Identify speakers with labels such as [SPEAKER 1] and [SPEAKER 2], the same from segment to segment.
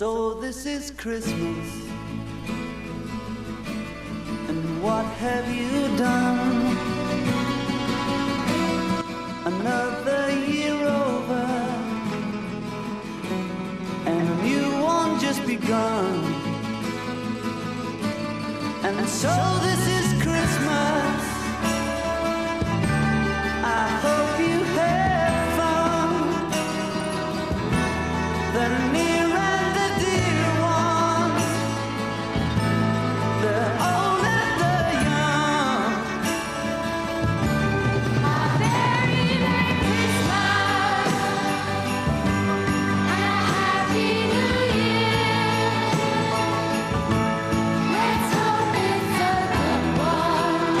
[SPEAKER 1] So this is Christmas, and what have you done? Another year over, and a new one just begun. And so this is Christmas, I hope you have fun. The near and the dear ones, the old and the young.
[SPEAKER 2] A very Merry Christmas and a Happy New Year. Let's hope it's a good one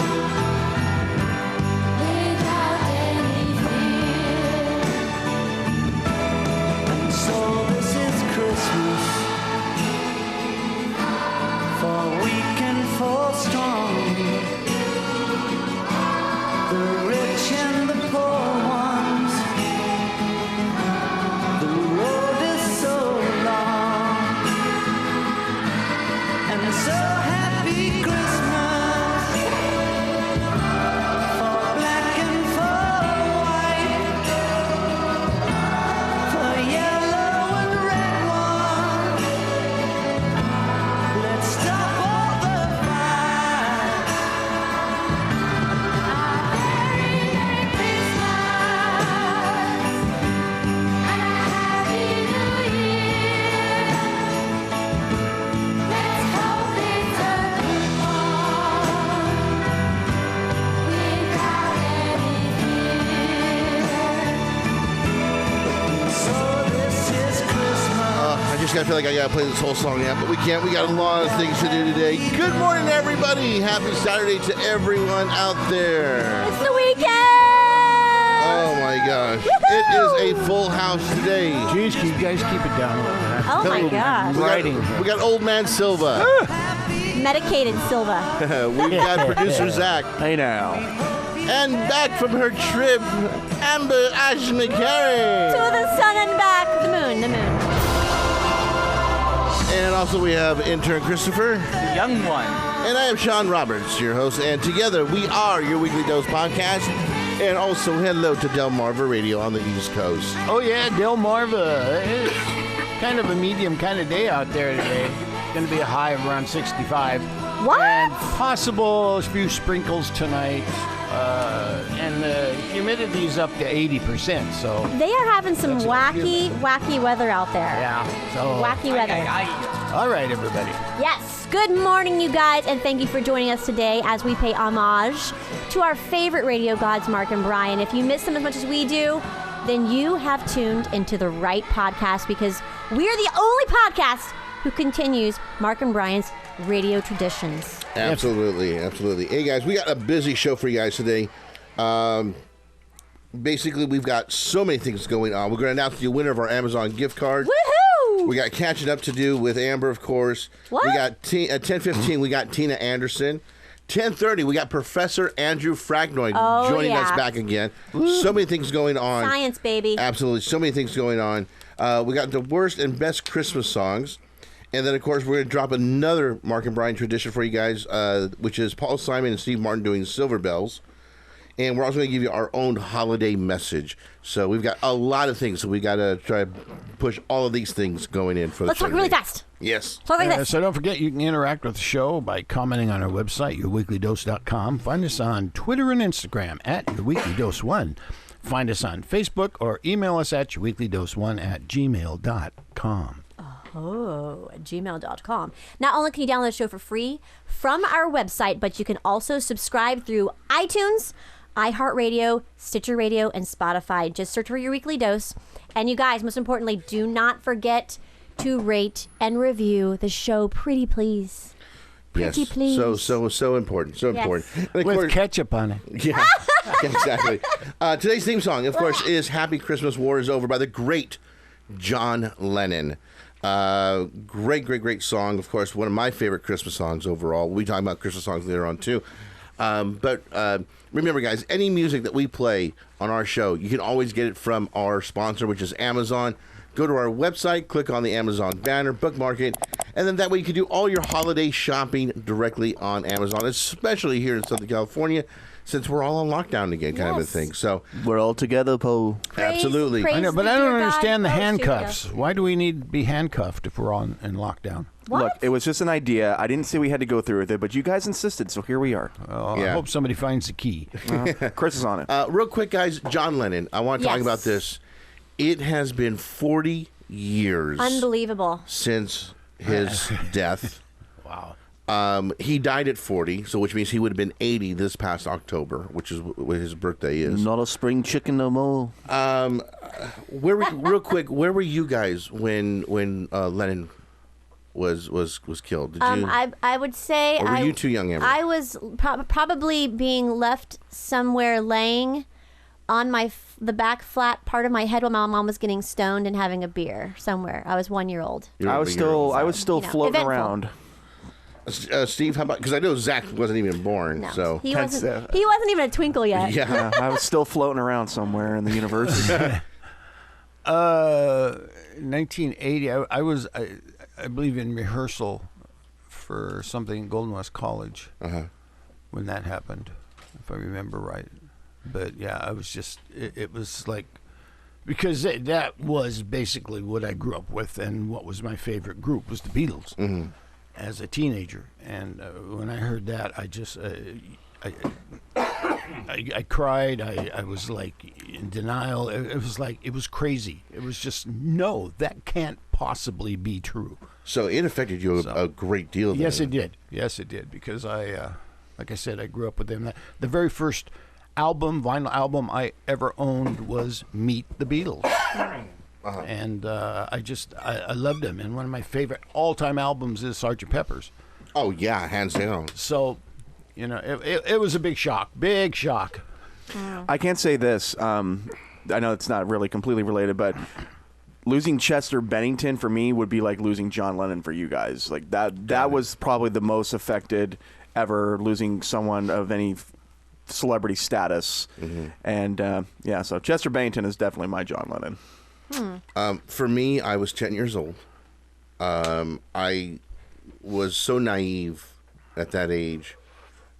[SPEAKER 2] without any fear.
[SPEAKER 1] And so this is Christmas, for weak and for strong, the rich and the poor ones. The road is so long, and so happy Christmas for black and for white, for yellow and red ones. Let's stop all the fight.
[SPEAKER 2] A very Merry Christmas and a Happy New Year. Let's hope it's a good one without any fear.
[SPEAKER 1] So this is Christmas.
[SPEAKER 3] I just gotta feel like I gotta play this whole song now, but we can't. We got a lot of things to do today. Good morning, everybody. Happy Saturday to everyone out there.
[SPEAKER 4] It's the weekend!
[SPEAKER 3] Oh my gosh, it is a full house today.
[SPEAKER 5] Jeez, can you guys keep it down a little bit?
[SPEAKER 4] Oh my gosh.
[SPEAKER 3] We got old man Silva.
[SPEAKER 4] Medicated Silva.
[SPEAKER 3] We've got producer Zach.
[SPEAKER 5] Hey now.
[SPEAKER 3] And back from her trip, Amber Ash McCarry.
[SPEAKER 4] To the sun and back. The moon.
[SPEAKER 3] And also we have intern Christopher.
[SPEAKER 6] The young one.
[SPEAKER 3] And I am Sean Roberts, your host. And together we are your Weekly Dose podcast. And also hello to Delmarva Radio on the East Coast.
[SPEAKER 5] Oh yeah, Delmarva. It's kind of a medium kind of day out there today. Going to be a high of around 65.
[SPEAKER 4] What?
[SPEAKER 5] And possible a few sprinkles tonight. And the humidity's up to 80%. So
[SPEAKER 4] They are having some
[SPEAKER 5] That's
[SPEAKER 4] wacky weather out there.
[SPEAKER 5] yeah. So
[SPEAKER 4] Wacky weather.
[SPEAKER 5] all right, everybody.
[SPEAKER 4] Yes. Good morning, you guys, and thank you for joining us today as we pay homage to our favorite radio gods, Mark and Brian. If you miss them as much as we do, then you have tuned into the right podcast, because we're the only podcast who continues Mark and Brian's radio traditions.
[SPEAKER 3] Absolutely. Hey guys, we got a busy show for you guys today. Basically, we've got so many things going on. We're going to announce the winner of our Amazon gift card.
[SPEAKER 4] Woohoo!
[SPEAKER 3] We got catching up to do with Amber, of course.
[SPEAKER 4] What?
[SPEAKER 3] We got at 10:15. We got Tina Anderson. 10:30. We got Professor Andrew Fraknoi joining us back again. So many things going on.
[SPEAKER 4] Science, baby.
[SPEAKER 3] Absolutely, so many things going on. We got the worst and best Christmas songs. And then, of course, we're going to drop another Mark and Brian tradition for you guys, which is Paul Simon and Steve Martin doing Silver Bells. And we're also going to give you our own holiday message. So we've got a lot of things. So we got to try to push all of these things going in for the
[SPEAKER 4] Let's talk really fast.
[SPEAKER 3] Yes.
[SPEAKER 4] Talk like this.
[SPEAKER 5] So don't forget, you can interact with the show by commenting on our website, yourweeklydose.com. Find us on Twitter and Instagram at yourweeklydose1. Find us on Facebook or email us at yourweeklydose1@gmail.com.
[SPEAKER 4] at gmail.com. Not only can you download the show for free from our website, but you can also subscribe through iTunes, iHeartRadio, Stitcher Radio, and Spotify. Just search for Your Weekly Dose. And you guys, most importantly, do not forget to rate and review the show, pretty please. Pretty please.
[SPEAKER 3] So important. So
[SPEAKER 4] Yes.
[SPEAKER 3] important. And of
[SPEAKER 5] With
[SPEAKER 3] course,
[SPEAKER 5] ketchup on it.
[SPEAKER 3] yeah, exactly. Today's theme song, of course, is Happy Christmas, War is Over by the great John Lennon. Great song. Of course, one of my favorite Christmas songs overall. We'll be talking about Christmas songs later on, too. But remember, guys, any music that we play on our show, you can always get it from our sponsor, which is Amazon. go to our website, click on the Amazon banner, bookmark it, and then that way you can do all your holiday shopping directly on Amazon, especially here in Southern California, since we're all on lockdown again, kind of a
[SPEAKER 4] Yes.
[SPEAKER 3] thing. So,
[SPEAKER 6] We're all together, Poe.
[SPEAKER 3] absolutely.
[SPEAKER 4] praise
[SPEAKER 5] I know, but
[SPEAKER 4] the
[SPEAKER 5] I don't
[SPEAKER 4] dear God.
[SPEAKER 5] understand the
[SPEAKER 4] Oh, shoot,
[SPEAKER 5] handcuffs.
[SPEAKER 4] yeah.
[SPEAKER 5] Why do we need to be handcuffed if we're on in lockdown?
[SPEAKER 4] What?
[SPEAKER 7] Look, it was just an idea. I didn't say we had to go through with it, but you guys insisted, so here we are.
[SPEAKER 5] Oh,
[SPEAKER 3] Yeah.
[SPEAKER 5] I hope somebody finds the key.
[SPEAKER 7] Chris is on it.
[SPEAKER 3] Real quick, guys, John Lennon. I want to talk
[SPEAKER 4] Yes.
[SPEAKER 3] about this. It has been 40 years
[SPEAKER 4] Unbelievable.
[SPEAKER 3] since his death.
[SPEAKER 5] Wow.
[SPEAKER 3] He died at 40, so which means he would have been 80 this past October, which is what his birthday is.
[SPEAKER 6] Not a spring chicken no more.
[SPEAKER 3] Real quick, where were you guys when Lennon was killed? Did you?
[SPEAKER 4] I would say
[SPEAKER 3] Or were you too young, Amber?
[SPEAKER 4] I was probably being left somewhere laying on the back flat part of my head while my mom was getting stoned and having a beer somewhere. I was 1 year old.
[SPEAKER 3] You
[SPEAKER 7] I
[SPEAKER 3] were
[SPEAKER 7] was
[SPEAKER 3] a year old.
[SPEAKER 7] still
[SPEAKER 4] you know,
[SPEAKER 7] floating
[SPEAKER 4] eventful.
[SPEAKER 7] around.
[SPEAKER 3] Steve, how about? Because I know Zach wasn't even born,
[SPEAKER 4] No,
[SPEAKER 3] so
[SPEAKER 4] he
[SPEAKER 7] That's,
[SPEAKER 4] wasn't. He wasn't even a twinkle yet.
[SPEAKER 3] yeah.
[SPEAKER 7] I was still floating around somewhere in the universe.
[SPEAKER 5] 1980. I was, I believe, in rehearsal for something in Golden West College when that happened, if I remember right. But yeah, I was just. It was like because that was basically what I grew up with, and what was my favorite group was the Beatles as a teenager. And when I heard that, I just. I cried. I was like in denial. It was like it was crazy. It was just no, that can't possibly be true.
[SPEAKER 3] So it affected you a great deal. Then.
[SPEAKER 5] Yes, it did. Yes, it did because I, like I said, I grew up with them. The very first vinyl album I ever owned was Meet the Beatles, and I loved them. And one of my favorite all-time albums is Sgt. Pepper's.
[SPEAKER 3] Oh yeah, hands down.
[SPEAKER 5] So. You know, it was a big shock. Big shock.
[SPEAKER 7] I can't say this. I know it's not really completely related, but losing Chester Bennington for me would be like losing John Lennon for you guys. Like that was probably the most affected ever, losing someone of any celebrity status. And yeah, so Chester Bennington is definitely my John Lennon.
[SPEAKER 3] For me, I was 10 years old. I was so naive at that age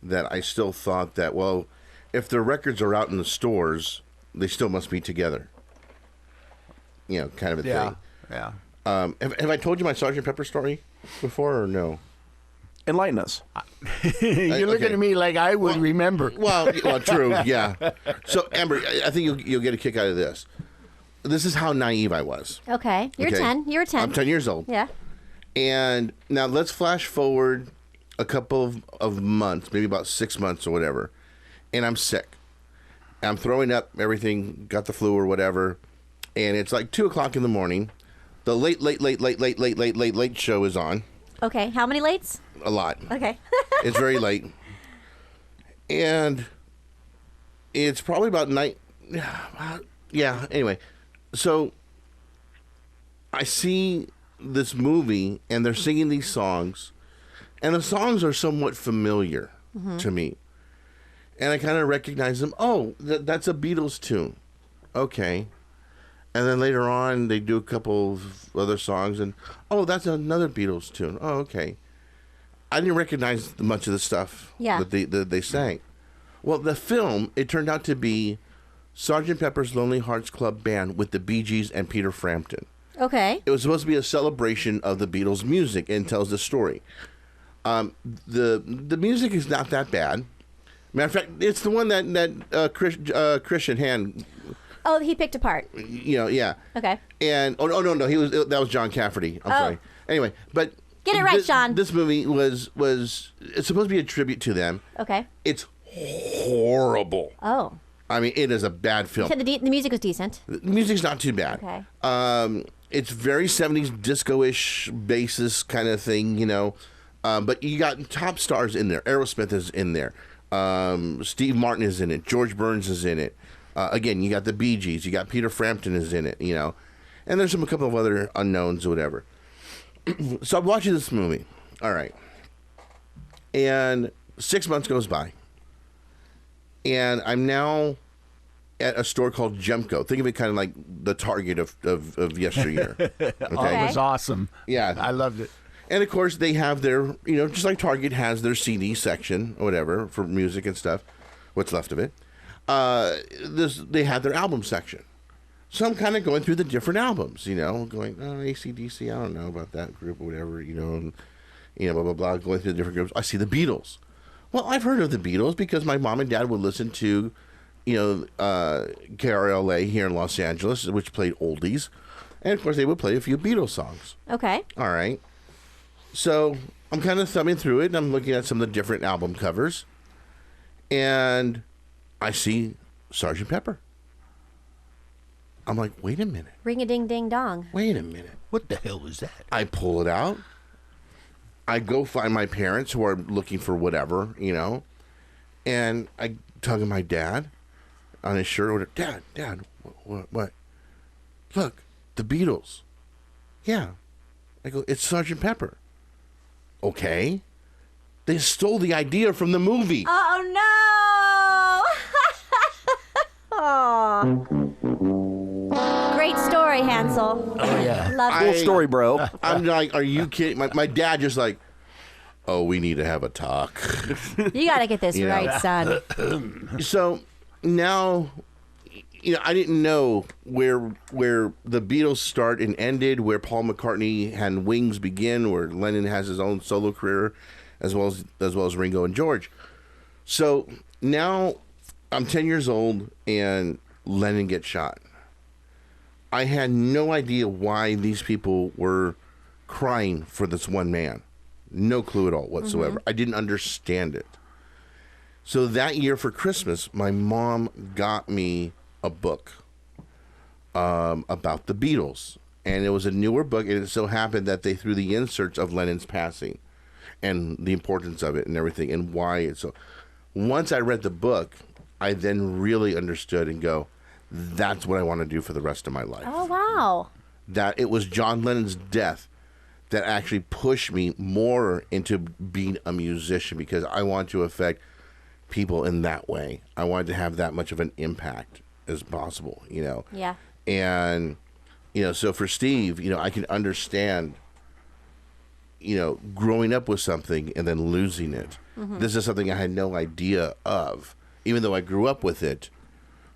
[SPEAKER 3] that I still thought that, well, if their records are out in the stores, they still must be together. You know, kind of a thing.
[SPEAKER 5] Yeah.
[SPEAKER 3] Have I told you my Sgt. Pepper story before or no?
[SPEAKER 7] Enlighten us.
[SPEAKER 5] You're looking
[SPEAKER 3] okay.
[SPEAKER 5] at me like I would remember.
[SPEAKER 3] Well, true, yeah. So, Amber, I think you'll get a kick out of this. This is how naive I was.
[SPEAKER 4] Okay, you're
[SPEAKER 3] Okay.
[SPEAKER 4] 10. You're 10.
[SPEAKER 3] I'm 10 years old.
[SPEAKER 4] Yeah.
[SPEAKER 3] And now let's flash forward a couple of months, maybe about 6 months or whatever, and I'm sick. I'm throwing up, everything, got the flu or whatever, and it's like 2 o'clock in the morning. The late show is on.
[SPEAKER 4] Okay. How many lates?
[SPEAKER 3] A lot.
[SPEAKER 4] Okay.
[SPEAKER 3] It's very late. And it's probably about night. Yeah, anyway. So I see this movie, and they're singing these songs. And the songs are somewhat familiar to me. And I kind of recognize them. Oh, that's a Beatles tune. Okay. And then later on, they do a couple of other songs. And, oh, that's another Beatles tune. Oh, okay. I didn't recognize much of the stuff that they sang. Well, the film, it turned out to be Sgt. Pepper's Lonely Hearts Club Band with the Bee Gees and Peter Frampton.
[SPEAKER 4] Okay.
[SPEAKER 3] It was supposed to be a celebration of the Beatles' music and tells the story. The music is not that bad. Matter of fact, it's the one that Christian Hand.
[SPEAKER 4] Oh, he picked apart.
[SPEAKER 3] You know, yeah.
[SPEAKER 4] Okay.
[SPEAKER 3] And no, that was John Cafferty. I'm sorry. Anyway, but
[SPEAKER 4] Get it right, Sean.
[SPEAKER 3] This movie was it's supposed to be a tribute to them.
[SPEAKER 4] Okay.
[SPEAKER 3] It's horrible.
[SPEAKER 4] Oh.
[SPEAKER 3] I mean, it is a bad
[SPEAKER 4] You
[SPEAKER 3] film.
[SPEAKER 4] said the music was decent.
[SPEAKER 3] The music's not too bad.
[SPEAKER 4] Okay.
[SPEAKER 3] It's very 70s disco-ish basis kind of thing, you know. But you got top stars in there. Aerosmith is in there. Steve Martin is in it. George Burns is in it. Again, you got the Bee Gees. You got Peter Frampton is in it, you know. And there's a couple of other unknowns or whatever. So I'm watching this movie. All right. And 6 months goes by. And I'm now at a store called Gemco. Think of it kind of like the Target of yesteryear. Okay?
[SPEAKER 5] Oh, it was awesome.
[SPEAKER 3] Yeah.
[SPEAKER 5] I loved it.
[SPEAKER 3] And of course, they have their, just like Target has their CD section or whatever for music and stuff, what's left of it. They have their album section. So I'm kind of going through the different albums, going, AC/DC, I don't know about that group or whatever, and, blah, blah, blah, going through the different groups. I see the Beatles. Well, I've heard of the Beatles because my mom and dad would listen to, KRLA here in Los Angeles, which played oldies. And of course, they would play a few Beatles songs.
[SPEAKER 4] Okay.
[SPEAKER 3] All right. So I'm kind of thumbing through it, and I'm looking at some of the different album covers. And I see Sgt. Pepper. I'm like, wait a minute.
[SPEAKER 4] Ring-a-ding-ding-dong.
[SPEAKER 3] Wait a minute.
[SPEAKER 5] What the hell was that?
[SPEAKER 3] I pull it out. I go find my parents who are looking for whatever, and I tug my dad on his shirt. Dad, what? Look, the Beatles. Yeah. I go, it's Sgt. Pepper. Okay. They stole the idea from the movie.
[SPEAKER 4] Oh, no! Oh. Great story, Hansel.
[SPEAKER 5] Oh, yeah.
[SPEAKER 4] Love
[SPEAKER 7] Cool
[SPEAKER 4] it.
[SPEAKER 7] story, bro.
[SPEAKER 3] I'm like, are you kidding? My dad just like, oh, we need to have a talk.
[SPEAKER 4] You got to get this
[SPEAKER 3] You know.
[SPEAKER 4] right, son.
[SPEAKER 3] So now, I didn't know where the Beatles start and ended, where Paul McCartney had Wings begin, where Lennon has his own solo career, as well as Ringo and George. So now I'm 10 years old and Lennon gets shot. I had no idea why these people were crying for this one man. No clue at all whatsoever. I didn't understand it. So that year for Christmas, my mom got me a book about the Beatles. And it was a newer book, and it so happened that they threw the inserts of Lennon's passing and the importance of it and everything and why it's so. Once I read the book, I then really understood and go, that's what I want to do for the rest of my life.
[SPEAKER 4] Oh, wow.
[SPEAKER 3] That it was John Lennon's death that actually pushed me more into being a musician, because I want to affect people in that way. I wanted to have that much of an impact as possible,
[SPEAKER 4] Yeah.
[SPEAKER 3] And, so for Steve, I can understand, growing up with something and then losing it. This is something I had no idea of, even though I grew up with it.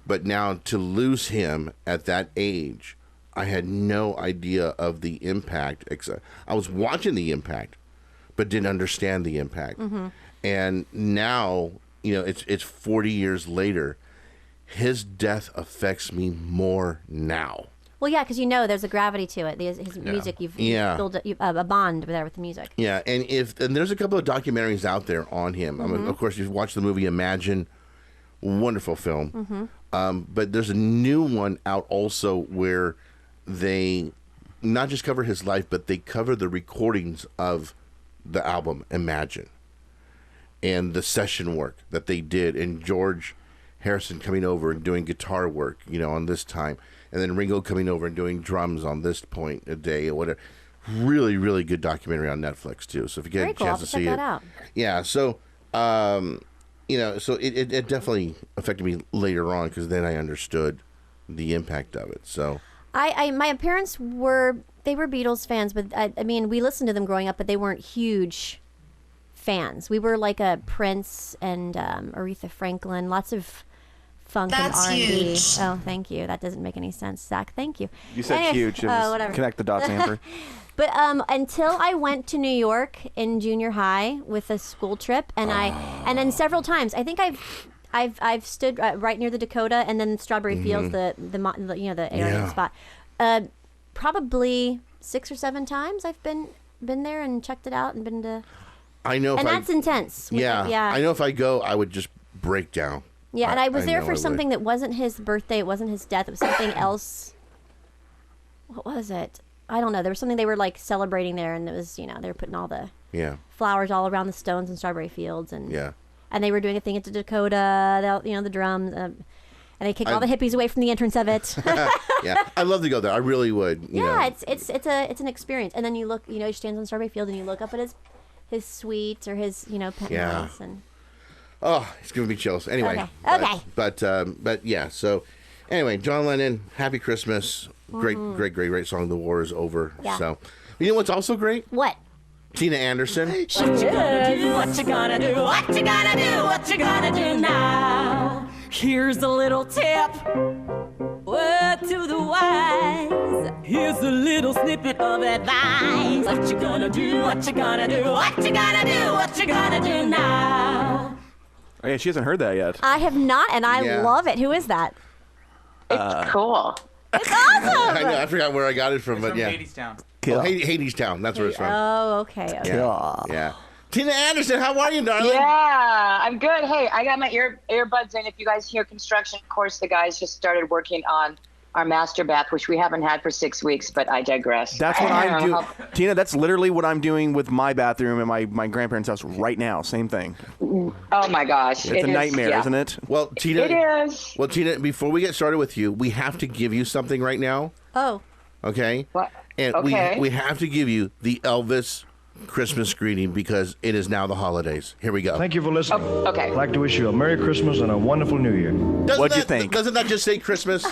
[SPEAKER 3] But now to lose him at that age, I had no idea of the impact. I was watching the impact, but didn't understand the impact. And now, it's 40 years later. His death affects me more now.
[SPEAKER 4] Well, yeah, because there's a gravity to it. His music, you've built a bond there with the music.
[SPEAKER 3] Yeah, and there's a couple of documentaries out there on him. I mean, of course, you've watched the movie Imagine. Wonderful film. But there's a new one out also where they not just cover his life, but they cover the recordings of the album Imagine and the session work that they did, and George Harrison coming over and doing guitar work, on this time, and then Ringo coming over and doing drums on this point a day or whatever. Really, really good documentary on Netflix too. So if you get a chance to see it,
[SPEAKER 4] out.
[SPEAKER 3] yeah. So, so it definitely affected me later on, because then I understood the impact of it. So,
[SPEAKER 4] my parents were Beatles fans, but I mean, we listened to them growing up, but they weren't huge fans. We were like a Prince and Aretha Franklin, lots of funk and R&B.
[SPEAKER 2] Huge.
[SPEAKER 4] Oh, thank you. That doesn't make any sense, Zach. Thank you.
[SPEAKER 7] You said
[SPEAKER 4] Anyway,
[SPEAKER 7] huge. It was
[SPEAKER 4] whatever.
[SPEAKER 7] Connect the dots, Amber.
[SPEAKER 4] But until I went to New York in junior high with a school trip, and then several times, I think I've stood right near the Dakota and then Strawberry Fields, the area spot. Probably 6 or 7 times I've been there and checked it out and been to.
[SPEAKER 3] I know,
[SPEAKER 4] and that's intense.
[SPEAKER 3] Yeah,
[SPEAKER 4] Yeah.
[SPEAKER 3] I know if I go, I would just break down.
[SPEAKER 4] Yeah, and I was there
[SPEAKER 3] know
[SPEAKER 4] for
[SPEAKER 3] I
[SPEAKER 4] something
[SPEAKER 3] would.
[SPEAKER 4] that wasn't his birthday. It wasn't his death. It was something else. What was it? I don't know. There was something they were like celebrating there, and it was they were putting all the flowers all around the stones and Strawberry Fields, and and they were doing a thing at the Dakota. The drums, and they kicked all the hippies away from the entrance of it.
[SPEAKER 3] Yeah, I'd love to go there. I really would. You know.
[SPEAKER 4] it's an experience. And then you look, he stands on Strawberry Field, and you look up at his suite or his penthouse, and.
[SPEAKER 3] Oh, it's giving me chills. Anyway.
[SPEAKER 4] Okay.
[SPEAKER 3] But yeah. So, anyway, John Lennon, Happy Christmas. Great song. The war is over.
[SPEAKER 4] Yeah.
[SPEAKER 3] So, you know what's also great?
[SPEAKER 4] What?
[SPEAKER 3] Tina Anderson.
[SPEAKER 2] What you gonna do? What you gonna do? What you gonna do? What you gonna do now? Here's a little tip. Word to the wise. Here's a little snippet of advice. What you gonna do? What you gonna do? What you gonna do? What you gonna do now?
[SPEAKER 7] Oh, yeah, she hasn't heard that yet.
[SPEAKER 4] I have not, and I
[SPEAKER 3] Yeah.
[SPEAKER 4] love it. Who is that?
[SPEAKER 8] It's cool.
[SPEAKER 4] It's awesome.
[SPEAKER 3] I know. I forgot where I got it from, but yeah.
[SPEAKER 9] Hadestown.
[SPEAKER 3] Oh, Hadestown. That's where it's from.
[SPEAKER 4] Oh, okay.
[SPEAKER 3] Yeah. Tina Anderson, how are you, darling?
[SPEAKER 8] Yeah, I'm good. Hey, I got my earbuds in. If you guys hear construction, of course, the guys just started working on our master bath, which we haven't had for 6 weeks, but I digress.
[SPEAKER 7] That's what
[SPEAKER 8] I
[SPEAKER 7] I'm
[SPEAKER 8] don't know
[SPEAKER 7] doing. Tina, that's literally what I'm doing with my bathroom in my grandparents' house right now. Same thing.
[SPEAKER 8] Oh, my gosh.
[SPEAKER 7] It's a nightmare, isn't it?
[SPEAKER 3] Well, Tina.
[SPEAKER 8] It is.
[SPEAKER 3] Well, Tina, before we get started with you, we have to give you something right now.
[SPEAKER 4] Oh.
[SPEAKER 3] Okay?
[SPEAKER 8] What?
[SPEAKER 3] And
[SPEAKER 8] Okay.
[SPEAKER 3] we have to give you the Elvis Christmas greeting because it is now the holidays. Here we go.
[SPEAKER 10] Thank you for listening.
[SPEAKER 8] Oh, okay.
[SPEAKER 10] I'd like to wish you a Merry Christmas and a wonderful New Year.
[SPEAKER 7] What'd you think?
[SPEAKER 3] Doesn't that just say Christmas?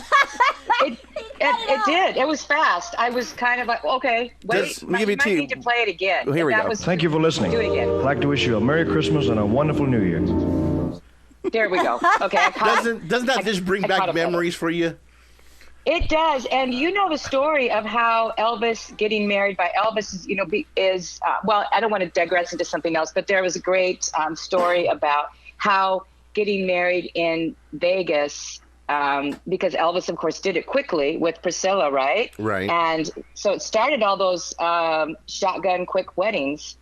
[SPEAKER 8] It did. It was fast. I was kind of like, okay, wait.
[SPEAKER 7] Let me give
[SPEAKER 8] you
[SPEAKER 7] it
[SPEAKER 8] might
[SPEAKER 7] to you.
[SPEAKER 8] need to play it again.
[SPEAKER 7] Well, here we
[SPEAKER 8] That
[SPEAKER 7] go.
[SPEAKER 8] was-
[SPEAKER 10] Thank you for listening.
[SPEAKER 8] Do it again.
[SPEAKER 10] I'd like to wish you a Merry Christmas and a wonderful New Year.
[SPEAKER 8] There we go. Okay. I caught
[SPEAKER 3] Doesn't that just bring
[SPEAKER 8] I caught
[SPEAKER 3] back
[SPEAKER 8] up with it.
[SPEAKER 3] memories for you?
[SPEAKER 8] It does, and you know the story of how Elvis getting married by Elvis is, well, I don't want to digress into something else, but there was a great story about how getting married in Vegas, because Elvis, of course, did it quickly with Priscilla, right?
[SPEAKER 3] Right.
[SPEAKER 8] And so it started all those shotgun quick weddings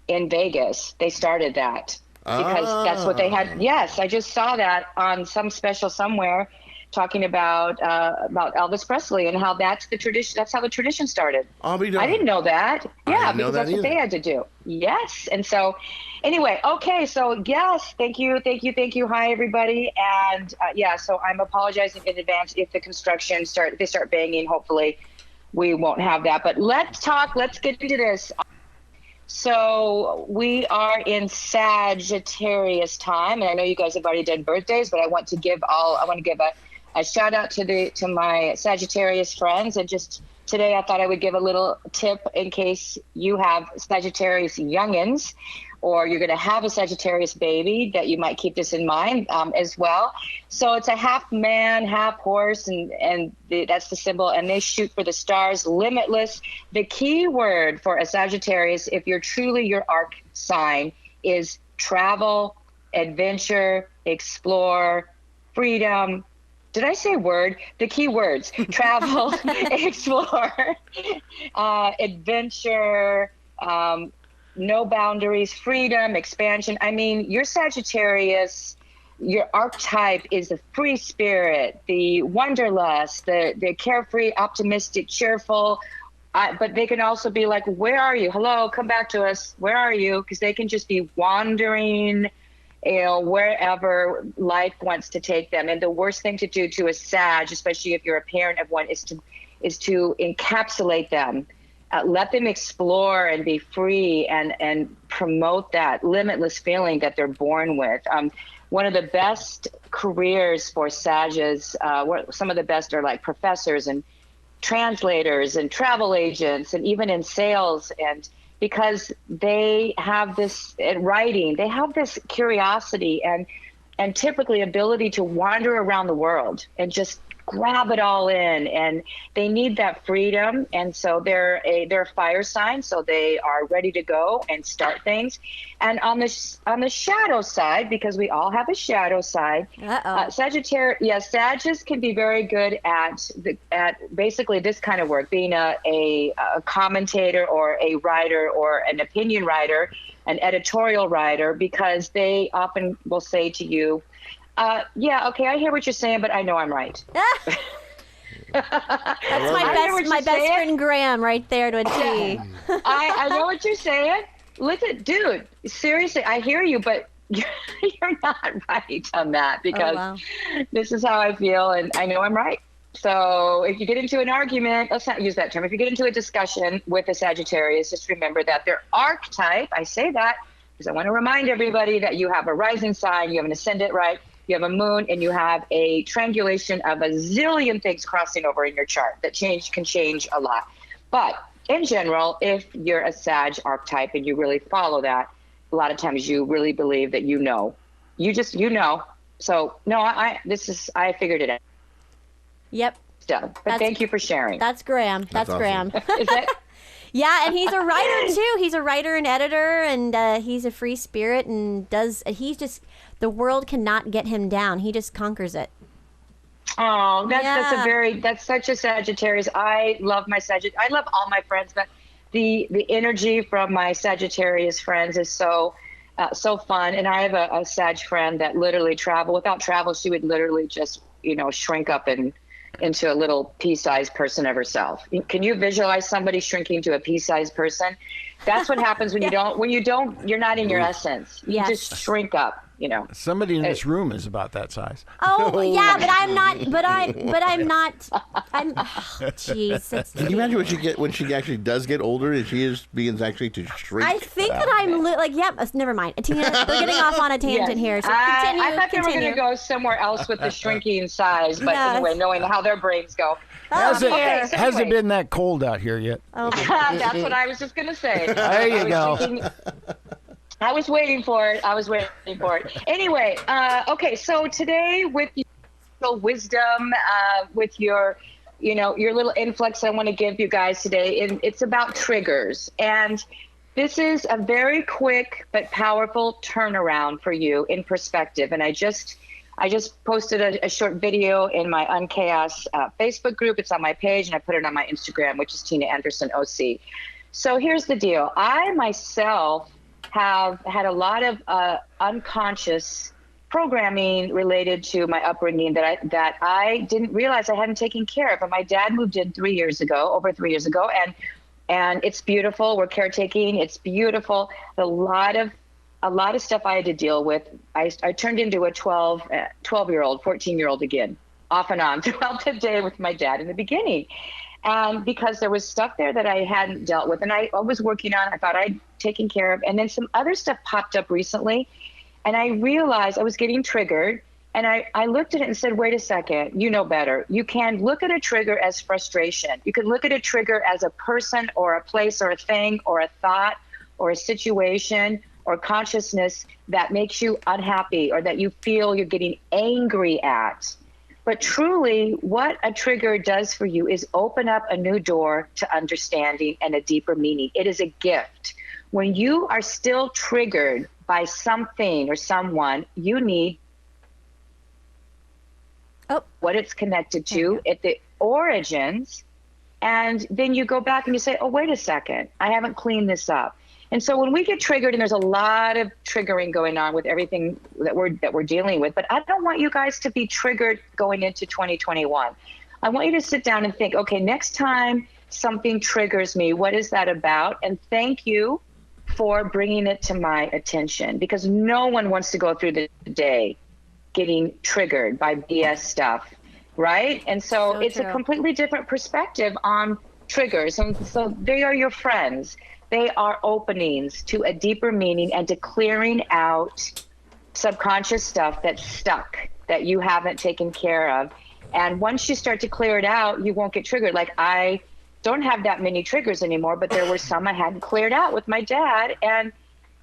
[SPEAKER 8] in Vegas. They started that because that's what they had. Yes, I just saw that on some special somewhere, talking about Elvis Presley and how that's the tradition. That's how the tradition started.
[SPEAKER 3] I'll be done.
[SPEAKER 8] I didn't know that. Yeah,
[SPEAKER 3] didn't know
[SPEAKER 8] because
[SPEAKER 3] that
[SPEAKER 8] that's what
[SPEAKER 3] either.
[SPEAKER 8] they had to do. Yes, and so anyway, okay, so yes, thank you. Hi, everybody, and so I'm apologizing in advance if the construction start banging. Hopefully, we won't have that. But let's talk. Let's get into this. So we are in Sagittarius time, and I know you guys have already done birthdays, but I want to give a shout out to my Sagittarius friends, and just today I thought I would give a little tip in case you have Sagittarius youngins, or you're going to have a Sagittarius baby, that you might keep this in mind as well. So it's a half man, half horse, and that's the symbol, and they shoot for the stars, limitless. The key word for a Sagittarius, if you're truly your arc sign, is travel, adventure, explore, freedom. Did I say word? The key words: travel, explore, adventure, no boundaries, freedom, expansion. I mean, your Sagittarius, your archetype is the free spirit, the wanderlust, the carefree, optimistic, cheerful. But they can also be like, where are you? Hello, come back to us. Where are you? Because they can just be wandering, wherever life wants to take them. And the worst thing to do to a Sag, especially if you're a parent of one, is to encapsulate them. Let them explore and be free, and promote that limitless feeling that they're born with. One of the best careers for Sages, some of the best are like professors and translators and travel agents, and even in sales, and because they have this in writing, they have this curiosity and typically ability to wander around the world and just grab it all in, and they need that freedom. And so they're a fire sign, so they are ready to go and start things. And on the shadow side, because we all have a shadow side, Sagittarius, Sagittarius can be very good at basically this kind of work, being a commentator or a writer or an opinion writer, an editorial writer, because they often will say to you, yeah, okay, I hear what you're saying, but I know I'm right.
[SPEAKER 4] That's my best friend Graham right there to a T.
[SPEAKER 8] I know what you're saying. Listen, dude, seriously, I hear you, but you're not right on that, because this is how I feel, and I know I'm right. So if you get into an argument, let's not use that term. If you get into a discussion with a Sagittarius, just remember that their archetype, I say that, because I want to remind everybody that you have a rising sign, you have an ascendant, right? You have a moon, and you have a triangulation of a zillion things crossing over in your chart that can change a lot. But in general, if you're a Sag archetype and you really follow that, a lot of times you really believe that you know. So no, I figured it out.
[SPEAKER 4] Yep.
[SPEAKER 8] But thank you for sharing.
[SPEAKER 4] That's Graham. That's
[SPEAKER 3] awesome.
[SPEAKER 4] Graham.
[SPEAKER 8] Is that?
[SPEAKER 4] Yeah, and he's a writer too. He's a writer and editor, and he's a free spirit, and the world cannot get him down. He just conquers it.
[SPEAKER 8] Oh, that's such a Sagittarius. I love my Sagittarius. I love all my friends, but the energy from my Sagittarius friends is so fun. And I have a Sag friend that literally without travel, she would literally just, shrink up into a little pea-sized person of herself. Can you visualize somebody shrinking to a pea-sized person? That's what happens when you don't, you're not in your essence. You just shrink up,
[SPEAKER 5] Somebody in this room is about that size.
[SPEAKER 4] Oh, yeah, but I'm not, jeez.
[SPEAKER 3] Can you imagine when she actually does get older and she begins actually to shrink?
[SPEAKER 4] I think that I'm never mind. Tina, we're getting off on a tangent here. So
[SPEAKER 8] I thought they were going to go somewhere else with the shrinking size, but anyway, knowing how their brains go.
[SPEAKER 5] Hasn't been that cold out here yet.
[SPEAKER 4] Oh,
[SPEAKER 8] that's what I was just going to say.
[SPEAKER 5] There you go.
[SPEAKER 8] I was waiting for it. Anyway, okay, so today with your wisdom, with your little influx I want to give you guys today, and it's about triggers. And this is a very quick but powerful turnaround for you in perspective. And I just posted a short video in my Unchaos Facebook group. It's on my page, and I put it on my Instagram, which is Tina Anderson OC. So here's the deal. I myself have had a lot of unconscious programming related to my upbringing that I didn't realize I hadn't taken care of. And my dad moved in over 3 years ago, and it's beautiful. We're caretaking. It's beautiful. A lot of stuff I had to deal with. I turned into a 12-year-old, 14-year-old again, off and on throughout the day with my dad in the beginning. And because there was stuff there that I hadn't dealt with, and I was working on, I thought I'd taken care of. And then some other stuff popped up recently, and I realized I was getting triggered. And I looked at it and said, wait a second, you know better. You can look at a trigger as frustration. You can look at a trigger as a person or a place or a thing or a thought or a situation or consciousness that makes you unhappy or that you feel you're getting angry at. But truly, what a trigger does for you is open up a new door to understanding and a deeper meaning. It is a gift. When you are still triggered by something or someone, you need what it's connected to at the origins. And then you go back and you say, oh, wait a second, I haven't cleaned this up. And so when we get triggered, and there's a lot of triggering going on with everything that we're dealing with, but I don't want you guys to be triggered going into 2021. I want you to sit down and think, okay, next time something triggers me, what is that about? And thank you for bringing it to my attention, because no one wants to go through the day getting triggered by BS stuff, right? And so it's a completely different perspective on triggers. And so they are your friends. They are openings to a deeper meaning and to clearing out subconscious stuff that's stuck, that you haven't taken care of. And once you start to clear it out, you won't get triggered. Like, I don't have that many triggers anymore, but there were some I hadn't cleared out with my dad. And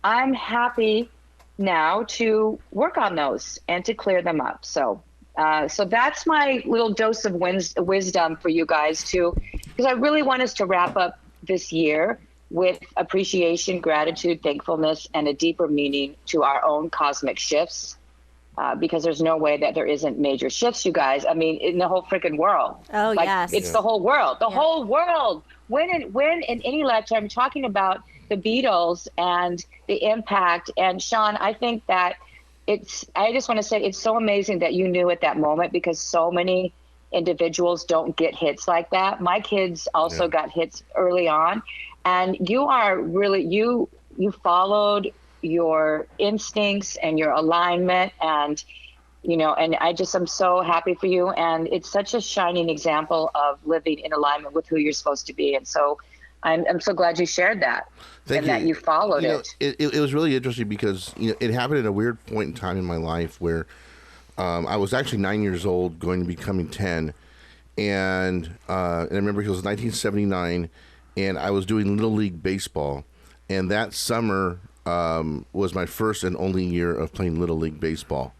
[SPEAKER 8] I'm happy now to work on those and to clear them up. So that's my little dose of wisdom for you guys too, because I really want us to wrap up this year with appreciation, gratitude, thankfulness, and a deeper meaning to our own cosmic shifts, because there's no way that there isn't major shifts, you guys. I mean, in the whole freaking world.
[SPEAKER 4] Oh, yes.
[SPEAKER 8] It's the whole world. The whole world. When in any lifetime, talking about the Beatles and the impact. And Sean, I think that I just want to say it's so amazing that you knew at that moment, because so many individuals don't get hits like that. My kids also got hits early on. And you are really, you followed your instincts and your alignment, and, and I'm so happy for you. And it's such a shining example of living in alignment with who you're supposed to be. And so I'm so glad you shared that.
[SPEAKER 3] Thank
[SPEAKER 8] and
[SPEAKER 3] you.
[SPEAKER 8] that you followed it.
[SPEAKER 3] It was really interesting because it happened at a weird point in time in my life where I was actually 9 years old, going to be becoming 10, and I remember it was 1979, and I was doing Little League Baseball, and that summer was my first and only year of playing Little League Baseball,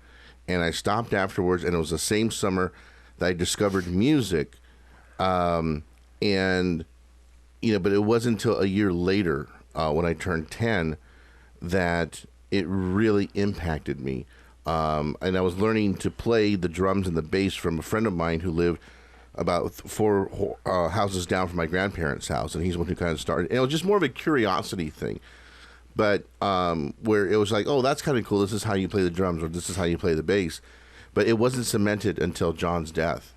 [SPEAKER 3] and I stopped afterwards, and it was the same summer that I discovered music, and but it wasn't until a year later when I turned 10 that it really impacted me. And I was learning to play the drums and the bass from a friend of mine who lived about 4 houses down from my grandparents' house, and he's the one who kind of started. And it was just more of a curiosity thing, but where it was like, oh, that's kind of cool. This is how you play the drums, or this is how you play the bass. But it wasn't cemented until John's death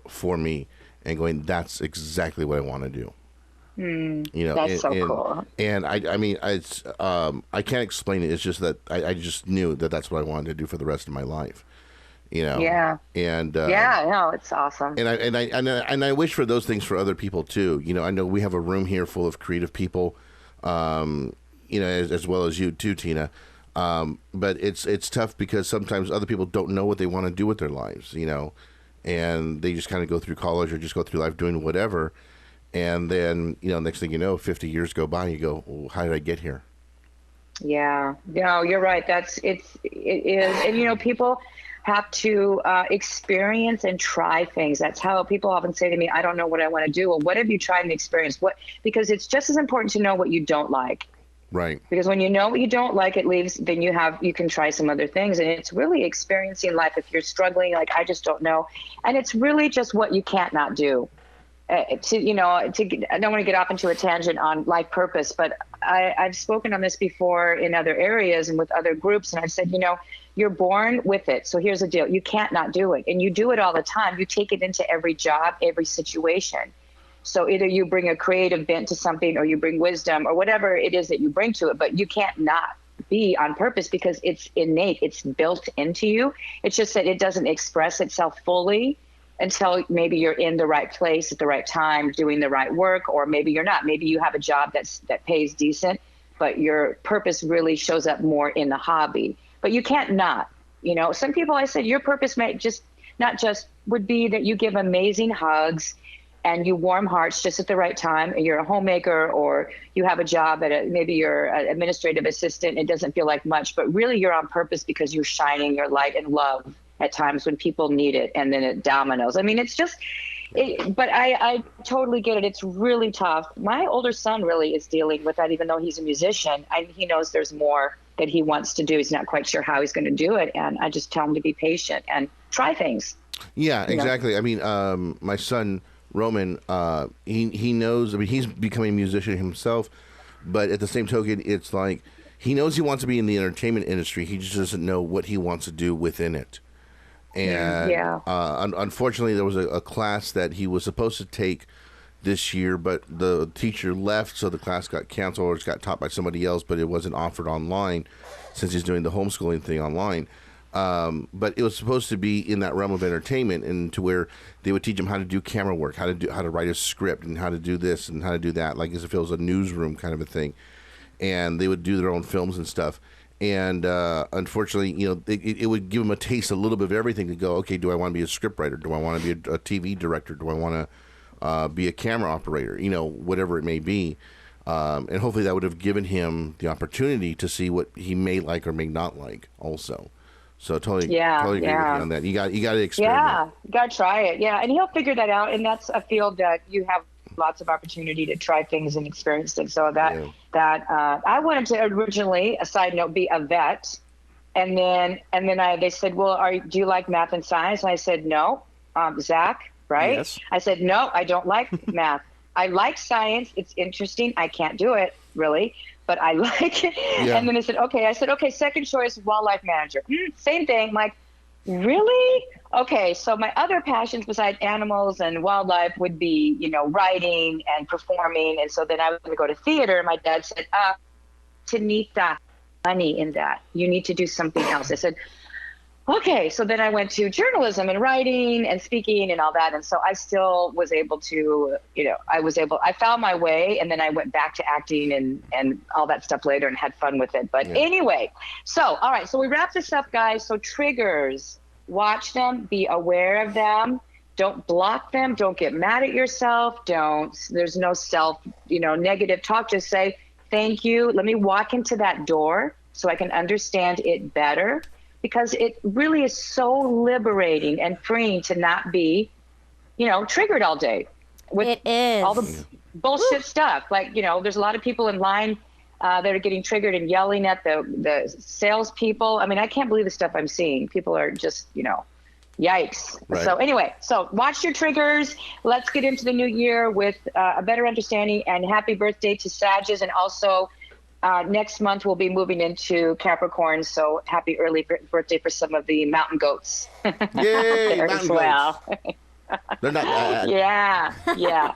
[SPEAKER 3] for me, and going, that's exactly what I want to do.
[SPEAKER 8] That's so cool.
[SPEAKER 3] And I mean, it's I can't explain it. It's just that I just knew that that's what I wanted to do for the rest of my life.
[SPEAKER 8] Yeah.
[SPEAKER 3] And
[SPEAKER 8] no, it's awesome.
[SPEAKER 3] And I wish for those things for other people too. I know we have a room here full of creative people, as well as you too, Tina. But it's tough because sometimes other people don't know what they want to do with their lives, and they just kind of go through college or just go through life doing whatever. And then, next thing you know, 50 years go by, and you go, well, how did I get here?
[SPEAKER 8] Yeah, no, you're right. It is. And, people have to experience and try things. That's how people often say to me, I don't know what I want to do. Well, what have you tried and experienced? Because it's just as important to know what you don't like.
[SPEAKER 3] Right.
[SPEAKER 8] Because when you know what you don't like, then you can try some other things. And it's really experiencing life. If you're struggling, like, I just don't know. And it's really just what you can't not do. I don't want to get off into a tangent on life purpose, but I've spoken on this before in other areas and with other groups. And I've said, you're born with it. So here's the deal. You can't not do it. And you do it all the time. You take it into every job, every situation. So either you bring a creative bent to something, or you bring wisdom, or whatever it is that you bring to it, but you can't not be on purpose because it's innate. It's built into you. It's just that it doesn't express itself fully until maybe you're in the right place at the right time, doing the right work, or maybe you're not. Maybe you have a job that pays decent, but your purpose really shows up more in the hobby. But you can't not. Some people, I said, your purpose would be that you give amazing hugs and you warm hearts just at the right time, and you're a homemaker, or you have a job maybe you're an administrative assistant. It doesn't feel like much, but really you're on purpose because you're shining your light and love at times when people need it, and then it dominoes. I mean, it's just, but I totally get it. It's really tough. My older son really is dealing with that, even though he's a musician. He knows there's more that he wants to do. He's not quite sure how he's going to do it. And I just tell him to be patient and try things.
[SPEAKER 3] Yeah, exactly. I mean, my son, Roman, he knows, he's becoming a musician himself, but at the same token, it's like, he knows he wants to be in the entertainment industry. He just doesn't know what he wants to do within it. And unfortunately, there was a class that he was supposed to take this year, but the teacher left, so the class got canceled, or it got taught by somebody else, but it wasn't offered online since he's doing the homeschooling thing online. But it was supposed to be in that realm of entertainment, and to where they would teach him how to do camera work, how to write a script, and how to do this and how to do that, like as if it was a newsroom kind of a thing. And they would do their own films and stuff. And unfortunately, it would give him a taste, a little bit of everything, to go, okay, do I want to be a scriptwriter? Do I want to be a TV director? Do I want to be a camera operator? Whatever it may be. And hopefully that would have given him the opportunity to see what he may like or may not like also. So totally agree with you on that. You got to experiment.
[SPEAKER 8] Yeah, you got to try it. Yeah, and he'll figure that out. And that's a field that you have lots of opportunity to try things and experience things. So that I wanted to originally, a side note, be a vet, and then they said, well, do you like math and science? And I said, no. Zach, right?
[SPEAKER 7] Yes.
[SPEAKER 8] I said, no, I don't like math. I like science. It's interesting. I can't do it really, but I like it. Yeah. And then I said, okay. Second choice, wildlife manager. Same thing. Like, really? Okay, so my other passions besides animals and wildlife would be, writing and performing. And so then I was going to go to theater. And my dad said, Tanita, money in that. You need to do something else. I said, okay, so then I went to journalism and writing and speaking and all that. And so I still was able to, I found my way, and then I went back to acting and all that stuff later and had fun with it. But anyway, so, all right, so we wrap this up, guys. So triggers, watch them, be aware of them. Don't block them. Don't get mad at yourself. There's no negative talk. Just say, thank you. Let me walk into that door so I can understand it better. Because it really is so liberating and freeing to not be, triggered all day with
[SPEAKER 4] It is.
[SPEAKER 8] all the bullshit stuff. Like, there's a lot of people in line that are getting triggered and yelling at the salespeople. I mean, I can't believe the stuff I'm seeing. People are just, yikes.
[SPEAKER 3] Right.
[SPEAKER 8] So anyway, watch your triggers. Let's get into the new year with a better understanding, and happy birthday to Sages. And also, next month, we'll be moving into Capricorn, so happy early birthday for some of the mountain goats.
[SPEAKER 3] Yay,
[SPEAKER 8] there
[SPEAKER 3] mountain
[SPEAKER 8] as well.
[SPEAKER 3] They're not bad.
[SPEAKER 8] Yeah.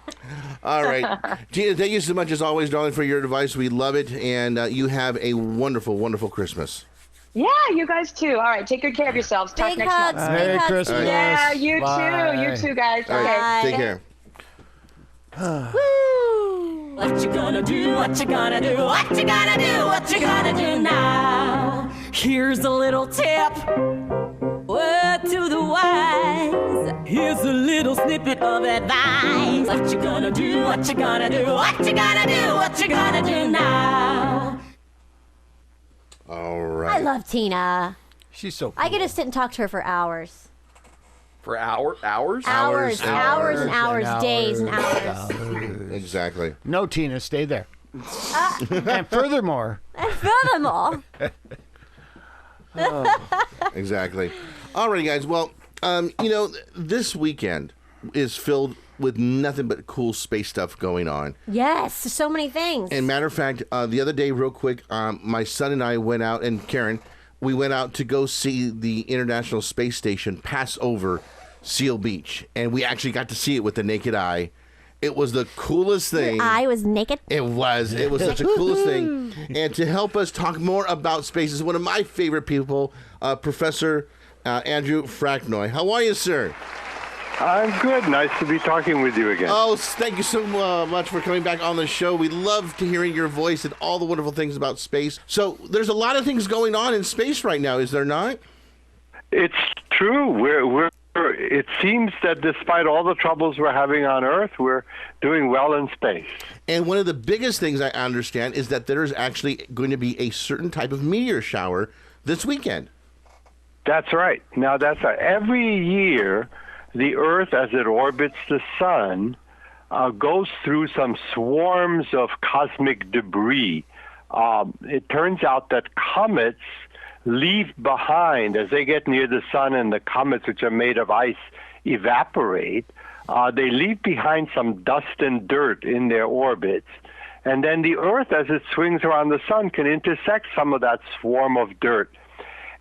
[SPEAKER 3] All right. Gina, thank you so much, as always, darling, for your advice. We love it, and you have a wonderful, wonderful Christmas.
[SPEAKER 8] Yeah, you guys too. All right, take good care of yourselves. Talk
[SPEAKER 4] Big
[SPEAKER 8] next
[SPEAKER 4] hugs.
[SPEAKER 8] month.
[SPEAKER 5] Merry
[SPEAKER 4] Big hugs.
[SPEAKER 5] Christmas.
[SPEAKER 8] Yeah, you
[SPEAKER 5] Bye.
[SPEAKER 8] too. You too, guys.
[SPEAKER 3] All right, take care.
[SPEAKER 4] Woo!
[SPEAKER 2] What you gonna do? What you gonna do? What you gonna do? What you gonna do now? Here's a little tip. Word to the wise. Here's a little snippet of advice. What you gonna do? What you gonna do? What you gonna do? What you gonna do now?
[SPEAKER 3] All right.
[SPEAKER 4] I love Tina.
[SPEAKER 5] She's so cool.
[SPEAKER 4] I get to sit and talk to her for hours.
[SPEAKER 7] For hours?
[SPEAKER 4] Hours
[SPEAKER 3] Hours
[SPEAKER 4] and
[SPEAKER 3] and
[SPEAKER 4] hours and
[SPEAKER 5] hours
[SPEAKER 4] hours,
[SPEAKER 5] and
[SPEAKER 4] days and
[SPEAKER 5] hours.
[SPEAKER 4] hours.
[SPEAKER 3] Exactly.
[SPEAKER 5] No, Tina, stay there. And furthermore,
[SPEAKER 4] Furthermore,
[SPEAKER 3] Exactly. All right, guys. Well, this weekend is filled with nothing but cool space stuff going on.
[SPEAKER 4] yes, so many things.
[SPEAKER 3] And matter of fact, the other day, real quick, my son and I went out, and Karen, we went out to go see the International Space Station pass over Seal Beach. And we actually got to see it with the naked eye. It was the coolest thing.
[SPEAKER 4] I was naked.
[SPEAKER 3] It was such a coolest thing. And to help us talk more about space is one of my favorite people, Professor Andrew Fraknoi. How are you, sir?
[SPEAKER 9] I'm good. Nice to be talking with you again.
[SPEAKER 3] Oh, thank you so much for coming back on the show. We love to hearing your voice and all the wonderful things about space. So there's a lot of things going on in space right now, is there not?
[SPEAKER 9] It's true. It seems that despite all the troubles we're having on Earth, we're doing well in space.
[SPEAKER 3] And one of the biggest things I understand is that there's actually going to be a certain type of meteor shower this weekend.
[SPEAKER 9] That's right. Now, that's right. Every year, the Earth, as it orbits the sun, goes through some swarms of cosmic debris. It turns out that comets leave behind, as they get near the sun and the comets, which are made of ice, evaporate, they leave behind some dust and dirt in their orbits. And then the Earth, as it swings around the sun, can intersect some of that swarm of dirt.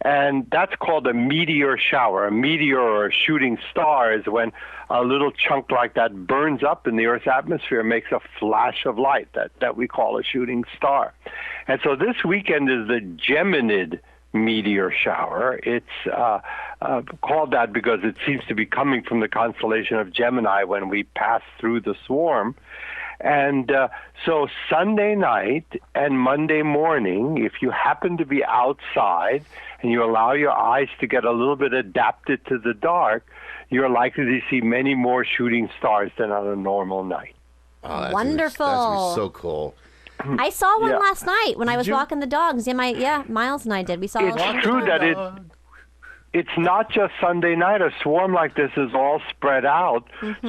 [SPEAKER 9] And that's called a meteor shower. A meteor or a shooting star is when a little chunk like that burns up in the Earth's atmosphere and makes a flash of light that we call a shooting star. And so this weekend is the Geminid meteor shower. It's called that because it seems to be coming from the constellation of Gemini when we pass through the swarm. And so Sunday night and Monday morning, if you happen to be outside and you allow your eyes to get a little bit adapted to the dark, you're likely to see many more shooting stars than on a normal night.
[SPEAKER 3] Oh, that's
[SPEAKER 4] Wonderful.
[SPEAKER 3] That's so cool.
[SPEAKER 4] I saw one
[SPEAKER 9] Yeah.
[SPEAKER 4] last night when I was walking the dogs. Yeah, Miles and I did. We saw
[SPEAKER 9] It's true that it's not just Sunday night. A swarm like this is all spread out.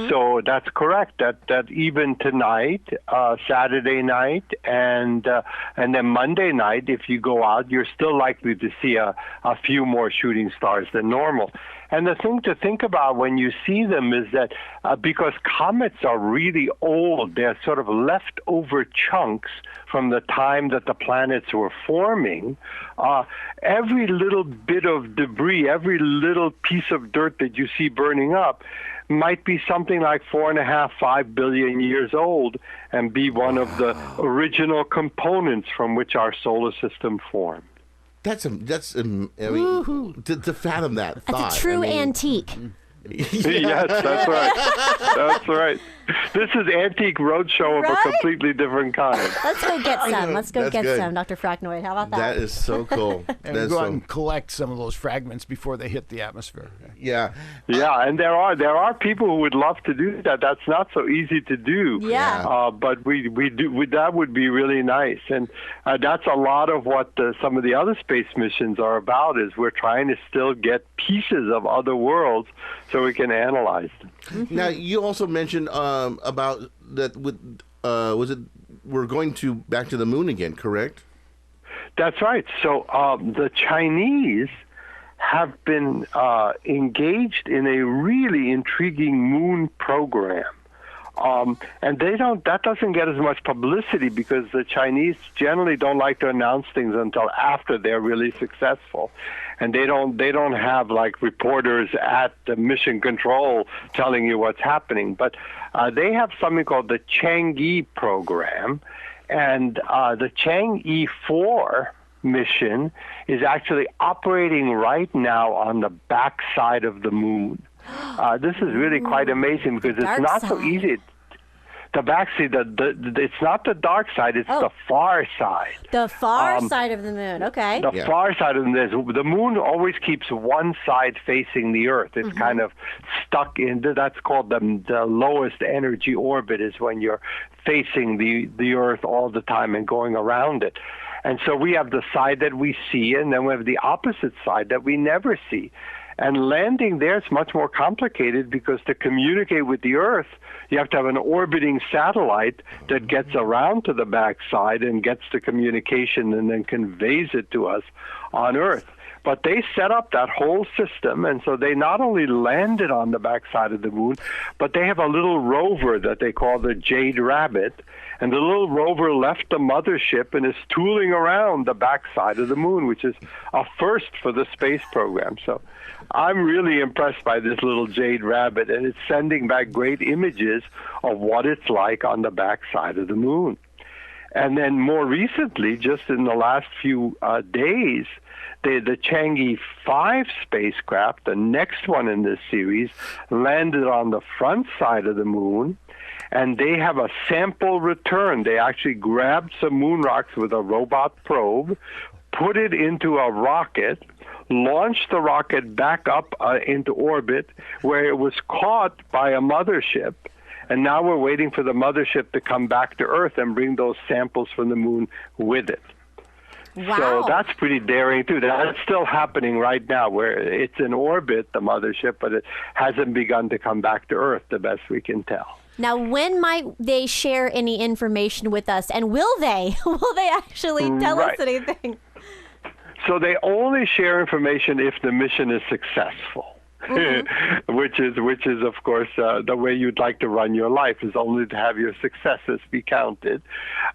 [SPEAKER 9] So that's correct. That even tonight, Saturday night, and then Monday night, if you go out, you're still likely to see a few more shooting stars than normal. And the thing to think about when you see them is that because comets are really old, they're sort of leftover chunks from the time that the planets were forming. Every little bit of debris, every little piece of dirt that you see burning up might be something like 4.5, 5 billion years old and be one of the original components from which our solar system formed.
[SPEAKER 3] I mean, to fathom that thought.
[SPEAKER 4] That's a true antique.
[SPEAKER 9] Yes, that's right. That's right. This is Antique Roadshow of a completely different kind.
[SPEAKER 4] Let's go get some. Let's go
[SPEAKER 3] That's
[SPEAKER 4] get
[SPEAKER 3] good.
[SPEAKER 4] some, Dr. Fraknoi. How about that?
[SPEAKER 3] That is so cool.
[SPEAKER 5] And
[SPEAKER 3] That's
[SPEAKER 5] go out and collect some of those fragments before they hit the atmosphere.
[SPEAKER 3] yeah.
[SPEAKER 9] Yeah, and there are people who would love to do that. That's not so easy to do.
[SPEAKER 4] Yeah.
[SPEAKER 9] But we do. That would be really nice, and that's a lot of what some of the other space missions are about. Is we're trying to still get pieces of other worlds so we can analyze them.
[SPEAKER 4] Mm-hmm.
[SPEAKER 3] Now, you also mentioned about that with was it we're going back to the moon again, correct?
[SPEAKER 9] That's right. So the Chinese have been engaged in a really intriguing moon program. And that doesn't get as much publicity because the Chinese generally don't like to announce things until after they're really successful. And they don't have like reporters at the mission control telling you what's happening. But they have something called the Chang'e program. And the Chang'e 4 mission is actually operating right now on the backside of the moon. This is really quite amazing because it's not so easy. The backside, it's not the dark side, it's the far side.
[SPEAKER 4] The far side of the moon, okay.
[SPEAKER 9] The far side of the moon always keeps one side facing the Earth. It's kind of stuck in, that's called the lowest energy orbit, is when you're facing the Earth all the time and going around it. And so we have the side that we see, and then we have the opposite side that we never see. And landing there is much more complicated because to communicate with the Earth, you have to have an orbiting satellite that gets around to the backside and gets the communication and then conveys it to us on Earth. But they set up that whole system, and so they not only landed on the backside of the moon, but they have a little rover that they call the Jade Rabbit, and the little rover left the mothership and is tooling around the backside of the moon, which is a first for the space program. So I'm really impressed by this little Jade Rabbit, and it's sending back great images of what it's like on the backside of the moon. And then more recently, just in the last few days, the Chang'e 5 spacecraft, the next one in this series, landed on the front side of the moon, and they have a sample return. They actually grabbed some moon rocks with a robot probe, put it into a rocket, launched the rocket back up into orbit, where it was caught by a mothership. And now we're waiting for the mothership to come back to Earth and bring those samples from the moon with it.
[SPEAKER 4] Wow.
[SPEAKER 9] So that's pretty daring, too. That's still happening right now, where it's in orbit, the mothership, but it hasn't begun to come back to Earth, the best we can tell.
[SPEAKER 4] Now, when might they share any information with us? And will they? Will they actually tell us anything?
[SPEAKER 9] So they only share information if the mission is successful. which is of course the way you'd like to run your life, is only to have your successes be counted.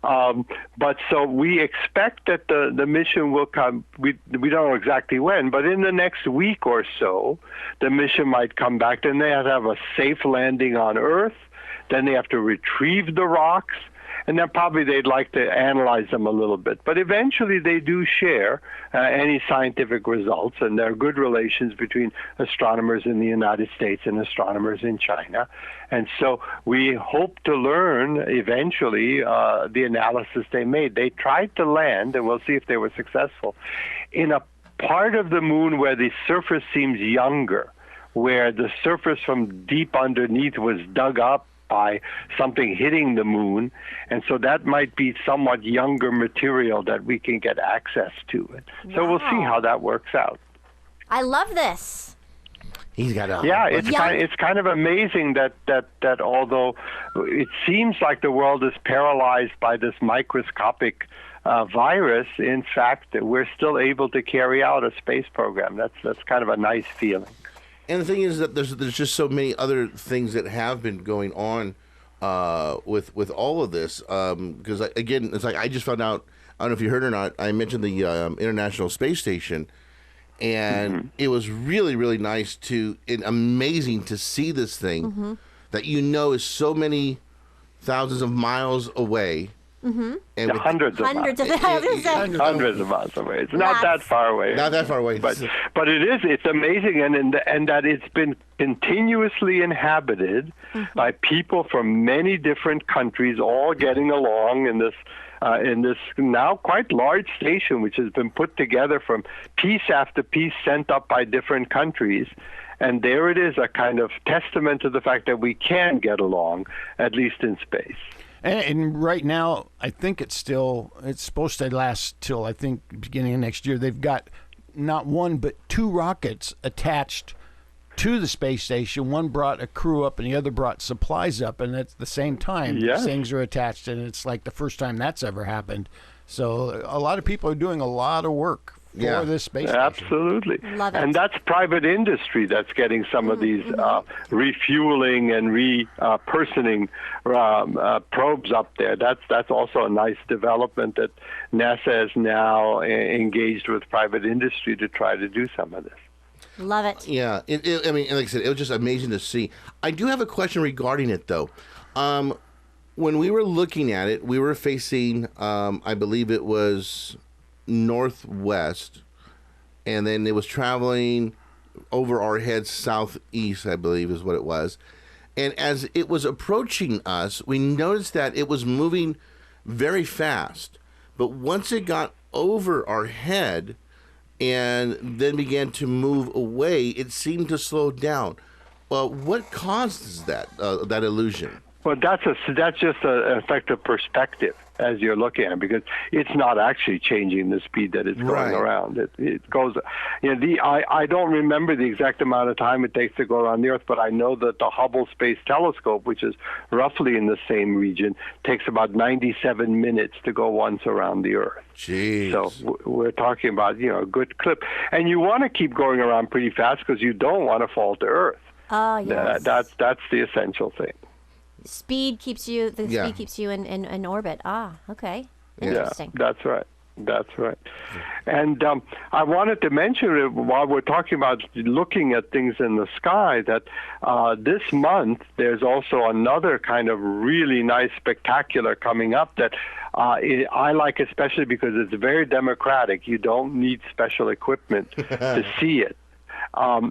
[SPEAKER 9] But so we expect that the mission will come. We don't know exactly when, but in the next week or so, the mission might come back. Then they have to have a safe landing on Earth. Then they have to retrieve the rocks. And then probably they'd like to analyze them a little bit. But eventually they do share any scientific results, and there are good relations between astronomers in the United States and astronomers in China. And so we hope to learn eventually the analysis they made. They tried to land, and we'll see if they were successful, in a part of the moon where the surface seems younger, where the surface from deep underneath was dug up by something hitting the moon, and so that might be somewhat younger material that we can get access to it. So we'll see how that works out.
[SPEAKER 4] I love this.
[SPEAKER 3] He's got a
[SPEAKER 9] it's kind of amazing that although it seems like the world is paralyzed by this microscopic virus, in fact, we're still able to carry out a space program. That's kind of a nice feeling.
[SPEAKER 3] And the thing is that there's just so many other things that have been going on with all of this. Because again, it's like I just found out. I don't know if you heard or not. I mentioned the International Space Station, and it was really, really nice and amazing to see this thing that is so many thousands of miles away, And with-
[SPEAKER 8] Hundreds of
[SPEAKER 4] Hundreds of
[SPEAKER 8] miles. Hundreds of miles away. It's not that far away.
[SPEAKER 3] Not that far away.
[SPEAKER 9] But it's amazing, and that it's been continuously inhabited by people from many different countries, all getting along in this now quite large station, which has been put together from piece after piece sent up by different countries. And there it is, a kind of testament to the fact that we can get along, at least in space.
[SPEAKER 5] And right now, I think it's supposed to last till, I think, beginning of next year. They've got not one, but 2 rockets attached to the space station. One brought a crew up and the other brought supplies up. And at the same time,
[SPEAKER 9] Yes.
[SPEAKER 5] these things are attached. And it's like the first time that's ever happened. So a lot of people are doing a lot of work for this space station.
[SPEAKER 9] Absolutely.
[SPEAKER 4] Love it.
[SPEAKER 9] And that's private industry that's getting some of these refueling and personing probes up there. That's also a nice development that NASA is now engaged with private industry to try to do some of this.
[SPEAKER 4] Love it.
[SPEAKER 3] Yeah, I mean, like I said, it was just amazing to see. I do have a question regarding it, though. When we were looking at it, we were facing, I believe it was northwest, and then it was traveling over our heads southeast, I believe is what it was. And as it was approaching us, we noticed that it was moving very fast. But once it got over our head and then began to move away, it seemed to slow down. Well, what causes that illusion?
[SPEAKER 9] Well, that's just an effect of perspective as you're looking at it, because it's not actually changing the speed that it's going around. It goes, I don't remember the exact amount of time it takes to go around the Earth, but I know that the Hubble Space Telescope, which is roughly in the same region, takes about 97 minutes to go once around the Earth.
[SPEAKER 3] Jeez.
[SPEAKER 9] So we're talking about, a good clip. And you want to keep going around pretty fast because you don't want to fall to Earth.
[SPEAKER 4] Oh, yes.
[SPEAKER 9] That's the essential thing.
[SPEAKER 4] Speed keeps you in orbit. Ah, okay.
[SPEAKER 9] Yeah,
[SPEAKER 4] Interesting.
[SPEAKER 9] that's right. That's right. And I wanted to mention, while we're talking about looking at things in the sky, that this month there's also another kind of really nice spectacular coming up that I like, especially because it's very democratic. You don't need special equipment to see it.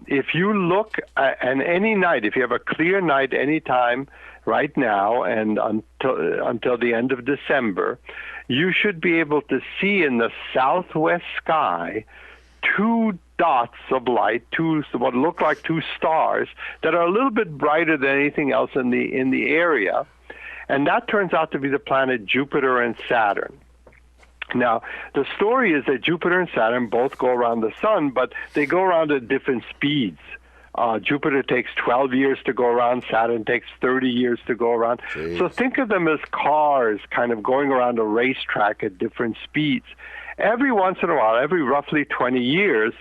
[SPEAKER 9] If you look and any night, if you have a clear night any time right now and until the end of December, you should be able to see in the southwest sky 2 dots of light, what look like 2 stars that are a little bit brighter than anything else in the area, and that turns out to be the planet Jupiter and Saturn. Now, the story is that Jupiter and Saturn both go around the sun, but they go around at different speeds. Jupiter takes 12 years to go around. Saturn takes 30 years to go around. Jeez. So think of them as cars kind of going around a racetrack at different speeds. Every once in a while, every roughly 20 years,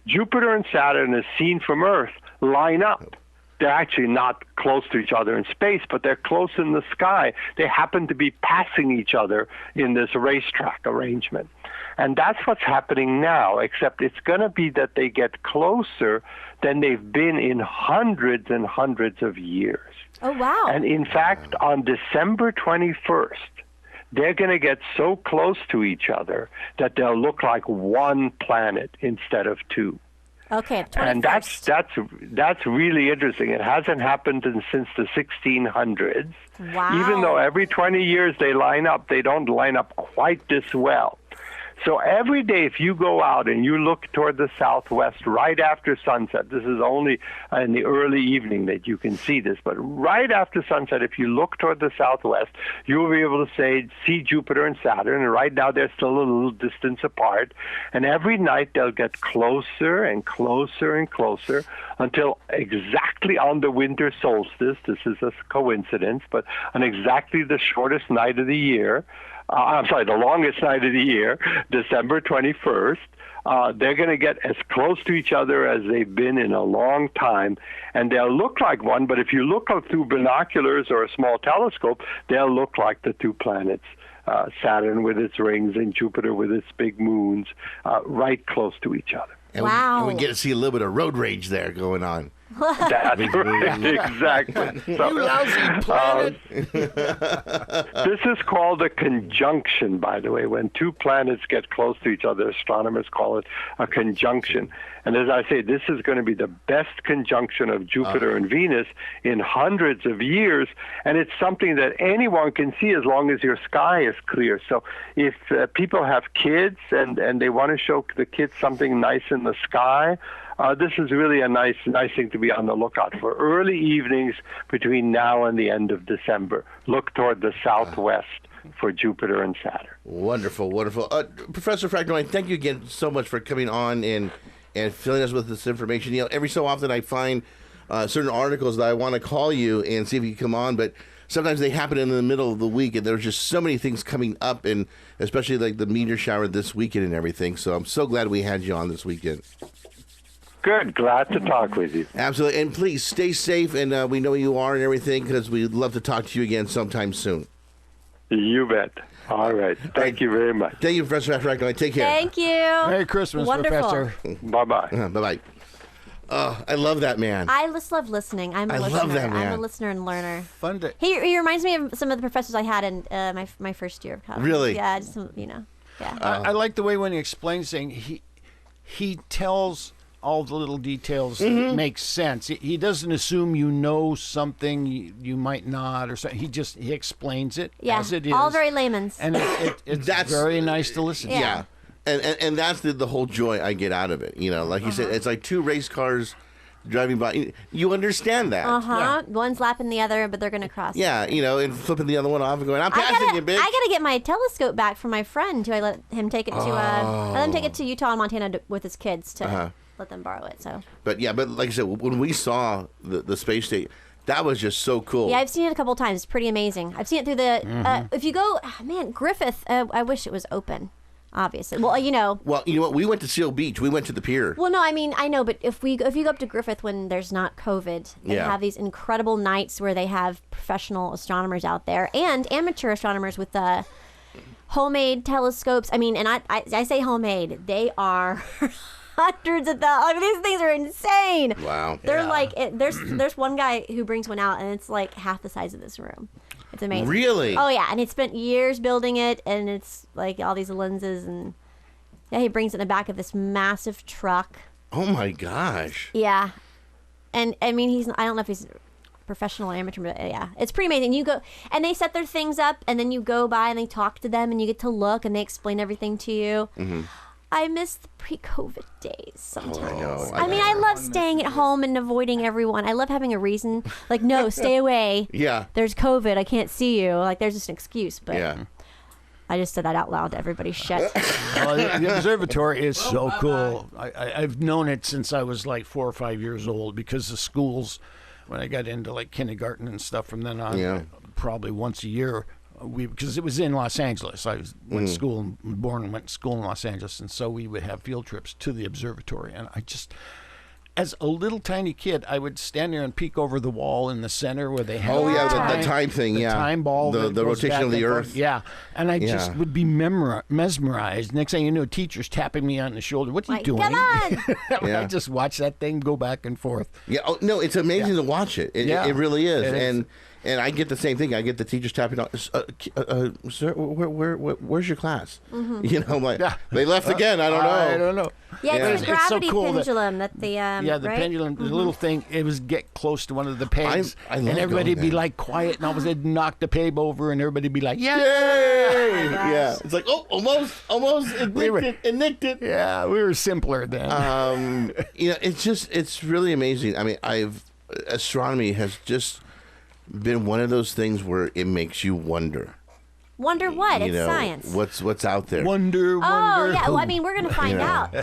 [SPEAKER 9] Jupiter and Saturn, as seen from Earth, line up. They're actually not close to each other in space, but they're close in the sky. They happen to be passing each other in this racetrack arrangement. And that's what's happening now, except it's going to be that they get closer than they've been in hundreds and hundreds of years.
[SPEAKER 4] Oh, wow.
[SPEAKER 9] And in fact, on December 21st, they're going to get so close to each other that they'll look like one planet instead of 2.
[SPEAKER 4] Okay, 21st.
[SPEAKER 9] And that's really interesting. It hasn't happened since the 1600s.
[SPEAKER 4] Wow.
[SPEAKER 9] Even though every 20 years they line up, they don't line up quite this well. So every day if you go out and you look toward the southwest right after sunset, this is only in the early evening that you can see this, but right after sunset, if you look toward the southwest, you'll be able to see Jupiter and Saturn, and right now they're still a little distance apart, and every night they'll get closer and closer and closer until exactly on the winter solstice, this is a coincidence, but on exactly the shortest night of the year, the longest night of the year, December 21st, they're going to get as close to each other as they've been in a long time, and they'll look like one, but if you look up through binoculars or a small telescope, they'll look like the 2 planets, Saturn with its rings and Jupiter with its big moons, right close to each other.
[SPEAKER 3] And
[SPEAKER 4] wow.
[SPEAKER 3] we get to see a little bit of road rage there going on.
[SPEAKER 9] That's right, exactly. So,
[SPEAKER 5] You lousy planet.
[SPEAKER 9] this is called a conjunction, by the way. When two planets get close to each other, astronomers call it a conjunction. And as I say, this is going to be the best conjunction of Jupiter and Venus in hundreds of years, and it's something that anyone can see as long as your sky is clear. So if people have kids and they want to show the kids something nice in the sky, this is really a nice thing to be on the lookout for. Early evenings between now and the end of December. Look toward the southwest for Jupiter and Saturn.
[SPEAKER 3] Wonderful, wonderful. Professor Fraknoi, thank you again so much for coming on and filling us with this information. You know, every so often I find certain articles that I want to call you and see if you can come on, but sometimes they happen in the middle of the week, and there's just so many things coming up, and especially like the meteor shower this weekend and everything. So I'm so glad we had you on this weekend.
[SPEAKER 9] Good. Glad to talk with you.
[SPEAKER 3] Absolutely. And please stay safe, and we know you are and everything, because we'd love to talk to you again sometime soon.
[SPEAKER 9] You bet. All right. Thank you very much.
[SPEAKER 3] Thank you, Professor Fraknoi. Take care.
[SPEAKER 4] Thank you.
[SPEAKER 5] Merry Christmas,
[SPEAKER 4] Wonderful.
[SPEAKER 5] Professor.
[SPEAKER 9] Bye-bye.
[SPEAKER 3] Bye-bye. I love that man.
[SPEAKER 4] I just love listening. I'm a listener.
[SPEAKER 3] love that man.
[SPEAKER 4] I'm a listener and learner.
[SPEAKER 5] Fun day.
[SPEAKER 4] He reminds me of some of the professors I had in my first year of college.
[SPEAKER 3] Really?
[SPEAKER 4] Yeah, just, you know. Yeah.
[SPEAKER 5] I like the way when he explains things, he tells all the little details that make sense. He doesn't assume you know something you might not, or something. He explains it as it is.
[SPEAKER 4] All very layman's.
[SPEAKER 5] And it's very nice to listen to.
[SPEAKER 3] Yeah. And that's the whole joy I get out of it. You know, like you said, it's like two race cars driving by. You understand that.
[SPEAKER 4] Yeah. One's lapping the other, but they're going to cross.
[SPEAKER 3] Yeah, you know, and flipping the other one off and going, I'm passing you, bitch.
[SPEAKER 4] I gotta get my telescope back from my friend, who I let him take it to. I let him take it to Utah and Montana with his kids to let them borrow it. So.
[SPEAKER 3] But like I said, when we saw the space station, that was just so cool.
[SPEAKER 4] Yeah, I've seen it a couple times. It's pretty amazing. I've seen it through the. If you go, Griffith. I wish it was open. Obviously. Well, you know.
[SPEAKER 3] Well, you know what? We went to Seal Beach. We went to the pier.
[SPEAKER 4] Well, no, I mean, I know, but if you go up to Griffith when there's not COVID, they have these incredible nights where they have professional astronomers out there and amateur astronomers with homemade telescopes. I mean, and I say homemade. They are hundreds of thousands. I mean, these things are insane.
[SPEAKER 3] Wow.
[SPEAKER 4] They're like, there's one guy who brings one out, and it's like half the size of this room. It's amazing.
[SPEAKER 3] Really?
[SPEAKER 4] Oh, yeah. And he spent years building it, and it's like all these lenses. And yeah, he brings it in the back of this massive truck.
[SPEAKER 3] Oh, my gosh.
[SPEAKER 4] Yeah. And I mean, I don't know if he's professional or amateur, but yeah, it's pretty amazing. You go, and they set their things up, and then you go by and they talk to them, and you get to look, and they explain everything to you. Mm-hmm. I miss the pre-COVID days sometimes. I mean, I love staying at home and avoiding everyone. I love having a reason. Like, no, stay away.
[SPEAKER 3] Yeah.
[SPEAKER 4] There's COVID. I can't see you. Like, there's just an excuse. But
[SPEAKER 3] yeah.
[SPEAKER 4] I just said that out loud to everybody. Shut.
[SPEAKER 5] Well, the observatory is so cool. I've known it since I was like 4 or 5 years old, because the schools, when I got into like kindergarten and stuff from then on, probably once a year, because it was in Los Angeles. I went to school, born and went to school in Los Angeles, and so we would have field trips to the observatory. And I just, as a little tiny kid, I would stand there and peek over the wall in the center where they had
[SPEAKER 3] the time thing,
[SPEAKER 5] the time ball,
[SPEAKER 3] the rotation of the Earth.
[SPEAKER 5] Yeah, and I just would be mesmerized. Next thing you know, teachers tapping me on the shoulder. What are you doing?
[SPEAKER 4] Come on!
[SPEAKER 5] I just watch that thing go back and forth.
[SPEAKER 3] Yeah. Oh, no, it's amazing to watch it. It really is. And I get the same thing. I get the teachers tapping on, sir, where's your class? Mm-hmm. You know, I'm like, they left again. I don't know.
[SPEAKER 5] I don't know.
[SPEAKER 4] Yeah, it's the gravity pendulum that the
[SPEAKER 5] the pendulum, the little thing. It was get close to one of the pegs,
[SPEAKER 3] and
[SPEAKER 5] everybody'd be like quiet, and all of a sudden knock the peg over, and everybody'd be like, "Yay!"
[SPEAKER 3] Yeah, it's like, oh, almost, it nicked it.
[SPEAKER 5] Yeah, we were simpler then.
[SPEAKER 3] You know, it's really amazing. I mean, astronomy has just been one of those things where it makes you wonder.
[SPEAKER 4] Wonder what?
[SPEAKER 3] You
[SPEAKER 4] it's
[SPEAKER 3] know,
[SPEAKER 4] science.
[SPEAKER 3] What's out there?
[SPEAKER 5] Wonder.
[SPEAKER 4] Oh, yeah.
[SPEAKER 5] Who.
[SPEAKER 4] Well, I mean, we're going to find out.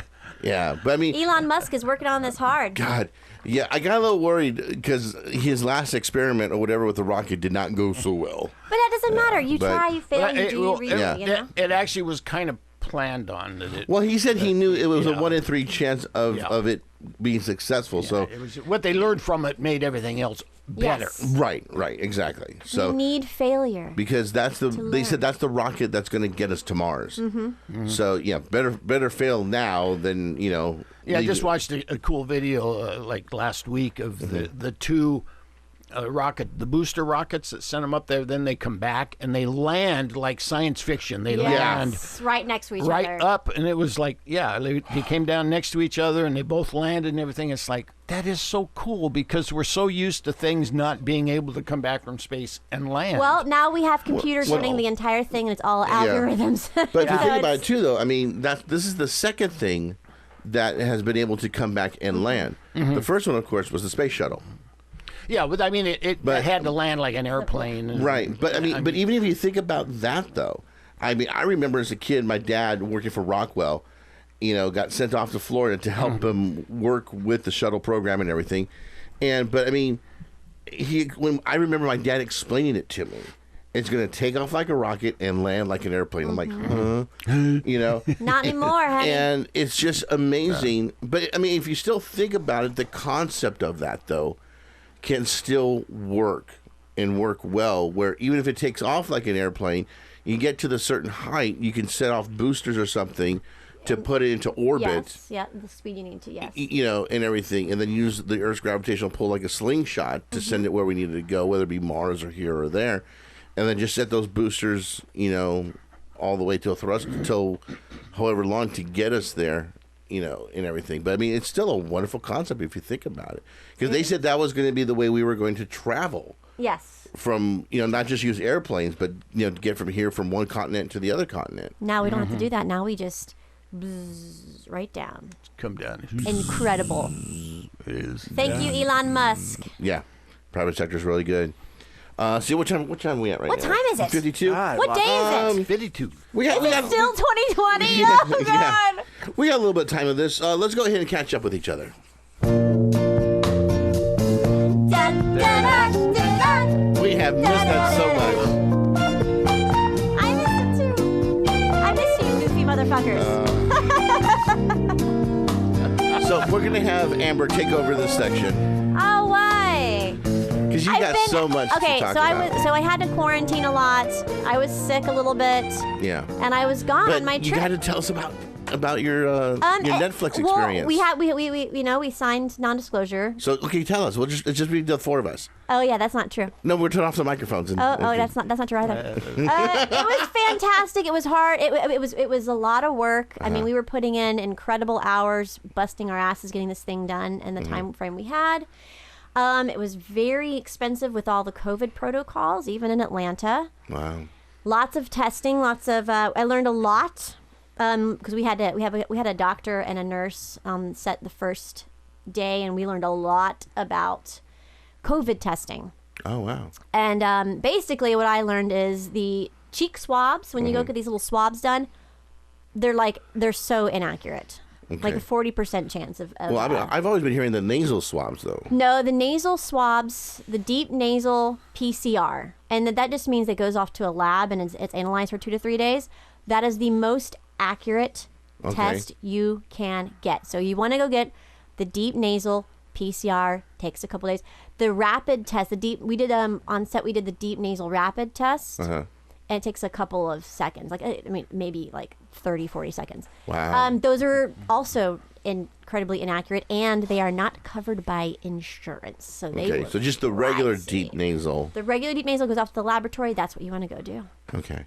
[SPEAKER 3] Yeah, but I mean,
[SPEAKER 4] Elon Musk is working on this hard.
[SPEAKER 3] God, yeah, I got a little worried because his last experiment or whatever with the rocket did not go so well.
[SPEAKER 4] But that doesn't matter. You try, you fail, you do, you read.
[SPEAKER 5] It actually was kind of planned on. That it,
[SPEAKER 3] Well, he said he knew it was a
[SPEAKER 5] yeah.
[SPEAKER 3] 1 in 3 chance of it being successful.
[SPEAKER 5] Yeah,
[SPEAKER 3] So
[SPEAKER 5] it was what they learned from it made everything else better.
[SPEAKER 4] Yes.
[SPEAKER 3] right, exactly. So
[SPEAKER 4] we need failure.
[SPEAKER 3] because they
[SPEAKER 4] learn.
[SPEAKER 3] said that's the rocket that's going to get us to Mars.
[SPEAKER 4] Mm-hmm.
[SPEAKER 3] So yeah, better fail now than
[SPEAKER 5] Yeah, I
[SPEAKER 3] leave
[SPEAKER 5] just
[SPEAKER 3] it.
[SPEAKER 5] watched a cool video like last week of the two the booster rockets that sent them up there. Then they come back and they land like science fiction. They land
[SPEAKER 4] Yes, right next to each
[SPEAKER 5] right
[SPEAKER 4] other.
[SPEAKER 5] up, and it was like, they came down next to each other and they both landed and everything. It's like, that is so cool because we're so used to things not being able to come back from space and land.
[SPEAKER 4] Well, now we have computers running the entire thing, and it's all algorithms.
[SPEAKER 3] But if you
[SPEAKER 4] So
[SPEAKER 3] think about
[SPEAKER 4] it's-
[SPEAKER 3] it too, though, I mean, this is the second thing that has been able to come back and land. The first one, of course, was the space shuttle.
[SPEAKER 5] yeah, but I mean, it had to land like an airplane. And,
[SPEAKER 3] Right, but I mean, but even if you think about that, though, I mean, I remember as a kid, my dad working for Rockwell, got sent off to Florida to help him work with the shuttle program and everything, but I mean, when I remember my dad explaining it to me, it's going to take off like a rocket and land like an airplane. I'm like,
[SPEAKER 4] Not anymore, honey.
[SPEAKER 3] and it's just amazing. But I mean, if you still think about it, the concept of that though can still work and work well, where even if it takes off like an airplane, you get to the certain height, you can set off boosters or something to put it into orbit.
[SPEAKER 4] Yes, yeah, the speed you need to, yes.
[SPEAKER 3] And everything, and then use the Earth's gravitational pull like a slingshot to send it where we needed to go, whether it be Mars or here or there, and then just set those boosters, all the way till however long to get us there, and everything. But I mean, it's still a wonderful concept if you think about it, because they said that was going to be the way we were going to travel.
[SPEAKER 4] Yes.
[SPEAKER 3] From not just use airplanes, but to get from one continent to the other continent.
[SPEAKER 4] Now we don't have to do that. Now we just bzz, right down.
[SPEAKER 5] Come down.
[SPEAKER 4] Incredible.
[SPEAKER 5] It is.
[SPEAKER 4] Thank you, Elon Musk.
[SPEAKER 3] Yeah, private sector's really good. See what time are we at right now?
[SPEAKER 4] What time is it?
[SPEAKER 3] 52.
[SPEAKER 4] What day is it?
[SPEAKER 5] 52.
[SPEAKER 3] We got
[SPEAKER 4] Still 2020? Oh, God.
[SPEAKER 3] We got a little bit of time of this. Let's go ahead and catch up with each other. We have missed that so much.
[SPEAKER 4] I miss it too. I miss you, goofy motherfuckers.
[SPEAKER 3] So we're going to have Amber take over this section
[SPEAKER 4] Oh, why?
[SPEAKER 3] because you got so much to talk about.
[SPEAKER 4] So I had to quarantine a lot. I was sick a little bit,
[SPEAKER 3] Yeah.
[SPEAKER 4] and I was gone
[SPEAKER 3] But
[SPEAKER 4] on my
[SPEAKER 3] you
[SPEAKER 4] trip.
[SPEAKER 3] got to tell us about your Netflix experience.
[SPEAKER 4] Well, we signed non-disclosure.
[SPEAKER 3] So okay, tell us. It's just be the four of us.
[SPEAKER 4] Oh yeah, that's not true.
[SPEAKER 3] No, we're turning off the microphones.
[SPEAKER 4] That's not true either. It was fantastic. It was hard. It was a lot of work. I mean, we were putting in incredible hours, busting our asses, getting this thing done in the time frame we had. It was very expensive with all the COVID protocols, even in Atlanta.
[SPEAKER 3] Wow.
[SPEAKER 4] Lots of testing. I learned a lot because we had a doctor and a nurse set the first day, and we learned a lot about COVID testing.
[SPEAKER 3] Oh wow.
[SPEAKER 4] And basically, what I learned is the cheek swabs. When you go get these little swabs done, they're so inaccurate.
[SPEAKER 3] Okay.
[SPEAKER 4] Like a 40% chance of.
[SPEAKER 3] Well, I've always been hearing the nasal swabs though.
[SPEAKER 4] No, the nasal swabs, the deep nasal PCR, and that just means it goes off to a lab and it's analyzed for 2 to 3 days. That is the most accurate test you can get. So you want to go get the deep nasal PCR. Takes a couple days. The rapid test, we did on set. We did the deep nasal rapid test, and it takes a couple of seconds. Maybe like 30, 40 seconds.
[SPEAKER 3] Wow.
[SPEAKER 4] Those are also incredibly inaccurate, and they are not covered by insurance. So they
[SPEAKER 3] So just the regular
[SPEAKER 4] pricey.
[SPEAKER 3] deep nasal.
[SPEAKER 4] The regular deep nasal goes off to the laboratory. That's what you want to go do.
[SPEAKER 3] Okay.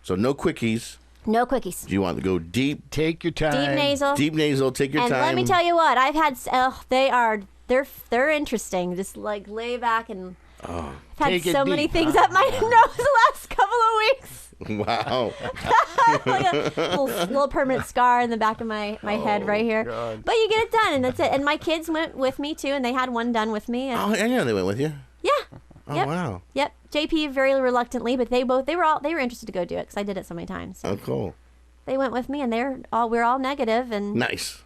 [SPEAKER 3] So no quickies.
[SPEAKER 4] No quickies.
[SPEAKER 3] Do you want to go deep?
[SPEAKER 5] Take your time.
[SPEAKER 4] Deep nasal.
[SPEAKER 3] Deep nasal. Take your
[SPEAKER 4] and
[SPEAKER 3] time.
[SPEAKER 4] let me tell you what, I've had. They're interesting. Just like lay back and. I've had
[SPEAKER 5] Take it
[SPEAKER 4] so many
[SPEAKER 5] deep,
[SPEAKER 4] things up my nose the last couple of weeks.
[SPEAKER 3] Wow.
[SPEAKER 4] Like a little permanent scar in the back of my head right here.
[SPEAKER 5] God.
[SPEAKER 4] But you get it done, and that's it. And my kids went with me too, and they had one done with me. And
[SPEAKER 3] Oh, I know they went with you.
[SPEAKER 4] yeah.
[SPEAKER 3] Oh,
[SPEAKER 4] Yep.
[SPEAKER 3] wow.
[SPEAKER 4] Yep. JP very reluctantly, but they were interested to go do it because I did it so many times. So
[SPEAKER 3] Oh, cool.
[SPEAKER 4] they went with me, and we're all negative, and
[SPEAKER 3] Nice.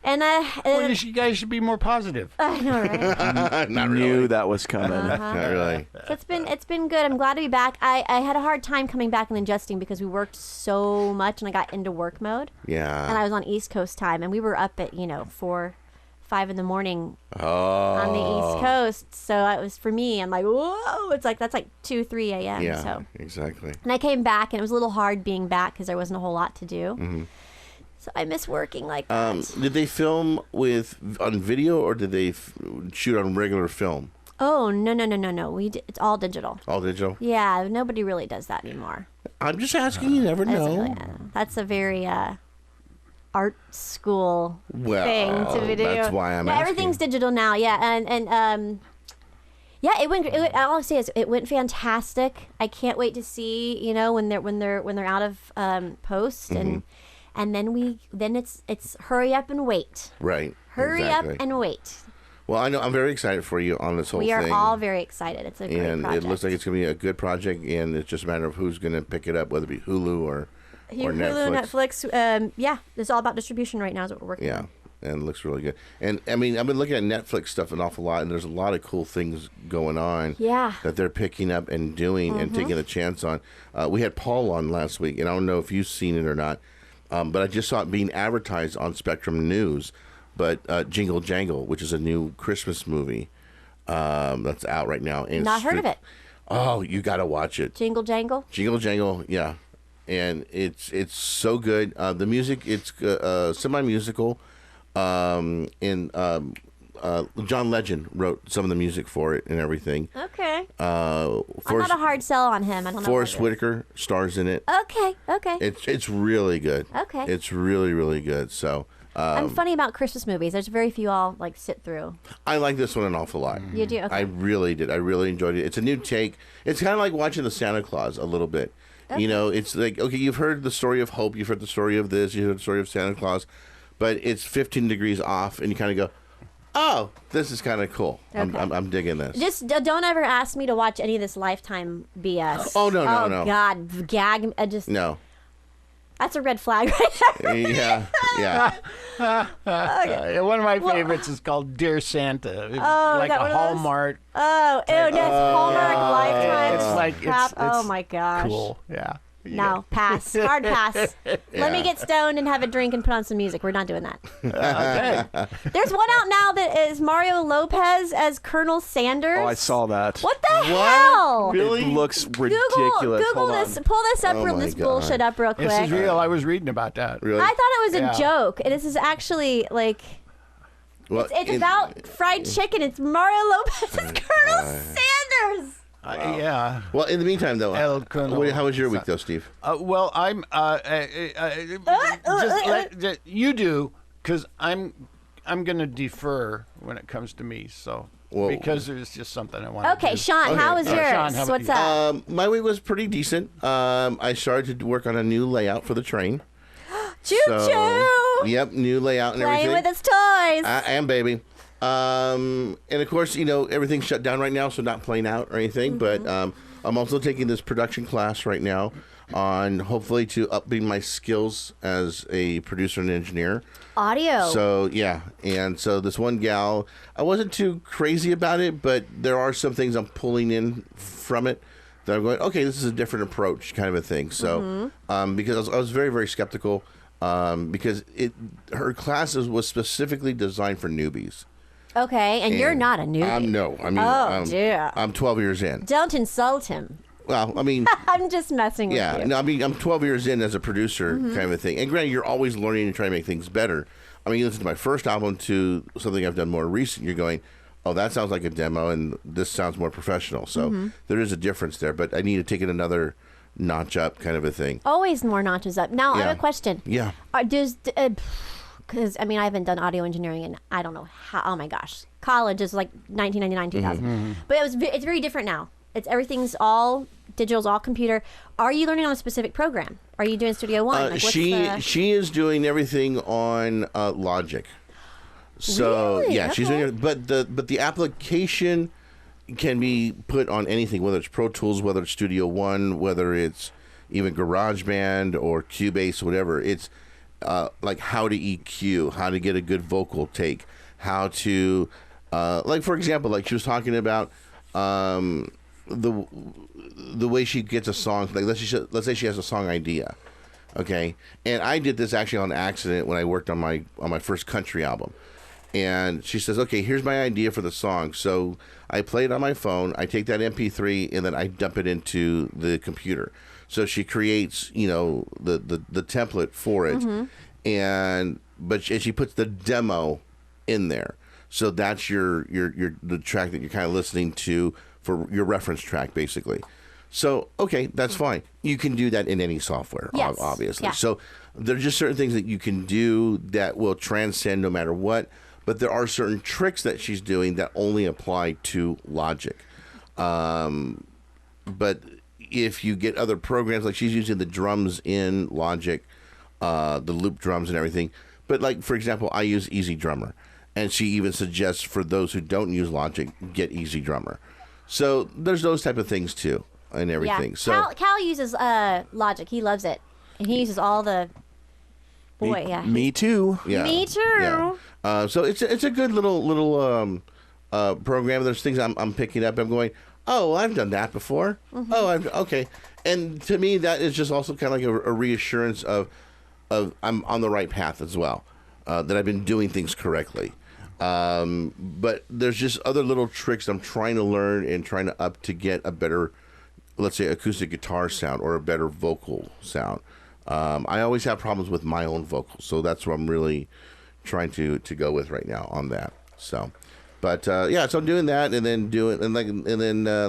[SPEAKER 4] And
[SPEAKER 5] Well, you guys should be more positive.
[SPEAKER 4] I know, right?
[SPEAKER 3] Not really.
[SPEAKER 7] Knew that was coming.
[SPEAKER 3] Not really.
[SPEAKER 4] So it's been good. I'm glad to be back. I had a hard time coming back and adjusting because we worked so much and I got into work mode.
[SPEAKER 3] Yeah.
[SPEAKER 4] And I was on East Coast time and we were up at 4, 5 in the morning on the East Coast. So it was for me. I'm like, whoa! It's like that's like 2, 3 a.m.
[SPEAKER 3] Yeah.
[SPEAKER 4] So.
[SPEAKER 3] Exactly.
[SPEAKER 4] And I came back and it was a little hard being back because there wasn't a whole lot to do. Mm-hmm. So I miss working like that.
[SPEAKER 3] Did they film on video or did they shoot on regular film?
[SPEAKER 4] Oh, no. It's all digital.
[SPEAKER 3] All digital?
[SPEAKER 4] Yeah, nobody really does that anymore.
[SPEAKER 3] I'm just asking. You never know.
[SPEAKER 4] That's a very art school
[SPEAKER 3] Well,
[SPEAKER 4] thing to do.
[SPEAKER 3] that's why I'm asking.
[SPEAKER 4] Everything's digital now. Yeah, and yeah, it went. All I'll say is it went fantastic. I can't wait to see when they're out of post and then it's hurry up and wait.
[SPEAKER 3] Right.
[SPEAKER 4] Hurry
[SPEAKER 3] exactly.
[SPEAKER 4] up and wait.
[SPEAKER 3] Well, I know I'm very excited for you on this whole thing.
[SPEAKER 4] We are all very excited. It's a great
[SPEAKER 3] and
[SPEAKER 4] project.
[SPEAKER 3] it looks like it's going to be a good project, and it's just a matter of who's going to pick it up, whether it be Hulu or
[SPEAKER 4] Netflix. Yeah, it's all about distribution right now. Is what we're working on.
[SPEAKER 3] Yeah, and it looks really good. And I mean, I've been looking at Netflix stuff an awful lot, and there's a lot of cool things going on.
[SPEAKER 4] Yeah.
[SPEAKER 3] That they're picking up and doing and taking a chance on. We had Paul on last week, and I don't know if you've seen it or not, but I just saw it being advertised on Spectrum News. But Jingle Jangle, which is a new Christmas movie that's out right now. And
[SPEAKER 4] Not heard of it.
[SPEAKER 3] Oh, you got to watch it.
[SPEAKER 4] Jingle Jangle?
[SPEAKER 3] Jingle Jangle, yeah. And it's so good. The music, it's semi-musical. And John Legend wrote some of the music for it and everything.
[SPEAKER 4] Okay. I'm not a hard sell on him. I don't know.
[SPEAKER 3] Forrest Whitaker stars in it.
[SPEAKER 4] Okay.
[SPEAKER 3] It's really good.
[SPEAKER 4] Okay.
[SPEAKER 3] It's really, really good. So...
[SPEAKER 4] I'm funny about Christmas movies. There's very few I'll sit through.
[SPEAKER 3] I like this one an awful lot.
[SPEAKER 4] You do? Okay.
[SPEAKER 3] I really did. I really enjoyed it. It's a new take. It's kind of like watching the Santa Claus a little bit. Okay. It's like, okay, you've heard the story of Hope, you've heard the story of this, you've heard the story of Santa Claus, but it's 15 degrees off, and you kind of go, oh, this is kind of cool. Okay. I'm digging this.
[SPEAKER 4] Just don't ever ask me to watch any of this Lifetime BS.
[SPEAKER 3] Oh, no.
[SPEAKER 4] Oh, God. Gag.
[SPEAKER 3] No.
[SPEAKER 4] That's a red flag right there.
[SPEAKER 3] Yeah.
[SPEAKER 5] Okay. One of my favorites is called Dear Santa. It's like a Hallmark.
[SPEAKER 4] Oh, ew, that's Hallmark Lifetime.
[SPEAKER 5] It's like
[SPEAKER 4] crap.
[SPEAKER 5] it's
[SPEAKER 4] oh my gosh.
[SPEAKER 5] Cool. Yeah.
[SPEAKER 4] No, pass. Hard pass. Let me get stoned and have a drink and put on some music. We're not doing that.
[SPEAKER 5] Okay.
[SPEAKER 4] There's one out now that is Mario Lopez as Colonel Sanders.
[SPEAKER 7] Oh, I saw that.
[SPEAKER 4] What the hell?
[SPEAKER 3] Really?
[SPEAKER 7] It looks ridiculous.
[SPEAKER 4] Google
[SPEAKER 7] Hold
[SPEAKER 4] this.
[SPEAKER 7] on.
[SPEAKER 4] Pull this up.
[SPEAKER 3] Oh my
[SPEAKER 4] this
[SPEAKER 3] God.
[SPEAKER 4] bullshit up real quick.
[SPEAKER 5] This is real. I was reading about that.
[SPEAKER 3] Really?
[SPEAKER 4] I thought it was
[SPEAKER 5] Yeah.
[SPEAKER 4] a joke. This is actually like
[SPEAKER 3] Well,
[SPEAKER 4] it's about fried chicken. It's Mario Lopez as Colonel Sanders.
[SPEAKER 5] Yeah.
[SPEAKER 3] Well, in the meantime, though,
[SPEAKER 5] El Colonel.
[SPEAKER 3] how was your week, though, Steve?
[SPEAKER 5] Well, I'm you do, because I'm going to defer when it comes to me. So because there's just something I want to
[SPEAKER 4] Okay,
[SPEAKER 5] do.
[SPEAKER 4] Sean, how was yours?
[SPEAKER 5] Sean, how about
[SPEAKER 4] What's
[SPEAKER 5] you?
[SPEAKER 4] up?
[SPEAKER 3] My week was pretty decent. I started to work on a new layout for the train.
[SPEAKER 4] Choo choo.
[SPEAKER 3] Yep, new layout and
[SPEAKER 4] Playing
[SPEAKER 3] everything.
[SPEAKER 4] with his toys.
[SPEAKER 3] And baby. And of course, everything's shut down right now, so not playing out or anything. But I'm also taking this production class right now on hopefully to upbeat my skills as a producer and engineer.
[SPEAKER 4] Audio.
[SPEAKER 3] So yeah, and so this one gal, I wasn't too crazy about it, but there are some things I'm pulling in from it that I'm going, okay, this is a different approach, kind of a thing. So because I was very, very skeptical because her classes was specifically designed for newbies.
[SPEAKER 4] Okay, and you're not a newbie.
[SPEAKER 3] I'm 12 years in.
[SPEAKER 4] Don't insult him.
[SPEAKER 3] Well, I mean,
[SPEAKER 4] I'm just messing with you.
[SPEAKER 3] yeah, no, I mean, I'm 12 years in as a producer, kind of a thing. And granted, you're always learning and trying to make things better. I mean, you listen to my first album to something I've done more recent, you're going, oh, that sounds like a demo, and this sounds more professional. So there is a difference there, but I need to take it another notch up, kind of a thing.
[SPEAKER 4] Always more notches up. Now, I have a question.
[SPEAKER 3] Yeah.
[SPEAKER 4] Because, I I haven't done audio engineering in, I don't know how, oh my gosh. College is like 1999, 2000. But it's very different now. Everything's all digital's all computer. Are you learning on a specific program? Are you doing Studio One?
[SPEAKER 3] She is doing everything on Logic. So
[SPEAKER 4] Really?
[SPEAKER 3] yeah, she's doing
[SPEAKER 4] Okay.
[SPEAKER 3] it. But the application can be put on anything, whether it's Pro Tools, whether it's Studio One, whether it's even GarageBand or Cubase, whatever. like how to EQ, how to get a good vocal take, how to, like for example, like she was talking about the way she gets a song. Like let's say she has a song idea, okay, and I did this actually on accident when I worked on my first country album. And she says, okay, here's my idea for the song. So I play it on my phone. I take that MP3 and then I dump it into the computer. So she creates, the template for it, and she puts the demo in there. So that's the track that you're kind of listening to for your reference track, basically. So okay, that's fine. You can do that in any software, obviously. Yeah. So there's just certain things that you can do that will transcend no matter what. But there are certain tricks that she's doing that only apply to Logic. But if you get other programs, like she's using the drums in Logic, the loop drums and everything. But like, for example, I use Easy Drummer. And she even suggests for those who don't use Logic, get Easy Drummer. So there's those type of things too and everything.
[SPEAKER 4] Yeah.
[SPEAKER 3] So
[SPEAKER 4] Cal uses Logic. He loves it. And he uses all the... Boy, yeah.
[SPEAKER 7] Me too.
[SPEAKER 3] Yeah.
[SPEAKER 4] Me too.
[SPEAKER 3] Yeah. So it's a good little program. There's things I'm picking up. I'm going, oh, I've done that before. Oh, okay. And to me, that is just also kind of like a reassurance of I'm on the right path as well, that I've been doing things correctly. But there's just other little tricks I'm trying to learn and trying to get a better, let's say, acoustic guitar sound or a better vocal sound. I always have problems with my own vocals, so that's what I'm really trying to go with right now on that. So, but so I'm doing that, and then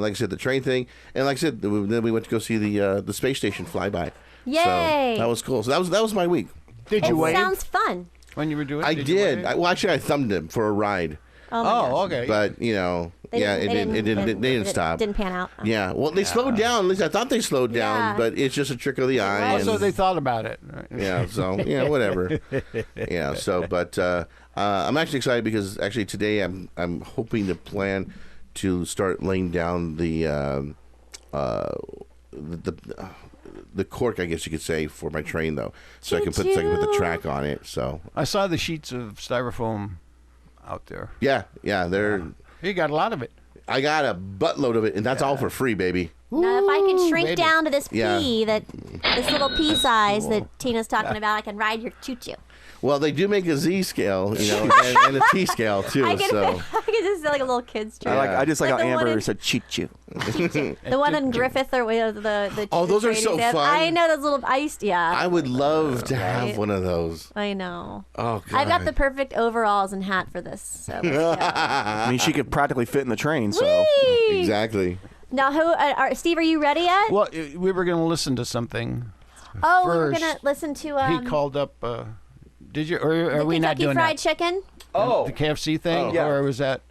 [SPEAKER 3] like I said, the train thing, and like I said, then we went to go see the space station flyby.
[SPEAKER 4] Yay!
[SPEAKER 3] So that was cool. So that was my week.
[SPEAKER 5] Did you wave?
[SPEAKER 4] Sounds fun.
[SPEAKER 5] When you were doing it?
[SPEAKER 3] I did. Well, actually, I thumbed him for a ride.
[SPEAKER 4] Oh,
[SPEAKER 5] okay.
[SPEAKER 3] But it didn't stop.
[SPEAKER 4] Didn't pan out.
[SPEAKER 3] Yeah, well, they slowed down. At least I thought they slowed down, but it's just a trick of the eye.
[SPEAKER 5] Also, they thought about it.
[SPEAKER 3] Yeah, so whatever. Yeah, so but I'm actually excited because actually today I'm hoping to plan to start laying down the cork, I guess you could say, for my train though, so I can put the track on it. So
[SPEAKER 5] I saw the sheets of styrofoam out there.
[SPEAKER 3] Yeah, they're.
[SPEAKER 5] You got a lot of it.
[SPEAKER 3] I got a buttload of it, and that's all for free, baby.
[SPEAKER 4] Now, if I could shrink
[SPEAKER 5] baby.
[SPEAKER 4] down to this pea, this little pea size that Tina's talking about, I can ride your choo-choo.
[SPEAKER 3] Well, they do make a Z scale, and a T scale too.
[SPEAKER 4] I can just like a little kid's train.
[SPEAKER 7] I just like how
[SPEAKER 4] the one
[SPEAKER 7] Amber
[SPEAKER 4] in-
[SPEAKER 7] said choo-choo.
[SPEAKER 4] The one in Griffith or the
[SPEAKER 3] Oh, those are so
[SPEAKER 4] train
[SPEAKER 3] fun.
[SPEAKER 4] I know those little.
[SPEAKER 3] I would love to have one of those.
[SPEAKER 4] I know.
[SPEAKER 3] Oh, God.
[SPEAKER 4] I've got the perfect overalls and hat for this. So
[SPEAKER 7] I mean, she could practically fit in the train. So
[SPEAKER 4] Whee!
[SPEAKER 3] Exactly.
[SPEAKER 4] Now, Steve, are you ready yet?
[SPEAKER 5] Well, we were going to listen to something.
[SPEAKER 4] Oh, we were
[SPEAKER 5] first.
[SPEAKER 4] gonna listen to.
[SPEAKER 5] He called up. Did you? Or are
[SPEAKER 4] the
[SPEAKER 5] we not
[SPEAKER 4] Kentucky
[SPEAKER 5] doing
[SPEAKER 4] Fried
[SPEAKER 5] that?
[SPEAKER 4] Chicken.
[SPEAKER 5] The KFC thing,
[SPEAKER 7] yeah.
[SPEAKER 5] or was that?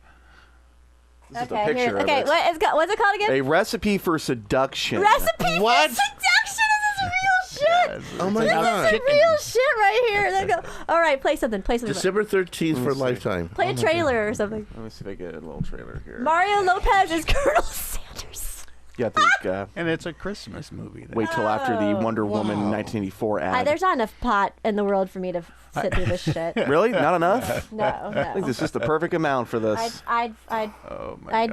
[SPEAKER 7] this is the
[SPEAKER 4] Okay,
[SPEAKER 7] picture of
[SPEAKER 4] okay.
[SPEAKER 7] it.
[SPEAKER 4] What's it called again?
[SPEAKER 7] A recipe for seduction.
[SPEAKER 4] Recipe
[SPEAKER 3] What?
[SPEAKER 4] for seduction. This is real shit.
[SPEAKER 3] Oh my
[SPEAKER 4] This
[SPEAKER 3] God.
[SPEAKER 4] is real shit right here. Let's go. All right, play something.
[SPEAKER 3] December 13th for Lifetime.
[SPEAKER 4] Play a trailer or something.
[SPEAKER 7] Let me see if I get a little trailer here.
[SPEAKER 4] Mario Lopez is Colonel Sanders.
[SPEAKER 7] Yeah, I think,
[SPEAKER 5] And it's a Christmas movie. Then.
[SPEAKER 7] wait till after the Wonder Woman 1984 ad.
[SPEAKER 4] There's not enough pot in the world for me to sit through this shit.
[SPEAKER 7] Really? Not enough?
[SPEAKER 4] No.
[SPEAKER 7] I think this is just the perfect amount for this.
[SPEAKER 4] I'd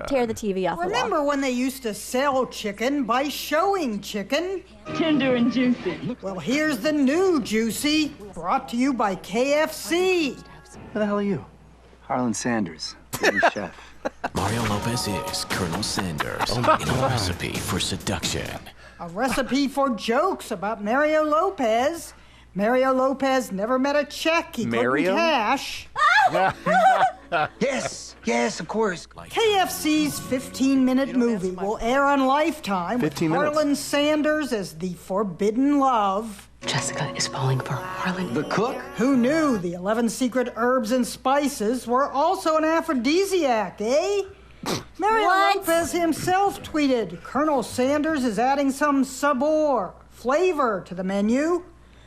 [SPEAKER 4] tear the TV off.
[SPEAKER 11] Remember when they used to sell chicken by showing chicken?
[SPEAKER 2] Tender and juicy.
[SPEAKER 11] Well, here's the new Juicy, brought to you by KFC.
[SPEAKER 12] Who the hell are you? Harlan Sanders, new chef.
[SPEAKER 13] Mario Lopez is Colonel Sanders in a recipe for seduction.
[SPEAKER 11] A recipe for jokes about Mario Lopez. Mario Lopez never met a check he
[SPEAKER 7] Mario?
[SPEAKER 11] couldn't cash.
[SPEAKER 12] Yes, of course.
[SPEAKER 11] KFC's 15-minute movie will air on Lifetime with
[SPEAKER 7] 15 minutes.
[SPEAKER 11] Harlan Sanders as the forbidden love.
[SPEAKER 14] Jessica is falling for Harlan.
[SPEAKER 12] The cook?
[SPEAKER 11] Who knew the 11 secret herbs and spices were also an aphrodisiac, eh? Mario Lopez himself tweeted, Colonel Sanders is adding some sabor, flavor to the menu.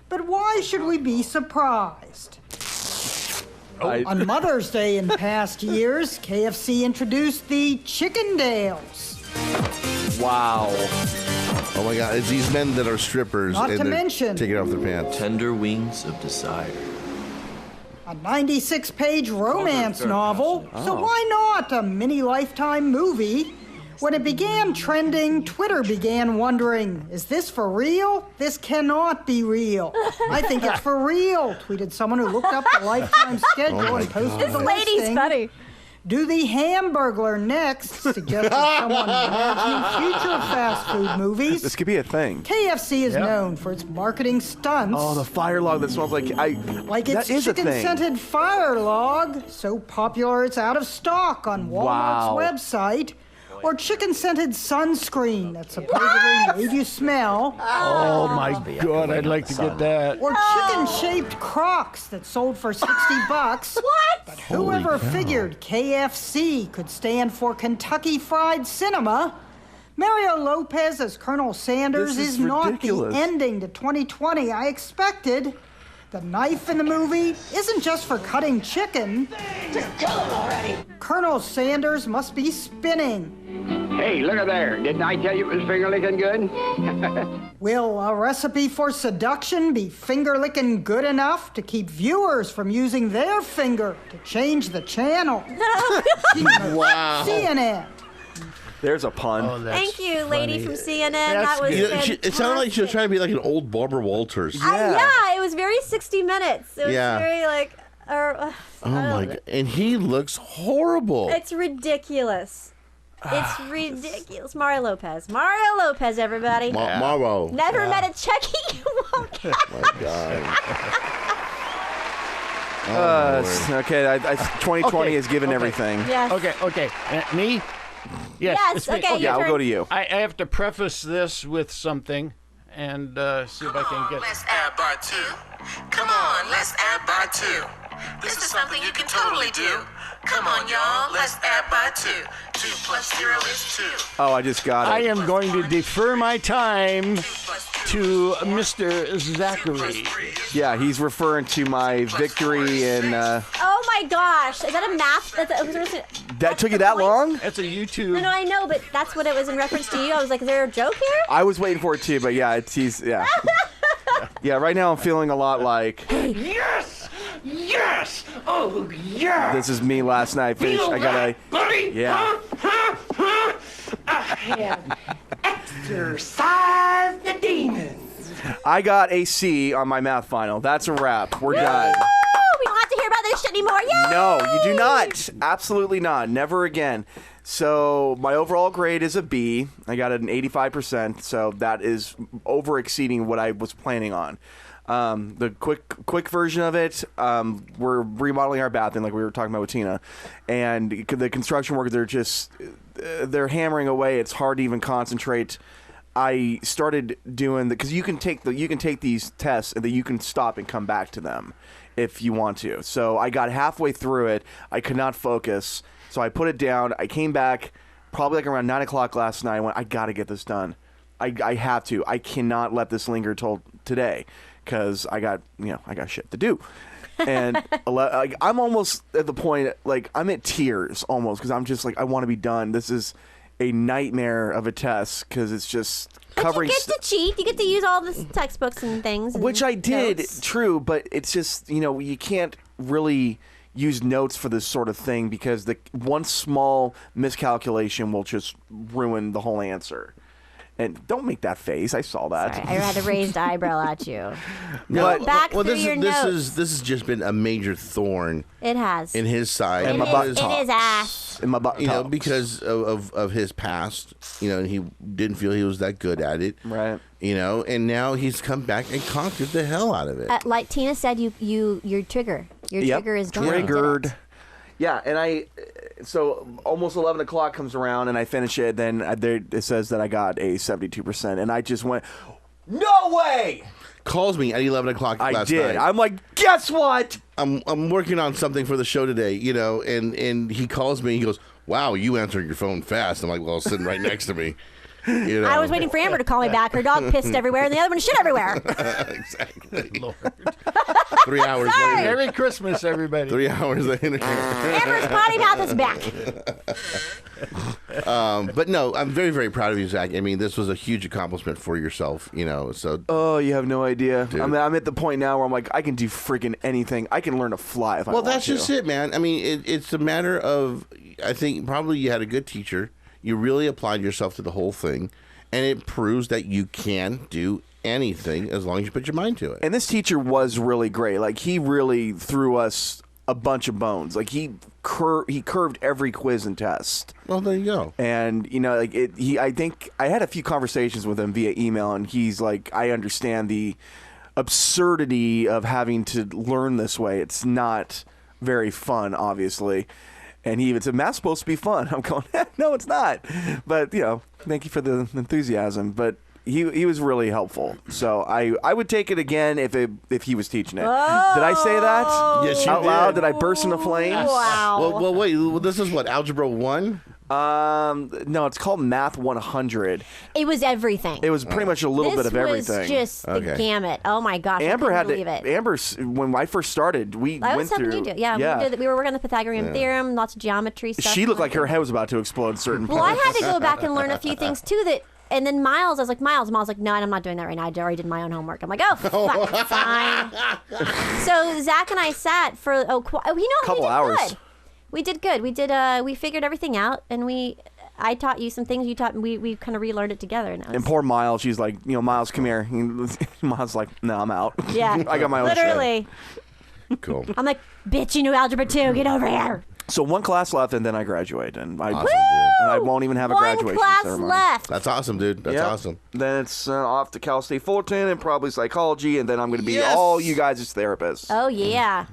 [SPEAKER 11] But why should we be surprised? On Mother's Day in past years, KFC introduced the Chickendales.
[SPEAKER 7] Wow.
[SPEAKER 3] Oh my God! It's these men that are strippers
[SPEAKER 11] Not
[SPEAKER 3] and
[SPEAKER 11] to
[SPEAKER 3] they're
[SPEAKER 11] mention-
[SPEAKER 3] taking off their pants.
[SPEAKER 13] Tender wings of desire.
[SPEAKER 11] A 96-page romance novel. So
[SPEAKER 3] Oh.
[SPEAKER 11] why not a mini Lifetime movie? When it began trending, Twitter began wondering, is this for real? This cannot be real. I think it's for real, tweeted someone who looked up the Lifetime schedule and posted
[SPEAKER 4] This
[SPEAKER 11] the
[SPEAKER 4] lady's
[SPEAKER 11] listing.
[SPEAKER 4] funny.
[SPEAKER 11] Do the Hamburglar next, suggested someone imagining future fast food movies.
[SPEAKER 7] This could be a thing.
[SPEAKER 11] KFC is known for its marketing stunts.
[SPEAKER 7] Oh, the fire log that smells like
[SPEAKER 11] Like its
[SPEAKER 7] that is a thing.
[SPEAKER 11] chicken-scented fire log, so popular it's out of stock on Walmart's
[SPEAKER 7] Wow.
[SPEAKER 11] website. Or chicken-scented sunscreen that supposedly made you smell.
[SPEAKER 5] Oh my God, I'd like to get that.
[SPEAKER 11] Or chicken-shaped Crocs that sold for $60.
[SPEAKER 4] What?
[SPEAKER 11] But whoever figured KFC could stand for Kentucky Fried Cinema? Mario Lopez as Colonel Sanders
[SPEAKER 7] This is
[SPEAKER 11] is not
[SPEAKER 7] ridiculous.
[SPEAKER 11] the ending to 2020 I expected. The knife in the movie isn't just for cutting chicken.
[SPEAKER 1] Just kill him already.
[SPEAKER 11] Colonel Sanders must be spinning.
[SPEAKER 15] Hey, look at there. Didn't I tell you it was finger licking good?
[SPEAKER 11] Will a recipe for seduction be finger-licking good enough to keep viewers from using their finger to change the channel?
[SPEAKER 3] Wow.
[SPEAKER 11] CNN.
[SPEAKER 7] There's a pun.
[SPEAKER 4] Thank you, lady from CNN. That was
[SPEAKER 3] It sounded like she was trying to be like an old Barbara Walters.
[SPEAKER 4] Yeah, it was very 60 Minutes. It was very like,
[SPEAKER 3] Oh my God! And he looks horrible.
[SPEAKER 4] it's ridiculous. It's ridiculous. Mario Lopez. Mario Lopez, everybody.
[SPEAKER 3] Mario.
[SPEAKER 4] Never met a Chucky you won't get.
[SPEAKER 3] My God.
[SPEAKER 7] Okay, 2020 is given everything.
[SPEAKER 4] Yes.
[SPEAKER 5] Okay. Me? Yes.
[SPEAKER 4] Yes,
[SPEAKER 5] it's me.
[SPEAKER 4] okay, your
[SPEAKER 7] Yeah, I'll
[SPEAKER 4] turn.
[SPEAKER 7] go to you.
[SPEAKER 5] I have to preface this with something and see if I can get.
[SPEAKER 16] Let's add bar 2. Come on, let's add bar 2. This is something you can totally do. Come on, y'all, let's add bar 2. 2 plus 0 is 2.
[SPEAKER 7] Oh, I just got it.
[SPEAKER 5] I am going to defer my time to Mr. Zachary.
[SPEAKER 7] Yeah, he's referring to my victory in.
[SPEAKER 4] Oh my gosh. Is that a math?
[SPEAKER 7] That took you that long?
[SPEAKER 5] That's a YouTube.
[SPEAKER 4] No, I know, but that's what it was in reference to you. I was like, is there a joke here?
[SPEAKER 7] I was waiting for it too, but yeah, yeah. Yeah, right now I'm feeling a lot like.
[SPEAKER 1] Yes! Yes! Oh, yeah!
[SPEAKER 7] This is me last night. Finished. I gotta.
[SPEAKER 1] Buddy?
[SPEAKER 7] Yeah.
[SPEAKER 1] I have exercised the demons.
[SPEAKER 7] I got a C on my math final. That's a wrap. We're done.
[SPEAKER 4] Woo! We don't have to hear about this shit anymore. Yay!
[SPEAKER 7] No, you do not. Absolutely not. Never again. So my overall grade is a B. I got an 85%, so that is over exceeding what I was planning on. The quick version of it, we're remodeling our bathroom like we were talking about with Tina, and the construction workers, they're hammering away. It's hard to even concentrate. I started doing because you can take these tests and then you can stop and come back to them if you want to. So I got halfway through it. I could not focus. So I put it down. I came back probably like around 9 o'clock last night. I went, I got to get this done. I have to. I cannot let this linger till today because I got shit to do. And I'm almost at the point, like I'm at tears almost because I'm just like, I want to be done. This is a nightmare of a test because it's just covering.
[SPEAKER 4] You get to cheat. You get to use all the textbooks and things. And
[SPEAKER 7] which I did,
[SPEAKER 4] notes.
[SPEAKER 7] true, but it's just, you can't really use notes for this sort of thing because the one small miscalculation will just ruin the whole answer. And don't make that face. I saw that.
[SPEAKER 4] Sorry, I had a raised eyebrow at you.
[SPEAKER 3] No,
[SPEAKER 4] Back
[SPEAKER 3] well,
[SPEAKER 4] through
[SPEAKER 3] this
[SPEAKER 4] your notes.
[SPEAKER 3] this has just been a major thorn
[SPEAKER 4] It has.
[SPEAKER 3] in his side.
[SPEAKER 4] In his ass.
[SPEAKER 7] In my butt.
[SPEAKER 3] Because of his past. And he didn't feel he was that good at it.
[SPEAKER 7] Right.
[SPEAKER 3] And now he's come back and conquered the hell out of it.
[SPEAKER 4] Like Tina said, your trigger. Your trigger is gone.
[SPEAKER 7] Triggered. Yeah, and so almost 11 o'clock comes around and I finish it. Then it says that I got a 72%, and I just went, no way!
[SPEAKER 3] Calls me at 11 o'clock last
[SPEAKER 7] did.
[SPEAKER 3] night.
[SPEAKER 7] I'm like, guess what?
[SPEAKER 3] I'm working on something for the show today, and he calls me. He goes, "Wow, you answered your phone fast." I'm like, "Well, sitting right next to me."
[SPEAKER 4] I was waiting for Amber to call me back. Her dog pissed everywhere, and the other one shit everywhere.
[SPEAKER 3] Exactly.
[SPEAKER 5] Lord.
[SPEAKER 3] 3 hours
[SPEAKER 4] Sorry.
[SPEAKER 3] later.
[SPEAKER 5] Merry Christmas, everybody.
[SPEAKER 3] 3 hours later.
[SPEAKER 4] Amber's potty mouth is back.
[SPEAKER 3] But no, I'm very, very proud of you, Zach. I mean, this was a huge accomplishment for yourself, so.
[SPEAKER 7] Oh, you have no idea. I mean, I'm at the point now where I'm like, I can do freaking anything. I can learn to fly if I want to.
[SPEAKER 3] Well, that's just it, man. I mean, it's a matter of, I think probably you had a good teacher. You really applied yourself to the whole thing, and it proves that you can do anything as long as you put your mind to it.
[SPEAKER 7] And this teacher was really great. Like, he really threw us a bunch of bones. Like, he curved every quiz and test.
[SPEAKER 3] Well, there you go.
[SPEAKER 7] And I think I had a few conversations with him via email, and he's like, I understand the absurdity of having to learn this way. It's not very fun, obviously. And he even said, math's supposed to be fun. I'm going, no, it's not. But thank you for the enthusiasm. But he was really helpful. So I would take it again if he was teaching it.
[SPEAKER 4] Oh.
[SPEAKER 7] Did I say that?
[SPEAKER 3] Yes, you
[SPEAKER 7] out
[SPEAKER 3] did.
[SPEAKER 7] loud? Did I burst into flames?
[SPEAKER 4] Wow.
[SPEAKER 3] Well, wait. This is what, Algebra 1?
[SPEAKER 7] No, it's called Math 100.
[SPEAKER 4] It was everything.
[SPEAKER 7] It was pretty much a little bit of everything.
[SPEAKER 4] This was just the gamut. Oh my gosh!
[SPEAKER 7] Amber
[SPEAKER 4] I couldn't believe it.
[SPEAKER 7] Amber, when I first started, we
[SPEAKER 4] I
[SPEAKER 7] went
[SPEAKER 4] was helping
[SPEAKER 7] through.
[SPEAKER 4] you do. Yeah. We were working on the Pythagorean theorem, lots of geometry stuff.
[SPEAKER 7] She looked like her head was about to explode. Certain.
[SPEAKER 4] Well, I had to go back and learn a few things too. And then Miles, I was like, Miles was like, no, I'm not doing that right now. I already did my own homework. I'm like, oh, fuck, fine. So Zach and I sat for a couple
[SPEAKER 7] hours.
[SPEAKER 4] We did good. We did. We figured everything out, and I taught you some things. You taught me. We kind of relearned it together.
[SPEAKER 7] And poor Miles, she's like, Miles, come here. Miles like, no, I'm out.
[SPEAKER 4] Yeah,
[SPEAKER 7] I got my own
[SPEAKER 4] literally.
[SPEAKER 7] Shit.
[SPEAKER 3] Cool.
[SPEAKER 4] I'm like, bitch, you knew Algebra 2. Get over here.
[SPEAKER 7] So one class left, and then I graduate, and I won't even have a
[SPEAKER 4] One
[SPEAKER 7] graduation
[SPEAKER 4] class
[SPEAKER 7] ceremony.
[SPEAKER 4] left.
[SPEAKER 3] That's awesome, dude. That's awesome.
[SPEAKER 7] Then it's off to Cal State Fullerton and probably psychology, and then I'm going to be all you guys' therapists.
[SPEAKER 4] Oh yeah.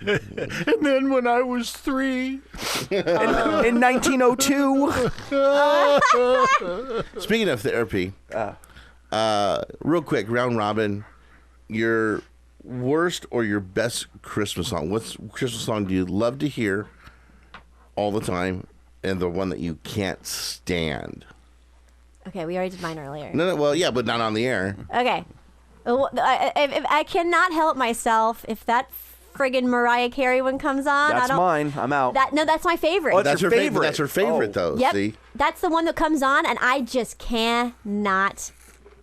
[SPEAKER 5] And then when I was 3,
[SPEAKER 7] in 1902.
[SPEAKER 3] Speaking of therapy, real quick, round robin, your worst or your best Christmas song? What Christmas song do you love to hear all the time, and the one that you can't stand?
[SPEAKER 4] Okay, we already did mine earlier.
[SPEAKER 3] No, well, yeah, but not on the air.
[SPEAKER 4] Okay. I cannot help myself if that friggin' Mariah Carey one comes on.
[SPEAKER 7] That's mine. I'm out.
[SPEAKER 4] That's my favorite.
[SPEAKER 7] Oh, that's your favorite.
[SPEAKER 3] That's her favorite, though.
[SPEAKER 4] Yep.
[SPEAKER 3] See?
[SPEAKER 4] That's the one that comes on, and I just cannot.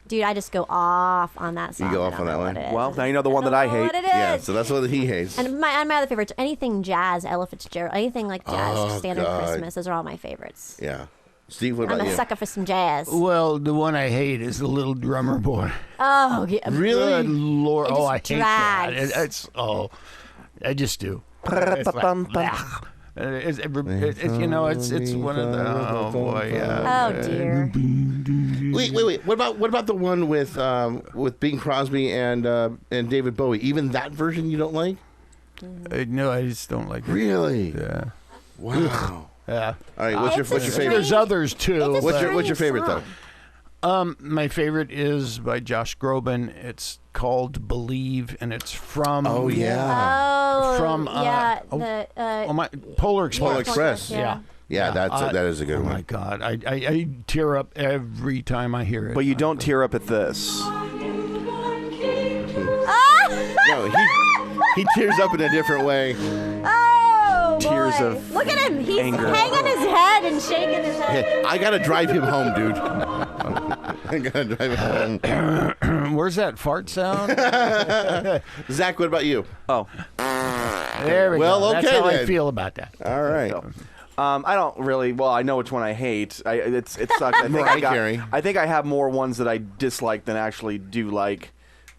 [SPEAKER 4] Dude, I just go off on that song.
[SPEAKER 3] You go off on that one?
[SPEAKER 7] Well, now you know the one that I hate.
[SPEAKER 4] What it is.
[SPEAKER 3] Yeah, so that's what he hates.
[SPEAKER 4] And my other favorites, anything jazz, Ella Fitzgerald, anything like jazz, standard
[SPEAKER 3] God.
[SPEAKER 4] Christmas. Those are all my favorites.
[SPEAKER 3] Yeah. Steve, what
[SPEAKER 4] I'm
[SPEAKER 3] about
[SPEAKER 4] a
[SPEAKER 3] you?
[SPEAKER 4] sucker for some jazz.
[SPEAKER 5] well, the one I hate is the Little Drummer Boy.
[SPEAKER 4] Oh, yeah.
[SPEAKER 3] Really?
[SPEAKER 5] Good Lord.
[SPEAKER 4] It
[SPEAKER 5] Oh, I
[SPEAKER 4] just
[SPEAKER 5] hate that.
[SPEAKER 4] drags.
[SPEAKER 5] I just do. It's one of the, oh boy, yeah.
[SPEAKER 4] Oh, dear.
[SPEAKER 3] Wait. What about the one with Bing Crosby and David Bowie? Even that version you don't like?
[SPEAKER 5] No, I just don't like it.
[SPEAKER 3] Really?
[SPEAKER 5] Yeah.
[SPEAKER 3] Wow.
[SPEAKER 5] Yeah.
[SPEAKER 3] All right. What's your favorite?
[SPEAKER 5] There's others too.
[SPEAKER 3] What's your favorite though?
[SPEAKER 5] My favorite is by Josh Groban. It's called Believe, and it's from.
[SPEAKER 3] Oh yeah.
[SPEAKER 4] Oh,
[SPEAKER 5] From
[SPEAKER 4] yeah.
[SPEAKER 5] my Polar Express.
[SPEAKER 3] Polar Express.
[SPEAKER 4] Yeah.
[SPEAKER 3] Yeah, that is a good one.
[SPEAKER 5] Oh my God, I tear up every time I hear it.
[SPEAKER 7] But you don't tear up at this.
[SPEAKER 3] No, he tears up in a different way.
[SPEAKER 4] Oh,
[SPEAKER 7] Tears
[SPEAKER 4] boy.
[SPEAKER 7] of
[SPEAKER 4] Look at him. He's
[SPEAKER 7] anger.
[SPEAKER 4] hanging his head and shaking his head.
[SPEAKER 3] Hey, I gotta drive him home, dude. I gotta drive him home.
[SPEAKER 5] Where's that fart sound?
[SPEAKER 3] Zach, what about you?
[SPEAKER 7] Oh.
[SPEAKER 5] There we
[SPEAKER 3] Well,
[SPEAKER 5] go.
[SPEAKER 3] okay
[SPEAKER 5] That's how
[SPEAKER 3] then.
[SPEAKER 5] I feel about that.
[SPEAKER 3] All right.
[SPEAKER 7] I don't really. Well, I know which one I hate. It sucks. I think I have more ones that I dislike than actually do like.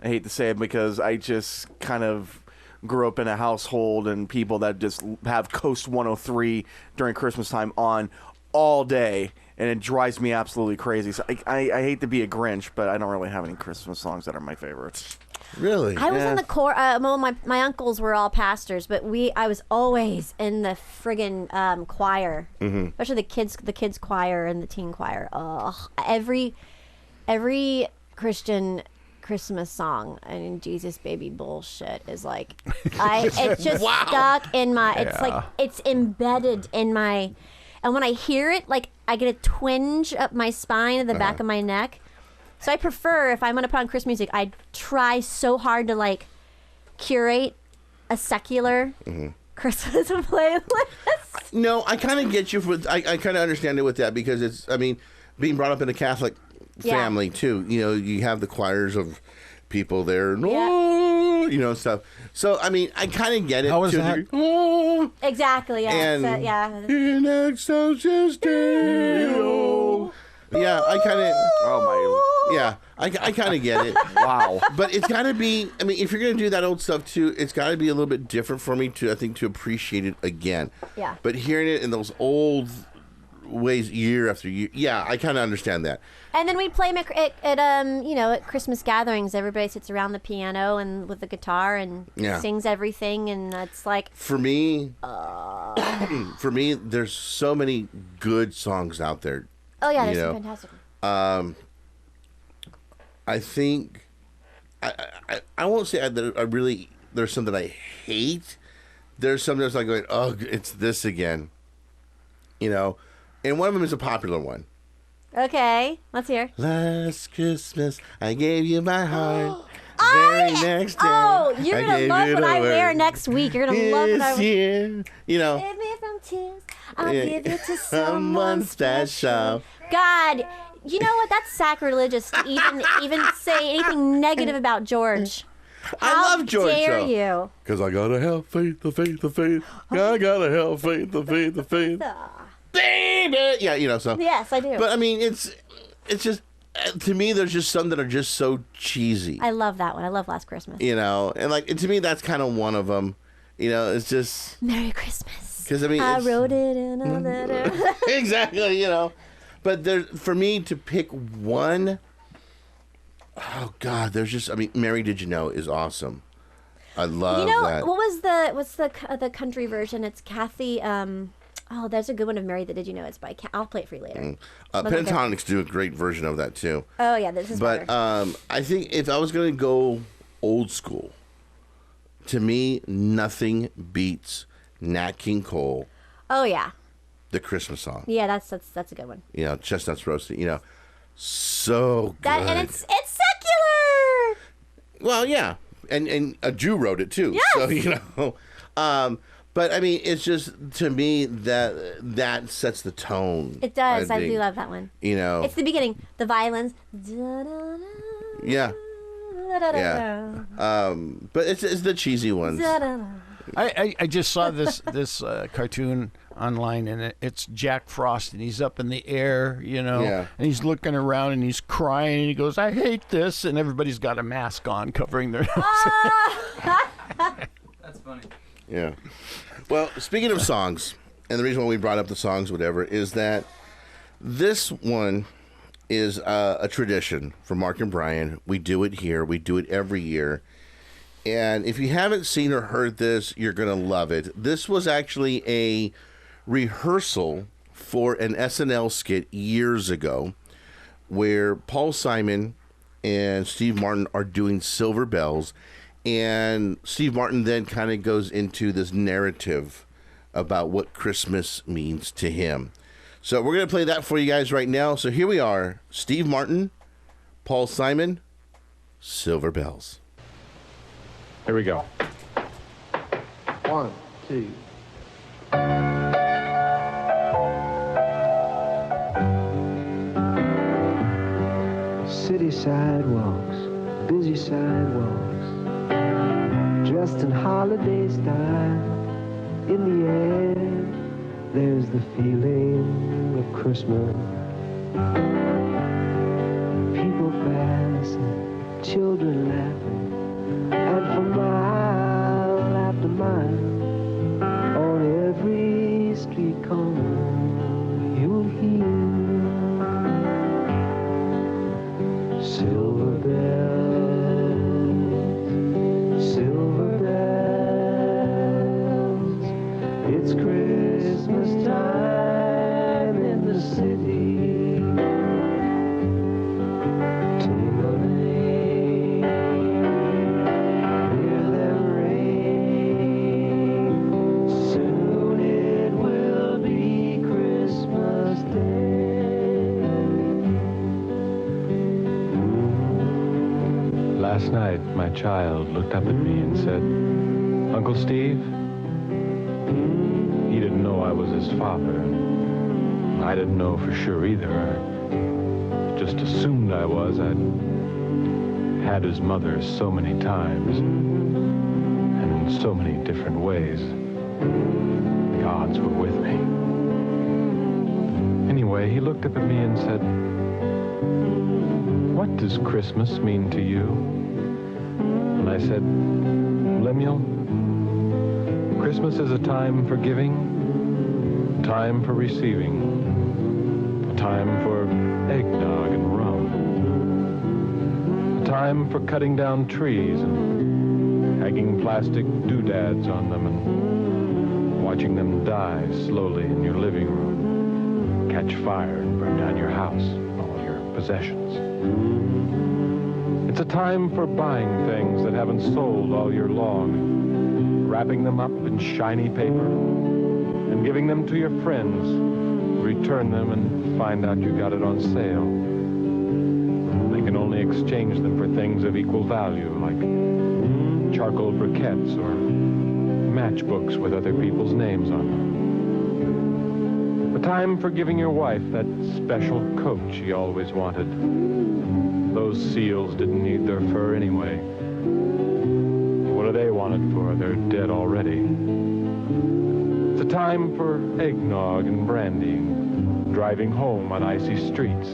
[SPEAKER 7] I hate to say it because I just kind of grew up in a household and people that just have Coast 103 during Christmas time on all day, and it drives me absolutely crazy. So I hate to be a Grinch, but I don't really have any Christmas songs that are my favorites.
[SPEAKER 3] Really?
[SPEAKER 4] I was in the my uncles were all pastors, but I was always in the friggin' choir, especially the kids choir and the teen choir. Ugh. Every Christian Christmas song, I mean, Jesus baby bullshit is like, it's just stuck in my. It's like it's embedded in my, and when I hear it, like I get a twinge up my spine and the back of my neck. So I prefer, if I'm going to put on Christmas music, I try so hard to curate a secular Christmas playlist.
[SPEAKER 3] No, I kind of get you. I kind of understand it with that because it's. I mean, being brought up in a Catholic family too. You know, you have the choirs of people there. You know, stuff. So I mean, I kind of get it.
[SPEAKER 5] How was that?
[SPEAKER 4] Exactly. Yeah.
[SPEAKER 3] And
[SPEAKER 4] in
[SPEAKER 3] excelsis Deo. Yeah, I kind of.
[SPEAKER 7] Oh my.
[SPEAKER 3] Yeah, I kind of get it.
[SPEAKER 7] Wow.
[SPEAKER 3] But it's got to be. I mean, if you're gonna do that old stuff too, it's got to be a little bit different for me to. I think to appreciate it again.
[SPEAKER 4] Yeah.
[SPEAKER 3] But hearing it in those old ways, year after year, yeah, I kind of understand that.
[SPEAKER 4] And then we play 'em at you know, at Christmas gatherings. Everybody sits around the piano and with the guitar and sings everything, and it's like.
[SPEAKER 3] For me, there's so many good songs out there.
[SPEAKER 4] Oh yeah, there's some fantastic.
[SPEAKER 3] I think I won't say that I really there's something I hate. There's something that's like going, oh, it's this again, you know, and one of them is a popular one.
[SPEAKER 4] Okay, let's hear.
[SPEAKER 3] Last Christmas I gave you my heart. Very next day.
[SPEAKER 4] Oh, you're gonna love what I wear next week. You're gonna love what I
[SPEAKER 3] wear. You know.
[SPEAKER 4] Save me from tears. I'll give it to someone special. God. You know what? That's sacrilegious to even say anything negative about George.
[SPEAKER 3] I love George.
[SPEAKER 4] How dare you?
[SPEAKER 3] Because I gotta have faith, the faith, the faith. I gotta have faith, the faith, the faith. Baby! Yeah, you know, so.
[SPEAKER 4] Yes, I do.
[SPEAKER 3] But I mean, it's just, to me, there's just some that are just so cheesy.
[SPEAKER 4] I love that one. I love Last Christmas.
[SPEAKER 3] You know, and like, to me, that's kind of one of them. You know, it's just.
[SPEAKER 4] Merry Christmas.
[SPEAKER 3] Because I mean,
[SPEAKER 4] I wrote it in a letter.
[SPEAKER 3] Exactly, you know. But there, for me to pick one, oh God, there's just. I mean, Mary Did You Know is awesome. I love that.
[SPEAKER 4] What's the country version? It's Kathy. Oh, there's a good one of Mary that Did You Know. It's by. I'll play it for you later.
[SPEAKER 3] Pentatonics do a great version of that too.
[SPEAKER 4] Oh yeah, this is.
[SPEAKER 3] But
[SPEAKER 4] better.
[SPEAKER 3] I think if I was going to go old school, to me, nothing beats Nat King Cole.
[SPEAKER 4] Oh yeah.
[SPEAKER 3] The Christmas song.
[SPEAKER 4] Yeah, that's a good one.
[SPEAKER 3] You know, chestnuts roasted. You know, so good.
[SPEAKER 4] And it's secular.
[SPEAKER 3] Well, yeah, and a Jew wrote it too.
[SPEAKER 4] Yes.
[SPEAKER 3] So you know, but I mean, it's just to me that sets the tone.
[SPEAKER 4] It does. I do love that one.
[SPEAKER 3] You know,
[SPEAKER 4] it's the beginning. The violins.
[SPEAKER 3] Yeah. Yeah. But it's the cheesy ones.
[SPEAKER 5] I just saw this cartoon online, and it's Jack Frost, and he's up in the air, you know, and he's looking around and he's crying, and he goes, "I hate this," and everybody's got a mask on covering their nose.
[SPEAKER 17] That's funny.
[SPEAKER 3] Yeah. Well, speaking of songs, and the reason why we brought up the songs, whatever, is that this one is a tradition for Mark and Brian. We do it here. We do it every year. And if you haven't seen or heard this, you're going to love it. This was actually a rehearsal for an SNL skit years ago where Paul Simon and Steve Martin are doing Silver Bells. And Steve Martin then kind of goes into this narrative about what Christmas means to him. So we're going to play that for you guys right now. So here we are, Steve Martin, Paul Simon, Silver Bells.
[SPEAKER 18] Here we go.
[SPEAKER 19] 1, 2. City sidewalks, busy sidewalks, dressed in holiday style. In the air, there's the feeling of Christmas. People passing, children laughing, and for mile after mile, on every street corner, you'll hear silver bells, silver bells. It's Christmas time in the city.
[SPEAKER 18] Last night, my child looked up at me and said, "Uncle Steve?" He didn't know I was his father. I didn't know for sure either. I just assumed I was. I'd had his mother so many times, and in so many different ways. The odds were with me. Anyway, he looked up at me and said, "What does Christmas mean to you?" And I said, "Lemuel, Christmas is a time for giving, a time for receiving, a time for eggnog and rum, a time for cutting down trees and hanging plastic doodads on them and watching them die slowly in your living room, catch fire and burn down your house, all your possessions. It's a time for buying things that haven't sold all year long, wrapping them up in shiny paper, and giving them to your friends. Return them and find out you got it on sale. They can only exchange them for things of equal value, like charcoal briquettes or matchbooks with other people's names on them. A time for giving your wife that special coat she always wanted. Those seals didn't need their fur anyway. What do they want it for? They're dead already. It's a time for eggnog and brandy, driving home on icy streets,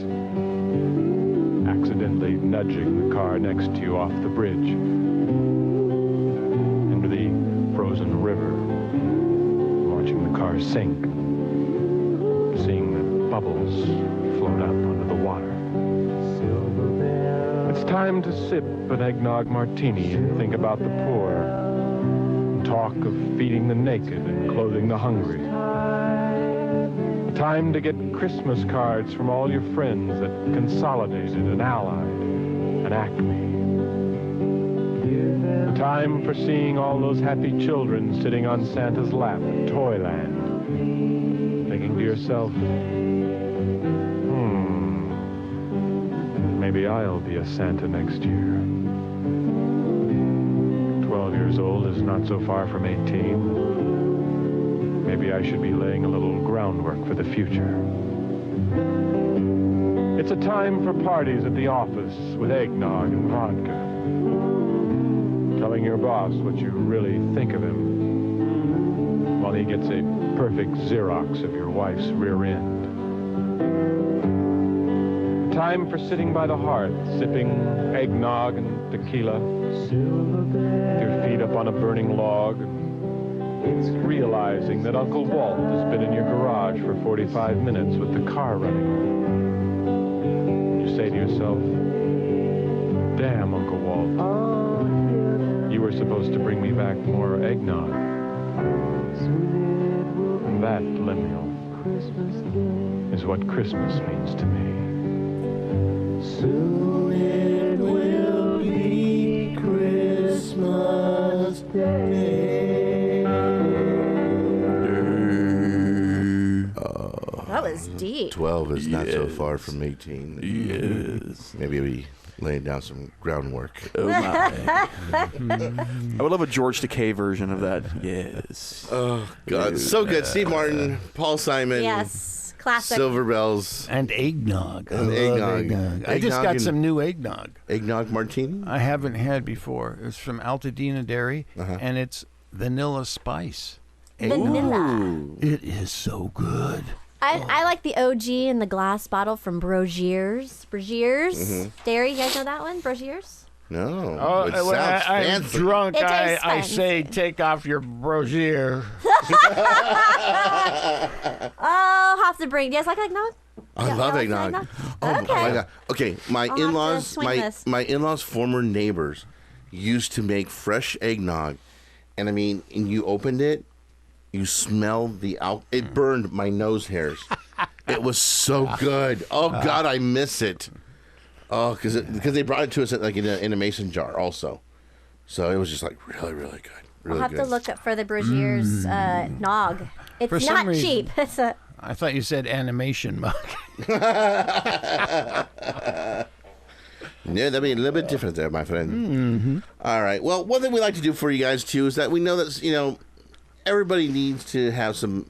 [SPEAKER 18] accidentally nudging the car next to you off the bridge into the frozen river, watching the car sink, seeing the bubbles float up under the water. It's time to sip an eggnog martini and think about the poor, talk of feeding the naked and clothing the hungry. Time to get Christmas cards from all your friends at Consolidated and Allied and Acme. A time for seeing all those happy children sitting on Santa's lap at Toyland, thinking to yourself, maybe I'll be a Santa next year. 12 years old is not so far from 18. Maybe I should be laying a little groundwork for the future. It's a time for parties at the office with eggnog and vodka. Telling your boss what you really think of him while he gets a perfect Xerox of your wife's rear end. Time for sitting by the hearth, sipping eggnog and tequila, with your feet up on a burning log, realizing that Uncle Walt has been in your garage for 45 minutes with the car running. You say to yourself, "Damn, Uncle Walt, you were supposed to bring me back more eggnog." And that, Lemuel, is what Christmas means to me.
[SPEAKER 19] Soon it will be Christmas Day.
[SPEAKER 4] That was deep.
[SPEAKER 3] 12 is not so far from 18.
[SPEAKER 7] Yes.
[SPEAKER 3] Maybe I'll be laying down some groundwork.
[SPEAKER 7] Oh my. I would love a George Takei version of that. Yes.
[SPEAKER 3] Oh, God. So good. Steve Martin, Paul Simon.
[SPEAKER 4] Yes. Classic.
[SPEAKER 3] Silver Bells.
[SPEAKER 5] And eggnog.
[SPEAKER 3] And eggnog.
[SPEAKER 5] I just got some new eggnog.
[SPEAKER 3] Eggnog martini?
[SPEAKER 5] I haven't had before. It's from Altadena Dairy, and it's vanilla spice.
[SPEAKER 4] Vanilla.
[SPEAKER 5] It is so good.
[SPEAKER 4] I like the OG in the glass bottle from Brogier's. Dairy, you guys know that one? Brogier's?
[SPEAKER 3] No.
[SPEAKER 5] Oh,
[SPEAKER 3] it
[SPEAKER 5] when
[SPEAKER 3] sounds
[SPEAKER 5] I'm
[SPEAKER 3] fancy.
[SPEAKER 5] drunk,
[SPEAKER 4] It
[SPEAKER 5] I
[SPEAKER 4] tastes
[SPEAKER 5] say, take off your brochure.
[SPEAKER 4] Oh, have to bring. Do you guys like eggnog?
[SPEAKER 3] I love eggnog. Oh my God. Okay, my
[SPEAKER 4] I'll have to
[SPEAKER 3] in-laws,
[SPEAKER 4] swing this.
[SPEAKER 3] my in-laws' former neighbors used to make fresh eggnog, and I mean, and you opened it, you smelled the it burned my nose hairs. It was so good. Oh God, I miss it. Oh, because they brought it to us like in a mason jar also, so it was just like really, really good. Really
[SPEAKER 4] I'll have
[SPEAKER 3] good.
[SPEAKER 4] to look up for the Brogier's nog. It's
[SPEAKER 5] For some
[SPEAKER 4] not
[SPEAKER 5] reason-
[SPEAKER 4] cheap. It's a
[SPEAKER 5] I thought you said animation mug.
[SPEAKER 3] Yeah, that'd be a little bit different there, my friend. All right. Well, one thing we like to do for you guys too is that we know that everybody needs to have some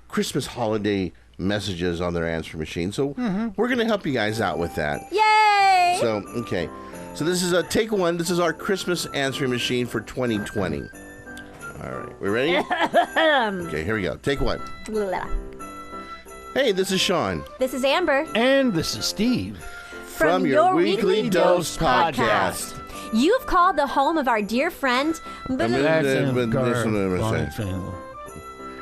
[SPEAKER 3] Christmas holiday messages on their answer machine. So we're going to help you guys out with that.
[SPEAKER 4] Yay!
[SPEAKER 3] So, okay. So this is take one. This is our Christmas answering machine for 2020. All right. We ready? Okay, here we go. Take one. Hey, this is Sean.
[SPEAKER 4] This is Amber.
[SPEAKER 5] And this is Steve.
[SPEAKER 3] From your Weekly Dose podcast.
[SPEAKER 4] You've called the home of our dear friend.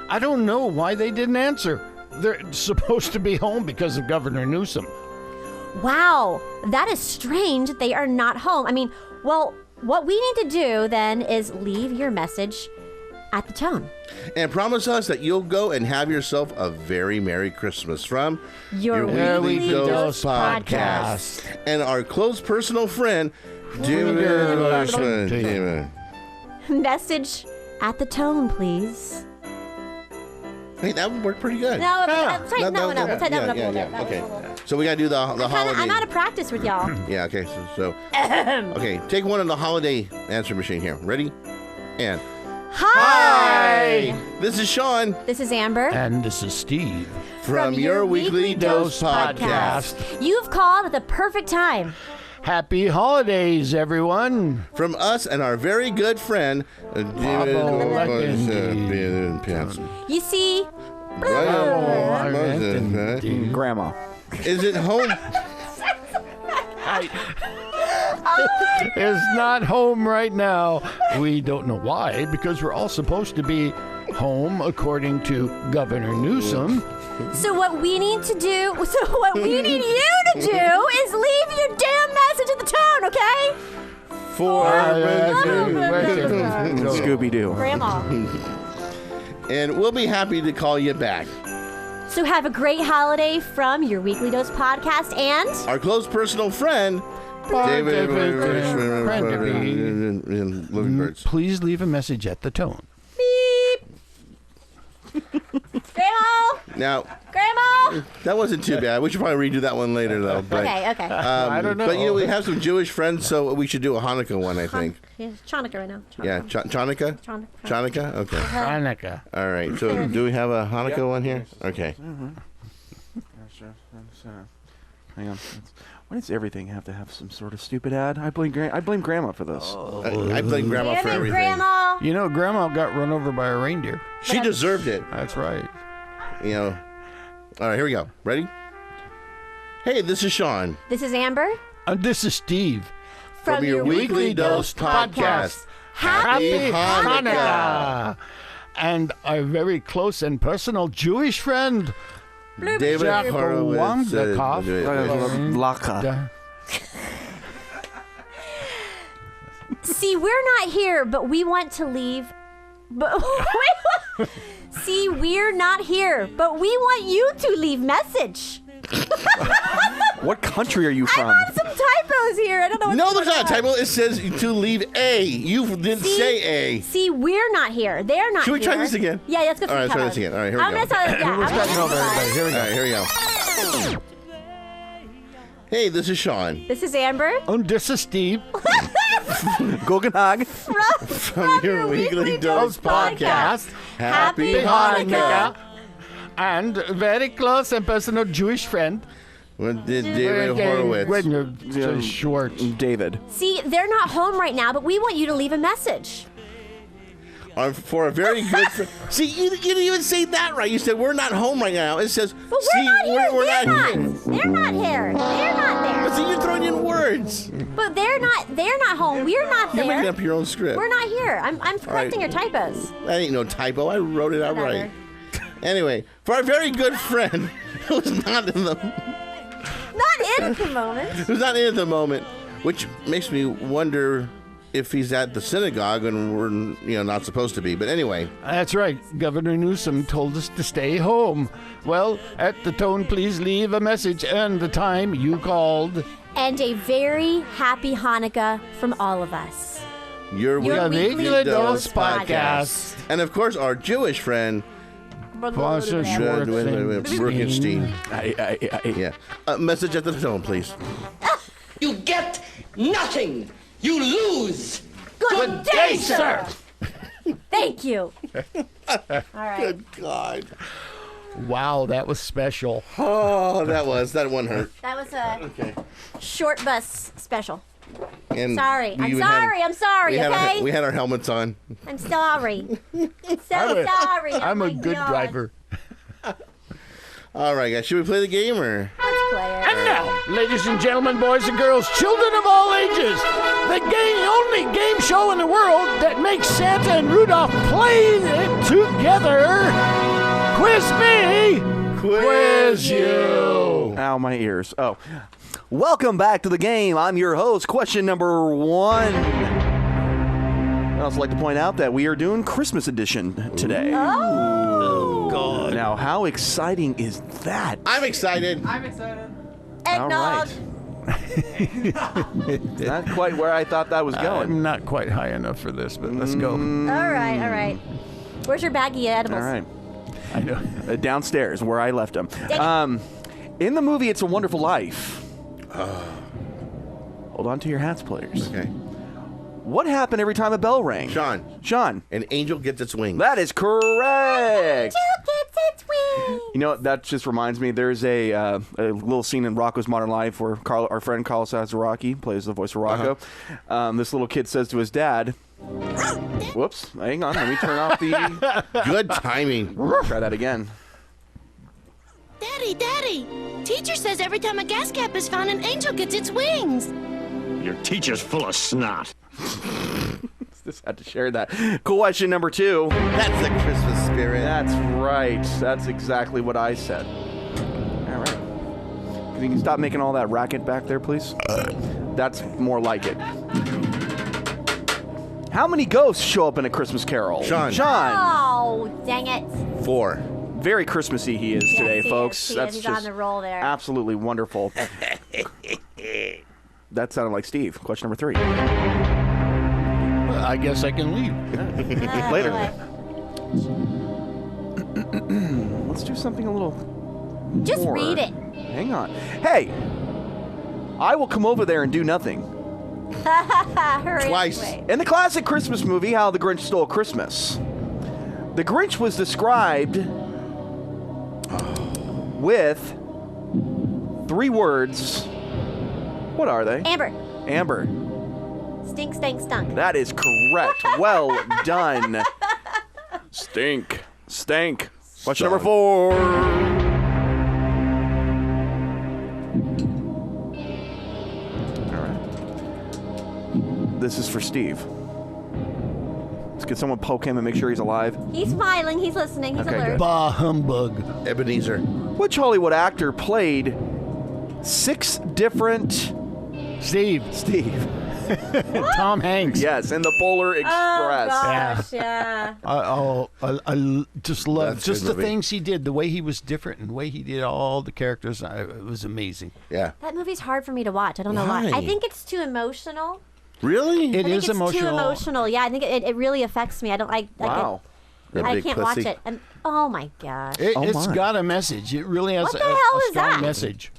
[SPEAKER 5] I don't know why they didn't answer. They're supposed to be home because of Governor Newsom.
[SPEAKER 4] Wow, that is strange. They are not home. I mean, well, what we need to do then is leave your message at the tone.
[SPEAKER 3] And promise us that you'll go and have yourself a very Merry Christmas from
[SPEAKER 4] your Weekly Dose podcast.
[SPEAKER 3] And our close personal friend, David.
[SPEAKER 4] Message at the tone, please.
[SPEAKER 3] Hey, that would work pretty good.
[SPEAKER 4] No, tighten that one up. We'll tighten that one up a little bit.
[SPEAKER 3] Okay. So we got to do the holiday.
[SPEAKER 4] I'm out of practice with y'all.
[SPEAKER 3] Yeah, okay. So okay, take one on the holiday answer machine here. Ready? And
[SPEAKER 4] Hi!
[SPEAKER 3] This is Sean.
[SPEAKER 4] This is Amber.
[SPEAKER 5] And this is Steve.
[SPEAKER 3] From your Weekly Dose podcast.
[SPEAKER 4] You've called at the perfect time.
[SPEAKER 5] Happy holidays, everyone.
[SPEAKER 3] From us and our very good friend, David.
[SPEAKER 4] You see,
[SPEAKER 7] Grandma.
[SPEAKER 3] Is it home?
[SPEAKER 5] Is not home right now. We don't know why, because we're all supposed to be home according to Governor Newsom.
[SPEAKER 4] So what we need you to do is leave your damn message at the tone, okay?
[SPEAKER 7] Scooby-Doo.
[SPEAKER 4] Grandma.
[SPEAKER 3] And we'll be happy to call you back.
[SPEAKER 4] So have a great holiday from your Weekly Dose podcast and
[SPEAKER 3] our close personal friend, David.
[SPEAKER 5] Please leave a message at the tone.
[SPEAKER 4] Grandma!
[SPEAKER 3] Now,
[SPEAKER 4] Grandma!
[SPEAKER 3] that wasn't too bad. We should probably redo that one later, though. But,
[SPEAKER 4] okay.
[SPEAKER 5] I don't know.
[SPEAKER 3] But, we have some Jewish friends, so we should do a Hanukkah one, I think.
[SPEAKER 4] Yeah, Chanukah right now.
[SPEAKER 3] Yeah, Chanukah? Chanukah? Okay.
[SPEAKER 5] Hanukkah.
[SPEAKER 3] All right. So, do we have a Hanukkah one here? Okay.
[SPEAKER 7] Hang on. Why does everything have to have some sort of stupid ad? I blame Grandma for this.
[SPEAKER 3] I blame Grandma for everything.
[SPEAKER 4] Grandma!
[SPEAKER 5] You know, Grandma got run over by a reindeer.
[SPEAKER 3] She deserved it.
[SPEAKER 5] That's right.
[SPEAKER 3] All right, here we go. Ready? Hey, this is Sean.
[SPEAKER 4] This is Amber.
[SPEAKER 5] And this is Steve.
[SPEAKER 3] From your Weekly Dose podcast. Happy Hanukkah!
[SPEAKER 5] And our very close and personal Jewish friend,
[SPEAKER 3] David Horowitz.
[SPEAKER 4] See, we're not here, but we want to leave. See, we're not here, but we want you to leave message.
[SPEAKER 7] What country are you from?
[SPEAKER 4] I have some typos here. I don't know.
[SPEAKER 3] No, there's not a typo. It says to leave A. You didn't say A.
[SPEAKER 4] See, we're not here. They're not here.
[SPEAKER 3] Should we try this again?
[SPEAKER 4] Yeah, let's go.
[SPEAKER 3] All right, try this again. All right, here we go.
[SPEAKER 5] We're starting over, everybody. Here we go.
[SPEAKER 3] All right, here we go. Hey, this is Sean.
[SPEAKER 4] This is Amber.
[SPEAKER 5] And this is Steve.
[SPEAKER 7] Guggenhag.
[SPEAKER 3] From your Weekly Dose podcast.
[SPEAKER 4] Happy Hanukkah.
[SPEAKER 5] And very close and personal Jewish friend,
[SPEAKER 3] David Horowitz.
[SPEAKER 5] Schwartz.
[SPEAKER 7] David.
[SPEAKER 4] See, they're not home right now, but we want you to leave a message.
[SPEAKER 3] For a very good friend. See, you didn't even say that right. You said we're not home right now. It says,
[SPEAKER 4] but we're not here.
[SPEAKER 3] We're not here.
[SPEAKER 4] They're not here. They're not there.
[SPEAKER 3] But see, you're throwing in words.
[SPEAKER 4] But they're not home. We're not there.
[SPEAKER 3] You're making up your own script.
[SPEAKER 4] We're not here. I'm correcting your typos.
[SPEAKER 3] That ain't no typo. I wrote it out right. Anyway, for our very good friend who's not in the
[SPEAKER 4] moment.
[SPEAKER 3] Who's not in at the moment, which makes me wonder if he's at the synagogue and we're not supposed to be. But anyway.
[SPEAKER 5] That's right. Governor Newsom told us to stay home. Well, at the tone, please leave a message and the time you called.
[SPEAKER 4] And a very happy Hanukkah from all of us.
[SPEAKER 3] Your
[SPEAKER 5] Weekly Dose podcast.
[SPEAKER 3] And of course, our Jewish friend,
[SPEAKER 5] Professor
[SPEAKER 3] Fraknoi. Yeah. Message at the tone, please.
[SPEAKER 17] You get nothing. You lose.
[SPEAKER 4] Good day, sir. Thank you. All right.
[SPEAKER 3] Good God.
[SPEAKER 5] Wow, that was special.
[SPEAKER 3] Oh, that one hurt.
[SPEAKER 4] That was a short bus special.
[SPEAKER 3] And
[SPEAKER 4] Sorry.
[SPEAKER 3] we
[SPEAKER 4] I'm
[SPEAKER 3] even
[SPEAKER 4] sorry. I'm sorry,
[SPEAKER 3] we had
[SPEAKER 4] okay?
[SPEAKER 3] we had our helmets on.
[SPEAKER 4] I'm sorry. Sorry.
[SPEAKER 5] I'm
[SPEAKER 4] Oh
[SPEAKER 5] a
[SPEAKER 4] my
[SPEAKER 5] good
[SPEAKER 4] God.
[SPEAKER 5] driver.
[SPEAKER 3] All right, guys. Should we play the game or?
[SPEAKER 4] Let's play it.
[SPEAKER 5] And now, ladies and gentlemen, boys and girls, children of all ages, the only game show in the world that makes Santa and Rudolph play it together. Quiz me, quiz you.
[SPEAKER 7] Ow, my ears. Oh. Welcome back to the game. I'm your host. Question number 1. I'd also like to point out that we are doing Christmas edition today.
[SPEAKER 4] Oh,
[SPEAKER 7] God. Now, how exciting is that?
[SPEAKER 3] I'm excited.
[SPEAKER 11] I'm excited.
[SPEAKER 4] Eggnog.
[SPEAKER 7] Not quite where I thought that was going.
[SPEAKER 5] I'm not quite high enough for this, but let's go.
[SPEAKER 4] All right. Where's your baggie of edibles?
[SPEAKER 7] All right.
[SPEAKER 5] I know.
[SPEAKER 7] Downstairs, where I left them. In the movie It's a Wonderful Life. Hold on to your hats, players.
[SPEAKER 3] Okay.
[SPEAKER 7] What happened every time a bell rang?
[SPEAKER 3] Sean. An angel gets its wings.
[SPEAKER 7] That is correct.
[SPEAKER 4] Angel gets its wings.
[SPEAKER 7] You know, that just reminds me, there's a little scene in Rocco's Modern Life where our friend Carl Sazaraki plays the voice of Rocco. This little kid says to his dad, whoops, hang on, let me turn off the...
[SPEAKER 3] Good timing.
[SPEAKER 7] Try that again.
[SPEAKER 20] Daddy, teacher says every time a gas cap is found, an angel gets its wings.
[SPEAKER 21] Your teacher's full of snot.
[SPEAKER 7] Just had to share that. Question number 2.
[SPEAKER 3] That's the Christmas spirit.
[SPEAKER 7] That's right. That's exactly what I said. All right. Can you stop making all that racket back there, please? That's more like it. How many ghosts show up in A Christmas Carol?
[SPEAKER 3] Sean.
[SPEAKER 4] Oh, dang it.
[SPEAKER 3] 4.
[SPEAKER 7] Very Christmassy he is today,
[SPEAKER 4] He
[SPEAKER 7] folks.
[SPEAKER 4] is.
[SPEAKER 7] That's
[SPEAKER 4] He's
[SPEAKER 7] just
[SPEAKER 4] on the roll there.
[SPEAKER 7] absolutely wonderful. That sounded like Steve. Question number 3.
[SPEAKER 5] Well, I guess I can leave.
[SPEAKER 7] Later. Let's do something a little
[SPEAKER 4] Just
[SPEAKER 7] more.
[SPEAKER 4] read it.
[SPEAKER 7] Hang on. Hey, I will come over there and do nothing.
[SPEAKER 4] Hurry
[SPEAKER 3] Twice.
[SPEAKER 4] away.
[SPEAKER 7] In the classic Christmas movie, How the Grinch Stole Christmas, the Grinch was described with 3 words. What are they?
[SPEAKER 4] Amber.
[SPEAKER 7] Amber.
[SPEAKER 4] Stink, stank, stunk.
[SPEAKER 7] That is correct. Well done. Stink. Stank. Question number 4. All right. This is for Steve. Could someone poke him and make sure he's alive?
[SPEAKER 4] He's smiling. He's listening. He's alert.
[SPEAKER 7] Good.
[SPEAKER 5] Bah humbug.
[SPEAKER 3] Ebenezer.
[SPEAKER 7] Which Hollywood actor played 6 different...
[SPEAKER 5] Steve. Tom Hanks.
[SPEAKER 7] Yes, in the Polar Express.
[SPEAKER 4] Oh, gosh, yeah.
[SPEAKER 5] I just love
[SPEAKER 3] That's
[SPEAKER 5] just
[SPEAKER 3] a
[SPEAKER 5] the
[SPEAKER 3] good movie.
[SPEAKER 5] things he did, the way he was different and the way he did all the characters. It was amazing.
[SPEAKER 3] Yeah.
[SPEAKER 4] That movie's hard for me to watch. I don't know why. I think it's too emotional.
[SPEAKER 3] Really?
[SPEAKER 5] It
[SPEAKER 4] I think
[SPEAKER 5] is
[SPEAKER 4] it's
[SPEAKER 5] emotional.
[SPEAKER 4] too emotional. Yeah, I think it really affects me. I don't like.
[SPEAKER 7] Wow.
[SPEAKER 4] I can't watch it. And oh my gosh.
[SPEAKER 5] It's got a message. It really has
[SPEAKER 4] What the
[SPEAKER 5] a
[SPEAKER 4] hell is
[SPEAKER 5] strong
[SPEAKER 4] that?
[SPEAKER 5] message.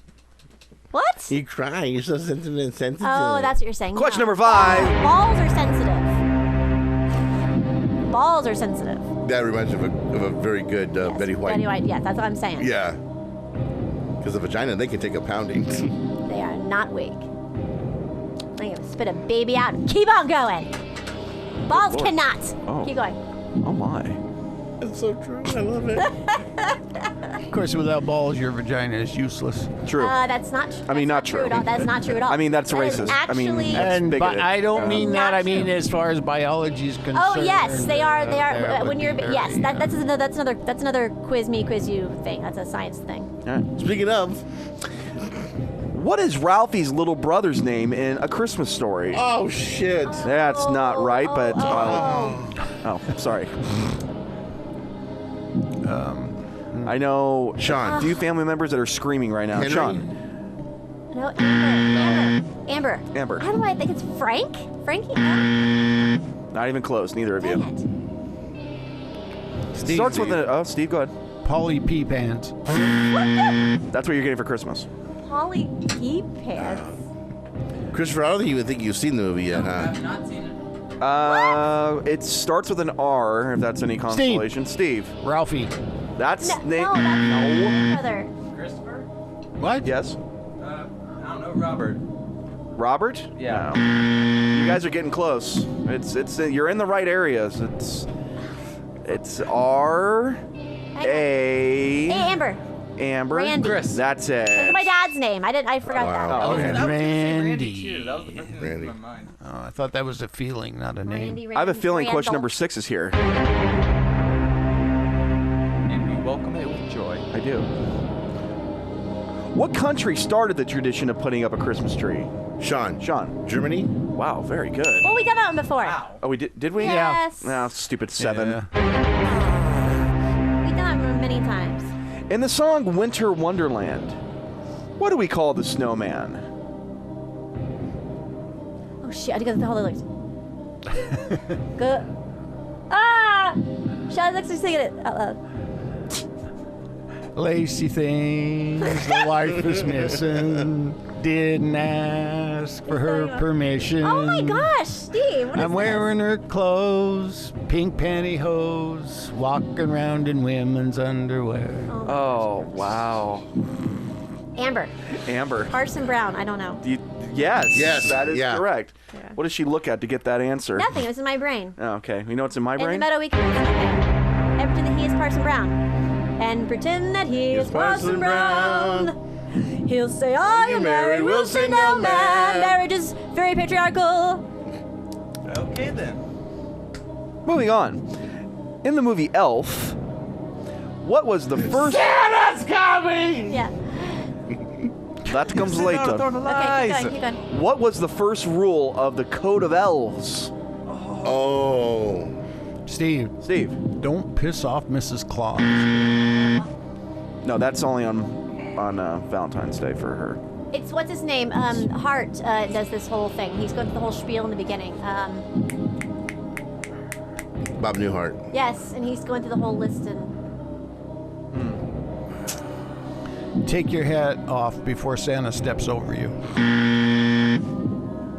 [SPEAKER 4] What?
[SPEAKER 3] You cry. You're so sensitive.
[SPEAKER 4] Oh, that's what you're saying.
[SPEAKER 7] Question
[SPEAKER 4] No.
[SPEAKER 7] number 5.
[SPEAKER 4] Balls are sensitive. Balls are sensitive.
[SPEAKER 3] That reminds me of a very good Betty White.
[SPEAKER 4] Betty White. Yeah, that's what I'm saying.
[SPEAKER 3] Yeah. Because the vagina, they can take a pounding.
[SPEAKER 4] They are not weak. I'm gonna spit a baby out and keep on going. Balls
[SPEAKER 7] Lord.
[SPEAKER 4] cannot.
[SPEAKER 7] Oh.
[SPEAKER 4] Keep going.
[SPEAKER 7] Oh, my.
[SPEAKER 3] It's so true. I love it.
[SPEAKER 5] Of course, without balls, your vagina is useless.
[SPEAKER 7] True.
[SPEAKER 4] That's not.
[SPEAKER 7] I mean, not true.
[SPEAKER 4] At all. That's not true at all.
[SPEAKER 7] I mean, that's
[SPEAKER 4] That is
[SPEAKER 7] racist. I mean,
[SPEAKER 4] actually-
[SPEAKER 7] that's
[SPEAKER 5] And
[SPEAKER 7] bigoted.
[SPEAKER 5] I don't mean that. I mean
[SPEAKER 4] true.
[SPEAKER 5] as far as biology is concerned.
[SPEAKER 4] Oh yes, they are. They are.
[SPEAKER 5] that
[SPEAKER 4] When
[SPEAKER 5] would
[SPEAKER 4] you're
[SPEAKER 5] be very,
[SPEAKER 4] yes, that's another quiz me, quiz you thing. That's a science thing.
[SPEAKER 3] Speaking of,
[SPEAKER 7] what is Ralphie's little brother's name in A Christmas Story?
[SPEAKER 3] oh shit.
[SPEAKER 7] That's not right, but... oh, sorry. I know
[SPEAKER 3] Sean.
[SPEAKER 7] a few family members that are screaming right now.
[SPEAKER 3] Henry?
[SPEAKER 7] Sean.
[SPEAKER 4] No, Amber.
[SPEAKER 7] Amber.
[SPEAKER 4] How do I think it's Frank? Frankie? No.
[SPEAKER 7] Not even close, neither of
[SPEAKER 4] Dang
[SPEAKER 7] you.
[SPEAKER 4] it.
[SPEAKER 7] Starts with a... Oh, Steve, go ahead.
[SPEAKER 5] Polly P pants.
[SPEAKER 7] That's what you're getting for Christmas.
[SPEAKER 4] Polly P pants.
[SPEAKER 3] Christopher, I don't even think you've seen the movie yet, huh?
[SPEAKER 11] Not seen it.
[SPEAKER 7] It starts with an R, if that's any consolation. Steve.
[SPEAKER 5] Ralphie.
[SPEAKER 7] That's
[SPEAKER 4] No, that's brother.
[SPEAKER 6] Christopher?
[SPEAKER 5] What?
[SPEAKER 7] Yes.
[SPEAKER 6] I don't know, Robert.
[SPEAKER 7] Robert?
[SPEAKER 6] Yeah.
[SPEAKER 7] No. You guys are getting close. It's you're in the right areas. It's R A.
[SPEAKER 4] Hey, Amber.
[SPEAKER 7] Amber.
[SPEAKER 4] Randy.
[SPEAKER 6] Chris.
[SPEAKER 7] That's it.
[SPEAKER 4] That's my dad's name. I forgot that.
[SPEAKER 5] Oh,
[SPEAKER 6] That was
[SPEAKER 5] Randy.
[SPEAKER 6] too. That was the first thing that came to my mind.
[SPEAKER 5] Oh, I thought that was a feeling, not a name.
[SPEAKER 4] Randy,
[SPEAKER 7] I have a feeling question
[SPEAKER 4] Randall.
[SPEAKER 7] number 6 is here.
[SPEAKER 6] And we welcome it with joy.
[SPEAKER 7] I do. What country started the tradition of putting up a Christmas tree?
[SPEAKER 3] Sean. Germany.
[SPEAKER 7] Wow, very good.
[SPEAKER 4] Oh, we done that one before.
[SPEAKER 7] Oh, we did we?
[SPEAKER 4] Yes.
[SPEAKER 7] No, stupid 7.
[SPEAKER 4] We've done that one many times.
[SPEAKER 7] In the song Winter Wonderland, what do we call the snowman?
[SPEAKER 4] Oh shit! I gotta get the whole lyrics. Good. Ah! Sean's actually singing it out loud.
[SPEAKER 5] Lacy things the wife is missing. Didn't ask for her permission.
[SPEAKER 4] Oh my gosh, Steve! What is
[SPEAKER 5] I'm wearing her clothes, pink pantyhose, walking around in women's underwear.
[SPEAKER 7] Oh, wow.
[SPEAKER 4] Amber.
[SPEAKER 7] Amber.
[SPEAKER 4] Parson Brown. I don't know.
[SPEAKER 7] Yes, that is correct.
[SPEAKER 4] Yeah.
[SPEAKER 7] What does she look at to get that answer?
[SPEAKER 4] Nothing. It was in my brain.
[SPEAKER 7] Oh, okay. You know what's in my
[SPEAKER 4] In
[SPEAKER 7] brain?
[SPEAKER 4] the meadow we can and pretend that he is Parson Brown. And pretend that he is Parson Brown. He'll say, are you married? We'll say, no, man. Marriage is very patriarchal.
[SPEAKER 6] Okay, then.
[SPEAKER 7] Moving on. In the movie Elf, what was the first...
[SPEAKER 19] Santa's coming!
[SPEAKER 4] Yeah.
[SPEAKER 7] That comes later.
[SPEAKER 4] Okay, keep going.
[SPEAKER 7] What was the first rule of the Code of Elves?
[SPEAKER 3] Oh.
[SPEAKER 5] Steve. Don't piss off Mrs. Claus.
[SPEAKER 7] No, that's only on Valentine's Day for her.
[SPEAKER 4] It's, what's his name? Hart does this whole thing. He's going through the whole spiel in the beginning.
[SPEAKER 3] Bob Newhart.
[SPEAKER 4] Yes, and he's going through the whole list and...
[SPEAKER 5] Take your hat off before Santa steps over you.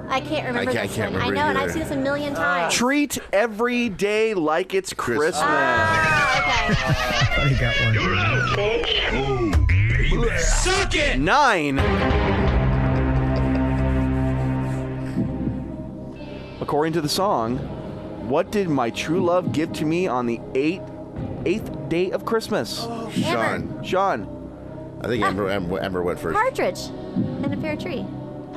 [SPEAKER 4] I can't remember
[SPEAKER 3] I
[SPEAKER 4] this
[SPEAKER 3] can't
[SPEAKER 4] one. I
[SPEAKER 3] remember
[SPEAKER 4] know, and
[SPEAKER 3] either.
[SPEAKER 4] I've seen this a million times.
[SPEAKER 7] Treat every day like it's Christmas.
[SPEAKER 4] Ah,
[SPEAKER 5] I got one.
[SPEAKER 19] Suck it!
[SPEAKER 7] 9. According to the song, what did my true love give to me on the eighth day of Christmas? Sean.
[SPEAKER 3] I think Amber went first.
[SPEAKER 4] Partridge in a pear tree.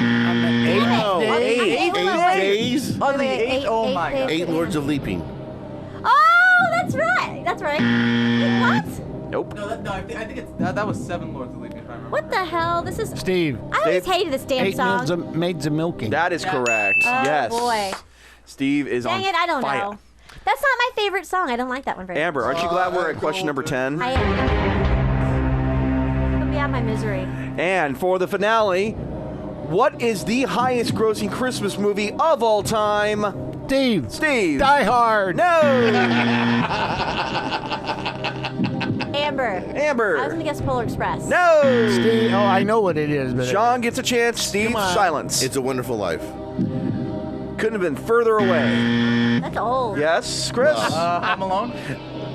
[SPEAKER 3] Eight days?
[SPEAKER 6] On the 8th? Oh my god.
[SPEAKER 3] 8 Lords of Leaping.
[SPEAKER 4] Oh, that's right. That's right. Wait, what?
[SPEAKER 7] Nope.
[SPEAKER 6] No, I think it's that was 7 Lords of Leaping, if I remember.
[SPEAKER 4] What the hell? This is...
[SPEAKER 5] Steve.
[SPEAKER 4] I always hated this damn
[SPEAKER 5] 8
[SPEAKER 4] song.
[SPEAKER 5] maids of milking.
[SPEAKER 7] That is correct.
[SPEAKER 4] Oh,
[SPEAKER 7] Yes.
[SPEAKER 4] boy.
[SPEAKER 7] Steve is
[SPEAKER 4] Dang
[SPEAKER 7] on
[SPEAKER 4] it, I don't
[SPEAKER 7] fire.
[SPEAKER 4] know. That's not my favorite song. I don't like that one very
[SPEAKER 7] Amber,
[SPEAKER 4] much.
[SPEAKER 7] aren't you glad we're at question number 10?
[SPEAKER 4] I am. Put me out of my misery.
[SPEAKER 7] And for the finale, what is the highest grossing Christmas movie of all time? Steve.
[SPEAKER 5] Die Hard.
[SPEAKER 7] No.
[SPEAKER 4] Amber. I was going to guess Polar Express.
[SPEAKER 7] No.
[SPEAKER 5] Steve. Oh, I know what it is. But
[SPEAKER 7] Sean gets a chance. Steve, silence.
[SPEAKER 3] It's a Wonderful Life.
[SPEAKER 7] Couldn't have been further away.
[SPEAKER 4] That's old.
[SPEAKER 7] Yes, Chris?
[SPEAKER 6] Home Alone?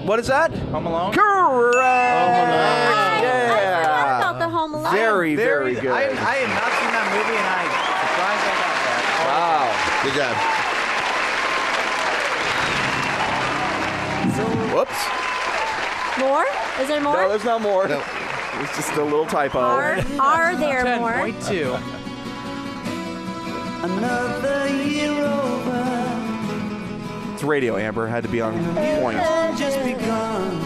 [SPEAKER 7] What is that?
[SPEAKER 6] Home Alone?
[SPEAKER 7] Correct.
[SPEAKER 4] I
[SPEAKER 7] Yeah.
[SPEAKER 4] forgot about the Home Alone.
[SPEAKER 7] Very, very good.
[SPEAKER 6] I have not seen that movie, and I'm
[SPEAKER 7] Wow. Good job. Whoops.
[SPEAKER 4] More? Is there more?
[SPEAKER 7] No, there's not more. No. It's just a little typo.
[SPEAKER 4] Are there more?
[SPEAKER 6] 10.2.
[SPEAKER 1] Another year over.
[SPEAKER 7] It's radio, Amber. Had to be on point.
[SPEAKER 1] Just begun.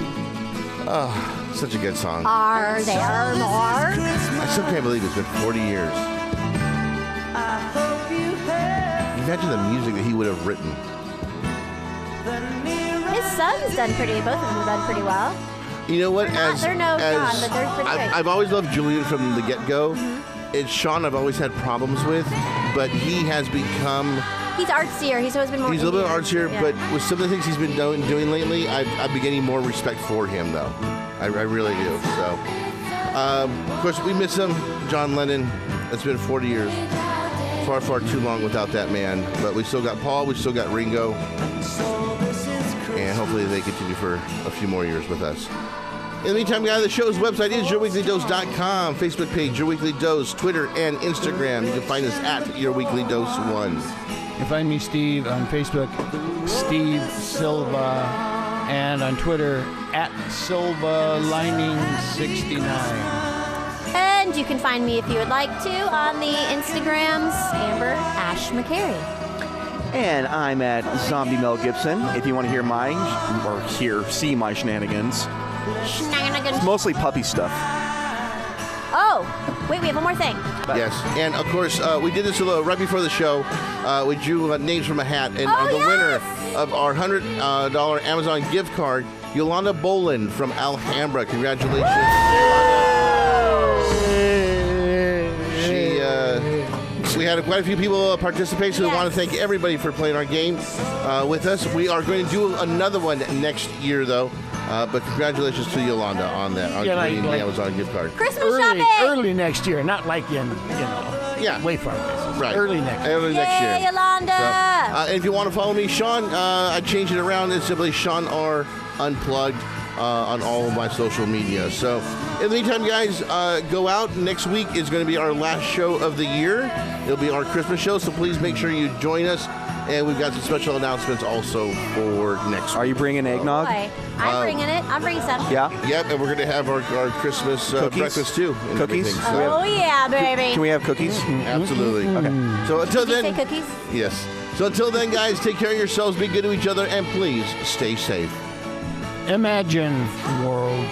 [SPEAKER 3] Oh, such a good song.
[SPEAKER 4] Are there more?
[SPEAKER 3] I still can't believe it's been 40 years. Imagine the music that he would have written.
[SPEAKER 4] His son's done pretty. Both of them have done pretty well.
[SPEAKER 3] You know what?
[SPEAKER 4] They're no John, but they're pretty great.
[SPEAKER 3] I've always loved Julian from the get-go. It's Sean I've always had problems with, but he has become...
[SPEAKER 4] He's artsier. He's always been more.
[SPEAKER 3] He's a little bit
[SPEAKER 4] Indian.
[SPEAKER 3] artsier,
[SPEAKER 4] Yeah.
[SPEAKER 3] but with some of the things he's been doing lately, I'm beginning more respect for him, though. I really do. So, of course, we miss him, John Lennon. It's been 40 years. Far, far too long without that man. But we still got Paul. We still got Ringo. And hopefully they continue for a few more years with us. In the meantime, guys, the show's website is yourweeklydose.com, Facebook page, Your Weekly Dose, Twitter, and Instagram. You can find us at Your Weekly Dose 1.
[SPEAKER 5] You can find me, Steve, on Facebook, Steve Silva, and on Twitter, at SilvaLining69.
[SPEAKER 4] And you can find me, if you would like to, on the Instagrams, Amber Ash McCary.
[SPEAKER 7] And I'm at Zombie Mel Gibson. If you want to hear see my shenanigans. It's mostly puppy stuff.
[SPEAKER 4] Oh, wait, we have one more thing.
[SPEAKER 3] Yes, and of course, we did this right before the show. We drew names from a hat, and the winner of our $100 Amazon gift card, Yolanda Boland from Alhambra. Congratulations, we had quite a few people participate, so we want to thank everybody for playing our game with us. We are going to do another one next year, though. But congratulations to Yolanda on that, on getting the Amazon gift card.
[SPEAKER 4] Christmas shopping!
[SPEAKER 5] Early next year, not like way far away.
[SPEAKER 3] Right.
[SPEAKER 5] Early next
[SPEAKER 4] Yay,
[SPEAKER 5] year.
[SPEAKER 4] Yolanda!
[SPEAKER 3] And if you want to follow me, Sean, I changed it around. It's simply Sean R. Unplugged on all of my social media. So, in the meantime, guys, go out. Next week is going to be our last show of the year. It'll be our Christmas show, so please make sure you join us. And we've got some special announcements also for next week.
[SPEAKER 7] Are you bringing eggnog?
[SPEAKER 4] I'm bringing it. I'm bringing some.
[SPEAKER 7] Yeah?
[SPEAKER 3] Yep, and we're going to have our Christmas breakfast, too.
[SPEAKER 7] Cookies?
[SPEAKER 4] Oh, yeah, baby.
[SPEAKER 7] Can we have cookies?
[SPEAKER 3] Absolutely.
[SPEAKER 7] Okay.
[SPEAKER 3] So until
[SPEAKER 4] Did you
[SPEAKER 3] then...
[SPEAKER 4] say cookies?
[SPEAKER 3] Yes. So until then, guys, take care of yourselves, be good to each other, and please stay safe.
[SPEAKER 5] Imagine, world.